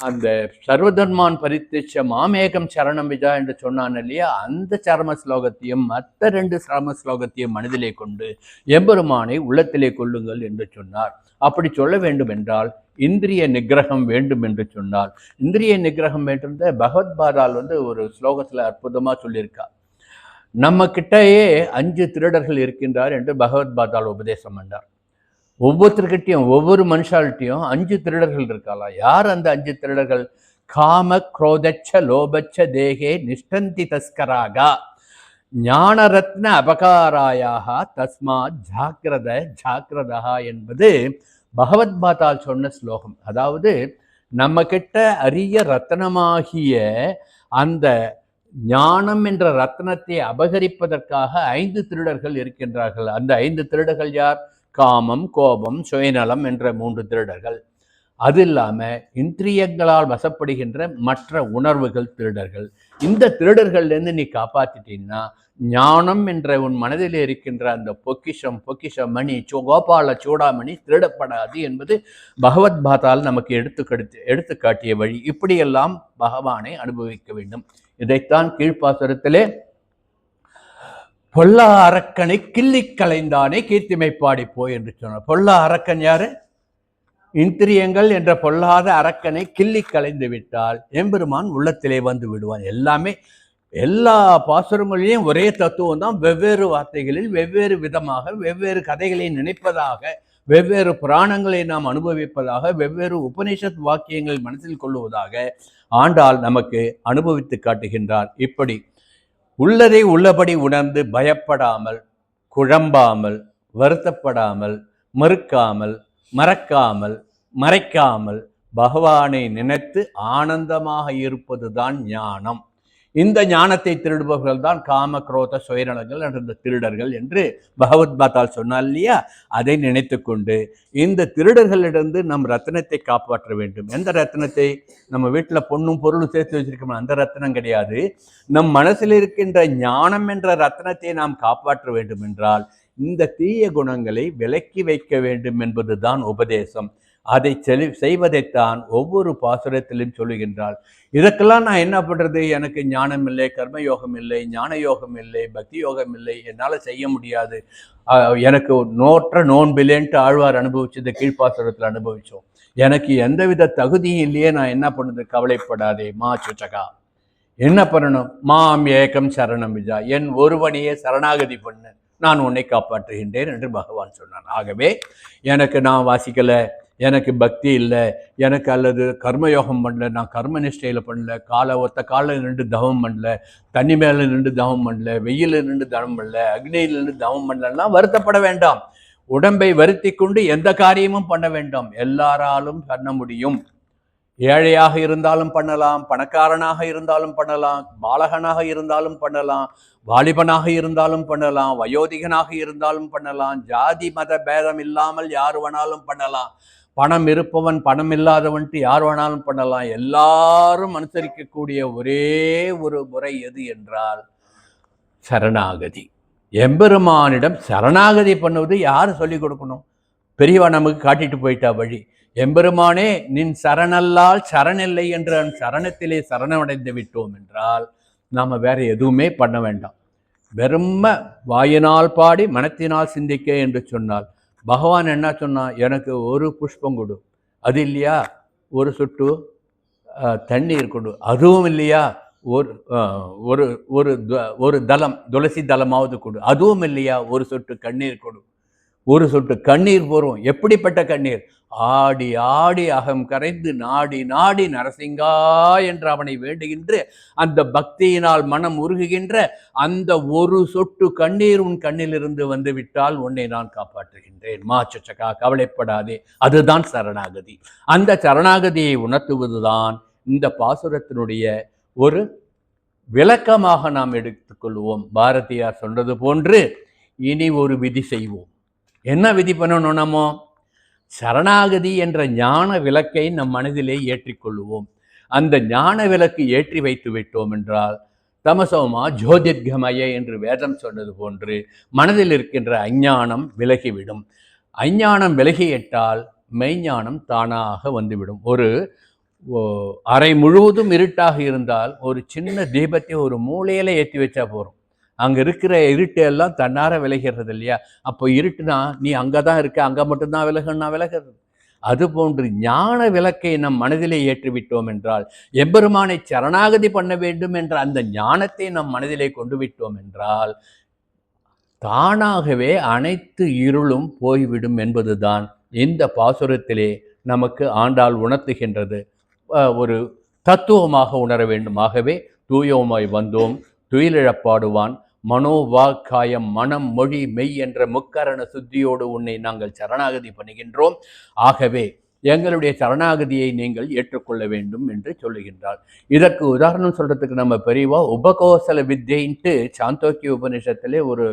அந்த சர்வதர்மான் பரித்திச்ச மாமேகம் சரணம் விஜா என்று சொன்னான் இல்லையா? அந்த சரம ஸ்லோகத்தையும் மற்ற 2 சரம ஸ்லோகத்தையும் மனதிலே கொண்டு எம்பெருமானை உள்ளத்திலே கொள்ளுங்கள் என்று சொன்னார். அப்படி சொல்ல வேண்டும் என்றால் இந்திரிய நிகிரகம் வேண்டும் என்று சொன்னால், இந்திரிய நிகிரகம் வேண்டும்ன்ற பகவத்பாதால் ஒரு ஸ்லோகத்தில் அற்புதமாக சொல்லியிருக்கார். நம்ம கிட்டேயே 5 திருடர்கள் இருக்கின்றார் என்று பகவத்பாதால் உபதேசம் பண்ணார். ஒவ்வொருத்தர்கிட்டையும், ஒவ்வொரு மனுஷால்கிட்டையும் 5 திருடர்கள் இருக்காளா? யார் அந்த 5 திருடர்கள்? காம குரோதச்ச லோபச்ச தேகே நிஷ்டந்தி தஸ்கராகா ஞானரத்ன அபகாராயாக தஸ்மாத் ஜாக்கிரத ஜாக்கிரதா என்பது பகவத்பாதால் சொன்ன ஸ்லோகம். அதாவது நம்ம கிட்ட அரிய ரத்னமாகிய அந்த ஞானம் என்ற ரத்னத்தை அபகரிப்பதற்காக 5 திருடர்கள் இருக்கின்றார்கள். அந்த 5 திருடர்கள் யார்? காமம், கோபம், சுயநலம் என்ற 3 திருடர்கள். அது இல்லாமல் இந்திரியங்களால் வசப்படுகின்ற மற்ற உணர்வுகள் திருடர்கள். இந்த திருடர்கள்லேருந்து நீ காப்பாற்றிட்டீங்கன்னா ஞானம் என்ற உன் மனதில் இருக்கின்ற அந்த பொக்கிஷ மணி கோபால சூடாமணி திருடப்படாது என்பது பகவத்பாதால் நமக்கு எடுத்து காட்டிய வழி. இப்படியெல்லாம் பகவானை அனுபவிக்க வேண்டும். இதைத்தான் கீழ்ப்பாசுரத்திலே பொல்லா அரக்கனை கிள்ளி கலைந்தானே கீர்த்திமை பாடிப்போய் என்று சொன்னார். பொல்லா அரக்கன் யாரு? இந்திரியங்கள் என்ற பொல்லாத அரக்கனை கிள்ளி கலைந்து விட்டால் எம்பெருமான் உள்ளத்திலே வந்து விடுவான். எல்லாமே எல்லா பாசுரங்களிலும் ஒரே தத்துவம் தான், வெவ்வேறு வார்த்தைகளில் வெவ்வேறு விதமாக வெவ்வேறு கதைகளை நினைப்பதாக, வெவ்வேறு புராணங்களை நாம் அனுபவிப்பதாக, வெவ்வேறு உபனிஷத் வாக்கியங்களை மனசில் கொள்ளுவதாக ஆண்டாள் நமக்கு அனுபவித்து காட்டுகின்றார். இப்படி உள்ளதை உள்ளபடி உணர்ந்து பயப்படாமல், குழம்பாமல், வருத்தப்படாமல், மறுக்காமல், மறக்காமல், மறைக்காமல் பகவானை நினைத்து ஆனந்தமாக இருப்பதுதான் ஞானம். இந்த ஞானத்தை திருடுபவர்கள் தான் காம குரோத சுயநலங்கள் என்ற திருடர்கள் என்று பகவத் பாத்தால் சொன்னால் இல்லையா? அதை நினைத்து கொண்டு இந்த திருடர்களிடந்து நம் ரத்தினத்தை காப்பாற்ற வேண்டும். எந்த ரத்தினத்தை? நம்ம வீட்டில் பொண்ணும் பொருளும் சேர்த்து வச்சிருக்கோம், அந்த ரத்தினம் கிடையாது. நம் மனசில் இருக்கின்ற ஞானம் என்ற ரத்தினத்தை நாம் காப்பாற்ற வேண்டும் என்றால் இந்த தீய குணங்களை விலக்கி வைக்க வேண்டும் என்பதுதான் உபதேசம். அதை செய்வதைத்தான் ஒவ்வொரு பாசுரத்திலும் சொல்லுகின்றாள். இதற்கெல்லாம் நான் என்ன பண்ணுறது? எனக்கு ஞானம் இல்லை, கர்மயோகம் இல்லை, ஞான யோகம் இல்லை, பக்தி யோகம் இல்லை, என்னால் செய்ய முடியாது, எனக்கு நோற்ற நோன்பில்லேன்ட்டு ஆழ்வார் அனுபவிச்சது கீழ்ப்பாசுரத்தில் அனுபவித்தோம். எனக்கு எந்தவித தகுதியும் இல்லையே, நான் என்ன பண்ணுறது? கவலைப்படாதே மா சுச்சகா. என்ன பண்ணணும்? மாம் ஏகம் சரணம் விஜா, என் ஒருவனையே சரணாகதி பண்ணு, நான் உன்னை காப்பாற்றுகின்றேன் என்று பகவான் சொன்னான். ஆகவே எனக்கு நான் வாசிக்கலை, எனக்கு பக்தி இல்லை, எனக்கு அல்லது கர்மயோகம் பண்ணல, நான் கர்ம நிஷ்டையில் பண்ணல, ஒத்த காலில் நின்று தவம் பண்ணல, தண்ணி மேலே நின்று தவம் பண்ணல, வெயில் நின்று தவம் பண்ணல, அக்னியில் நின்று தவம் பண்ணலன்னா வருத்தப்பட வேண்டாம். உடம்பை வருத்தி கொண்டு எந்த காரியமும் பண்ண வேண்டாம். எல்லாராலும் பண்ண முடியும். ஏழையாக இருந்தாலும் பண்ணலாம், பணக்காரனாக இருந்தாலும் பண்ணலாம், பாலகனாக இருந்தாலும் பண்ணலாம், வாலிபனாக இருந்தாலும் பண்ணலாம், வயோதிகனாக இருந்தாலும் பண்ணலாம், ஜாதி மத பேதம் இல்லாமல் யார் வேணாலும் பண்ணலாம். பணம் இருப்பவன் பணம் இல்லாதவன்ட்டு யார் வேணாலும் பண்ணலாம். எல்லாரும் அனுசரிக்கக்கூடிய ஒரே ஒரு முறை எது என்றால் சரணாகதி. எம்பெருமானிடம் சரணாகதி பண்ணுவது யார் சொல்லிக் கொடுக்கணும்? பெரியவா நமக்கு காட்டிட்டு போயிட்டா வழி. எம்பெருமானே நின் சரணல்லால் சரணில்லை என்ற சரணத்திலே சரணமடைந்து விட்டோம் என்றால் நாம் வேற எதுவுமே பண்ண வேண்டாம். வெறும வாயினால் பாடி மனத்தினால் சிந்திக்க என்று சொன்னால் பகவான் என்ன சொன்னா? எனக்கு ஒரு புஷ்பம் கொடு, அது இல்லையா ஒரு சொட்டு தண்ணீர் கொடு, அதுவும் இல்லையா ஒரு ஒரு ஒரு ஒரு தளம் துளசி தளமாவது கொடு, அதுவும் இல்லையா ஒரு சொட்டு கண்ணீர் கொடு. ஒரு சொட்டு கண்ணீர் போறோம். எப்படிப்பட்ட கண்ணீர்? ஆடி ஆடி அகம் கரைந்து நாடி நாடி நரசிங்கா என்று அவனை வேண்டுகின்ற அந்த பக்தியினால் மனம் உருகுகின்ற அந்த ஒரு சொட்டு கண்ணீர் உன் கண்ணிலிருந்து வந்து விட்டால் உன்னை நான் காப்பாற்றுகின்றேன். மாச்சக்கா, கவலைப்படாதே. அதுதான் சரணாகதி. அந்த சரணாகதியை உணர்த்துவதுதான் இந்த பாசுரத்தினுடைய ஒரு விளக்கமாக நாம் எடுத்துக்கொள்வோம். பாரதியார் சொன்னது போன்று இனி ஒரு விதி செய்வோம். என்ன விதி பண்ணணும்? நம்ம சரணாகதி என்ற ஞான விளக்கை நம் மனதிலே ஏற்றிக்கொள்வோம். அந்த ஞான விளக்கு ஏற்றி வைத்து விட்டோம் என்றால் தமசோமா ஜோதிர்கமய என்று வேதம் சொன்னது போன்று மனதில் இருக்கின்ற அஞ்ஞானம் விலகிவிடும். அஞ்ஞானம் விலகிவிட்டால் மெய்ஞானம் தானாக வந்துவிடும். ஒரு அறை முழுவதும் இருட்டாக இருந்தால் ஒரு சின்ன தீபத்தை ஒரு மூலையில ஏற்றி வச்சா போகிறோம், அங்கே இருக்கிற இருட்டு எல்லாம் தன்னார விலகிறது இல்லையா? அப்போ இருட்டுனா நீ அங்கே தான் இருக்க, அங்கே மட்டும்தான் விலகுன்னா விலகிறது. அதுபோன்று ஞான விளக்கை நம் மனதிலே ஏற்றிவிட்டோம் என்றால், எம்பெருமானை சரணாகதி பண்ண வேண்டும் என்ற அந்த ஞானத்தை நம் மனதிலே கொண்டு விட்டோம் என்றால் தானாகவே அனைத்து இருளும் போய்விடும் என்பதுதான் இந்த பாசுரத்திலே நமக்கு ஆண்டாள் உணர்த்துகின்றது. ஒரு தத்துவமாக உணர வேண்டும். ஆகவே தூயோமாய் வந்தோம், துயிலிழப்பாடுவான், மனோவாக்காயம் மனம் மொழி மெய் என்ற முக்கரண சுத்தியோடு உன்னை நாங்கள் சரணாகதி பண்ணுகின்றோம். ஆகவே எங்களுடைய சரணாகதியை நீங்கள் ஏற்றுக்கொள்ள வேண்டும் என்று சொல்லுகின்றார். இதற்கு உதாரணம் சொல்றதுக்கு நம்ம பெரியவா உபகோசல வித்தைன்ட்டு சாந்தோக்கிய உபநிஷத்திலே ஒரு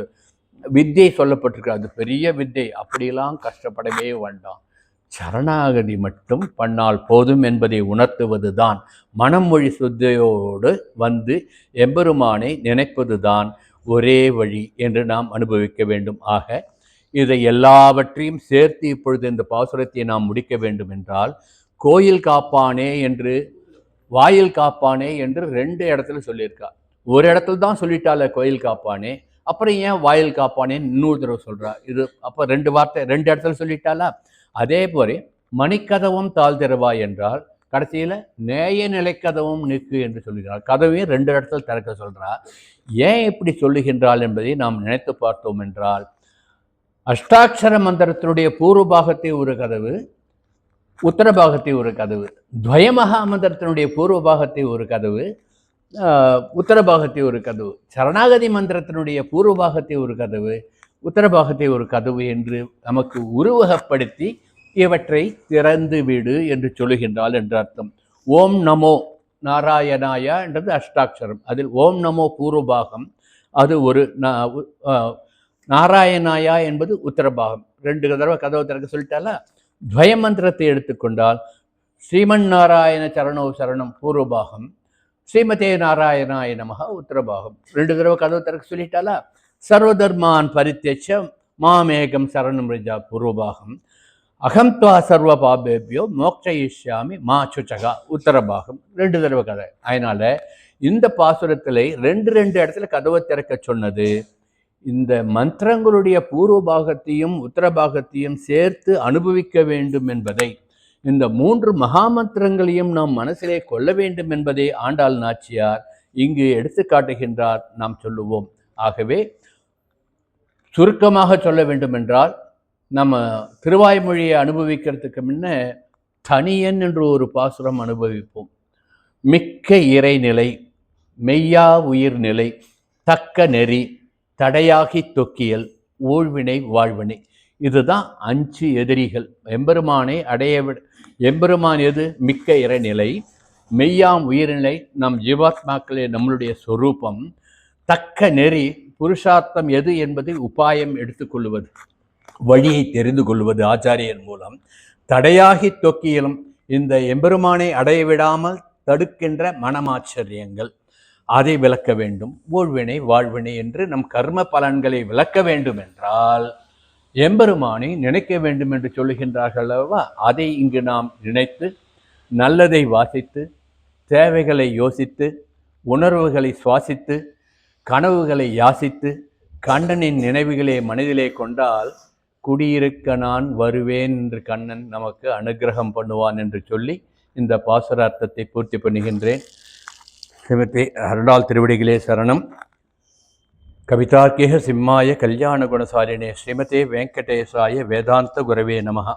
வித்தை சொல்லப்பட்டிருக்கு. அது பெரிய வித்தை, அப்படியெல்லாம் கஷ்டப்படவே வேண்டாம், சரணாகதி மட்டும் பண்ணால் போதும் என்பதை உணர்த்துவதுதான், மனம் மொழி சுத்தியோடு வந்து எம்பெருமானை நினைப்பதுதான் ஒரே வழி என்று நாம் அனுபவிக்க வேண்டும். ஆக இதை எல்லாவற்றையும் சேர்த்து இப்பொழுது இந்த பாசுரத்தை நாம் முடிக்க வேண்டும் என்றால், கோயில் காப்பானே என்று வாயில் காப்பானே என்று 2 இடத்துல சொல்லியிருக்கா. ஒரு இடத்துல தான் சொல்லிட்டால கோயில் காப்பானே, அப்புறம் ஏன் வாயில் காப்பானேன்னு இன்னொரு தடவை சொல்றா? இது அப்போ 2 வார்த்தை 2 இடத்துல சொல்லிட்டாலா? அதே போல மணிக்கதவும் தாழ் திறவாய் என்றால் கடைசியில் நேய நிலை கதவும் நீக்கு என்று சொல்கிறார். கதவையும் 2 இடத்துல திறக்க சொல்கிறார். ஏன் இப்படி சொல்லுகின்றாள் என்பதை நாம் நினைத்து பார்த்தோம் என்றால், அஷ்டாட்சர மந்திரத்தினுடைய பூர்வ பாகத்தை ஒரு கதவு, உத்தர பாகத்தை ஒரு கதவு, துவயமகா மந்திரத்தினுடைய பூர்வ பாகத்தை ஒரு கதவு, உத்தர பாகத்தை ஒரு கதவு, சரணாகதி மந்திரத்தினுடைய பூர்வ பாகத்தை ஒரு கதவு, உத்தர பாகத்தை ஒரு கதவு என்று நமக்கு உருவகப்படுத்தி இவற்றை திறந்து விடு என்று சொல்லுகின்றாள் என்று அர்த்தம். ஓம் நமோ நாராயணாய என்றது அஷ்டாட்சரம். அதில் ஓம் நமோ பூர்வபாகம், அது ஒரு நாராயணாயா என்பது உத்தரபாகம். 2 தடவை கதவை திறக்க சொல்லிட்டால. துவய மந்திரத்தை எடுத்துக்கொண்டால் ஸ்ரீமன் நாராயண சரணோ சரணம் பூர்வபாகம், ஸ்ரீமதே நாராயணாய நமக உத்தரபாகம். 2 தடவை கதவை திறக்க சொல்லிட்டாலா. சர்வதர்மான் பரித்யஜ மாமேகம் சரணம் ரிஜா பூர்வபாகம், அகம் துவா சர்வ பாபேபியோ மோக்ஷயிஷ்யாமி மா சுச்சகா உத்தரபாகம். 2 தடவை கதை. அதனால இந்த பாசுரத்தில் 2 இடத்துல கதவை திறக்க சொன்னது இந்த மந்திரங்களுடைய பூர்வ பாகத்தையும் உத்தர பாகத்தையும் சேர்த்து அனுபவிக்க வேண்டும் என்பதை, இந்த 3 மகாமந்திரங்களையும் நாம் மனசிலே கொள்ள வேண்டும் என்பதை ஆண்டாள் நாச்சியார் இங்கு எடுத்து காட்டுகின்றார். நாம் சொல்லுவோம். ஆகவே சுருக்கமாக சொல்ல வேண்டும் என்றால், நம்ம திருவாய்மொழியை அனுபவிக்கிறதுக்கு முன்ன தனியன் என்று ஒரு பாசுரம் அனுபவிப்போம். மிக்க இறைநிலை, மெய்யா உயிர்நிலை, தக்க நெறி, தடையாகி தொக்கியல், ஊழ்வினை வாழ்வினை. இதுதான் 5 எதிரிகள். எம்பெருமானை அடைய எம்பெருமான் எது? மிக்க இறைநிலை, மெய்யாம் உயிர்நிலை, நம் ஜீவாத்மாக்களே நம்மளுடைய சொரூபம், தக்க நெறி புருஷார்த்தம் எது என்பதை உபாயம் எடுத்துக்கொள்வது, வழியை தெரிந்து கொள்வது ஆச்சாரியன் மூலம், தடையாகி தொக்கியலும் இந்த எம்பெருமானை அடைய விடாமல் தடுக்கின்ற மனமாச்சரியங்கள், அதை விளக்க வேண்டும். ஊழ்வினை வாழ்வினை என்று நம் கர்ம பலன்களை விளக்க வேண்டும் என்றால் எம்பெருமானை நினைக்க வேண்டும் என்று சொல்லுகின்றார்கள் அல்லவா? அதை இங்கு நாம் நினைத்து நல்லதை வாசித்து தேவைகளை யோசித்து உணர்வுகளை சுவாசித்து கனவுகளை யாசித்து கண்ணனின் நினைவுகளை மனதிலே கொண்டால் குடியிருக்க நான் வருவேன் என்று கண்ணன் நமக்கு அனுகிரகம் பண்ணுவான் என்று சொல்லி இந்த பாசுரார்த்தத்தை பூர்த்தி பண்ணுகின்றேன். ஸ்ரீமதி அருளால் திருவடிகளே சரணம். கவிதார்க்கிக சிம்மாய கல்யாண குணசாலினே ஸ்ரீமதே வெங்கடேசாய வேதாந்த குரவே நமஹ.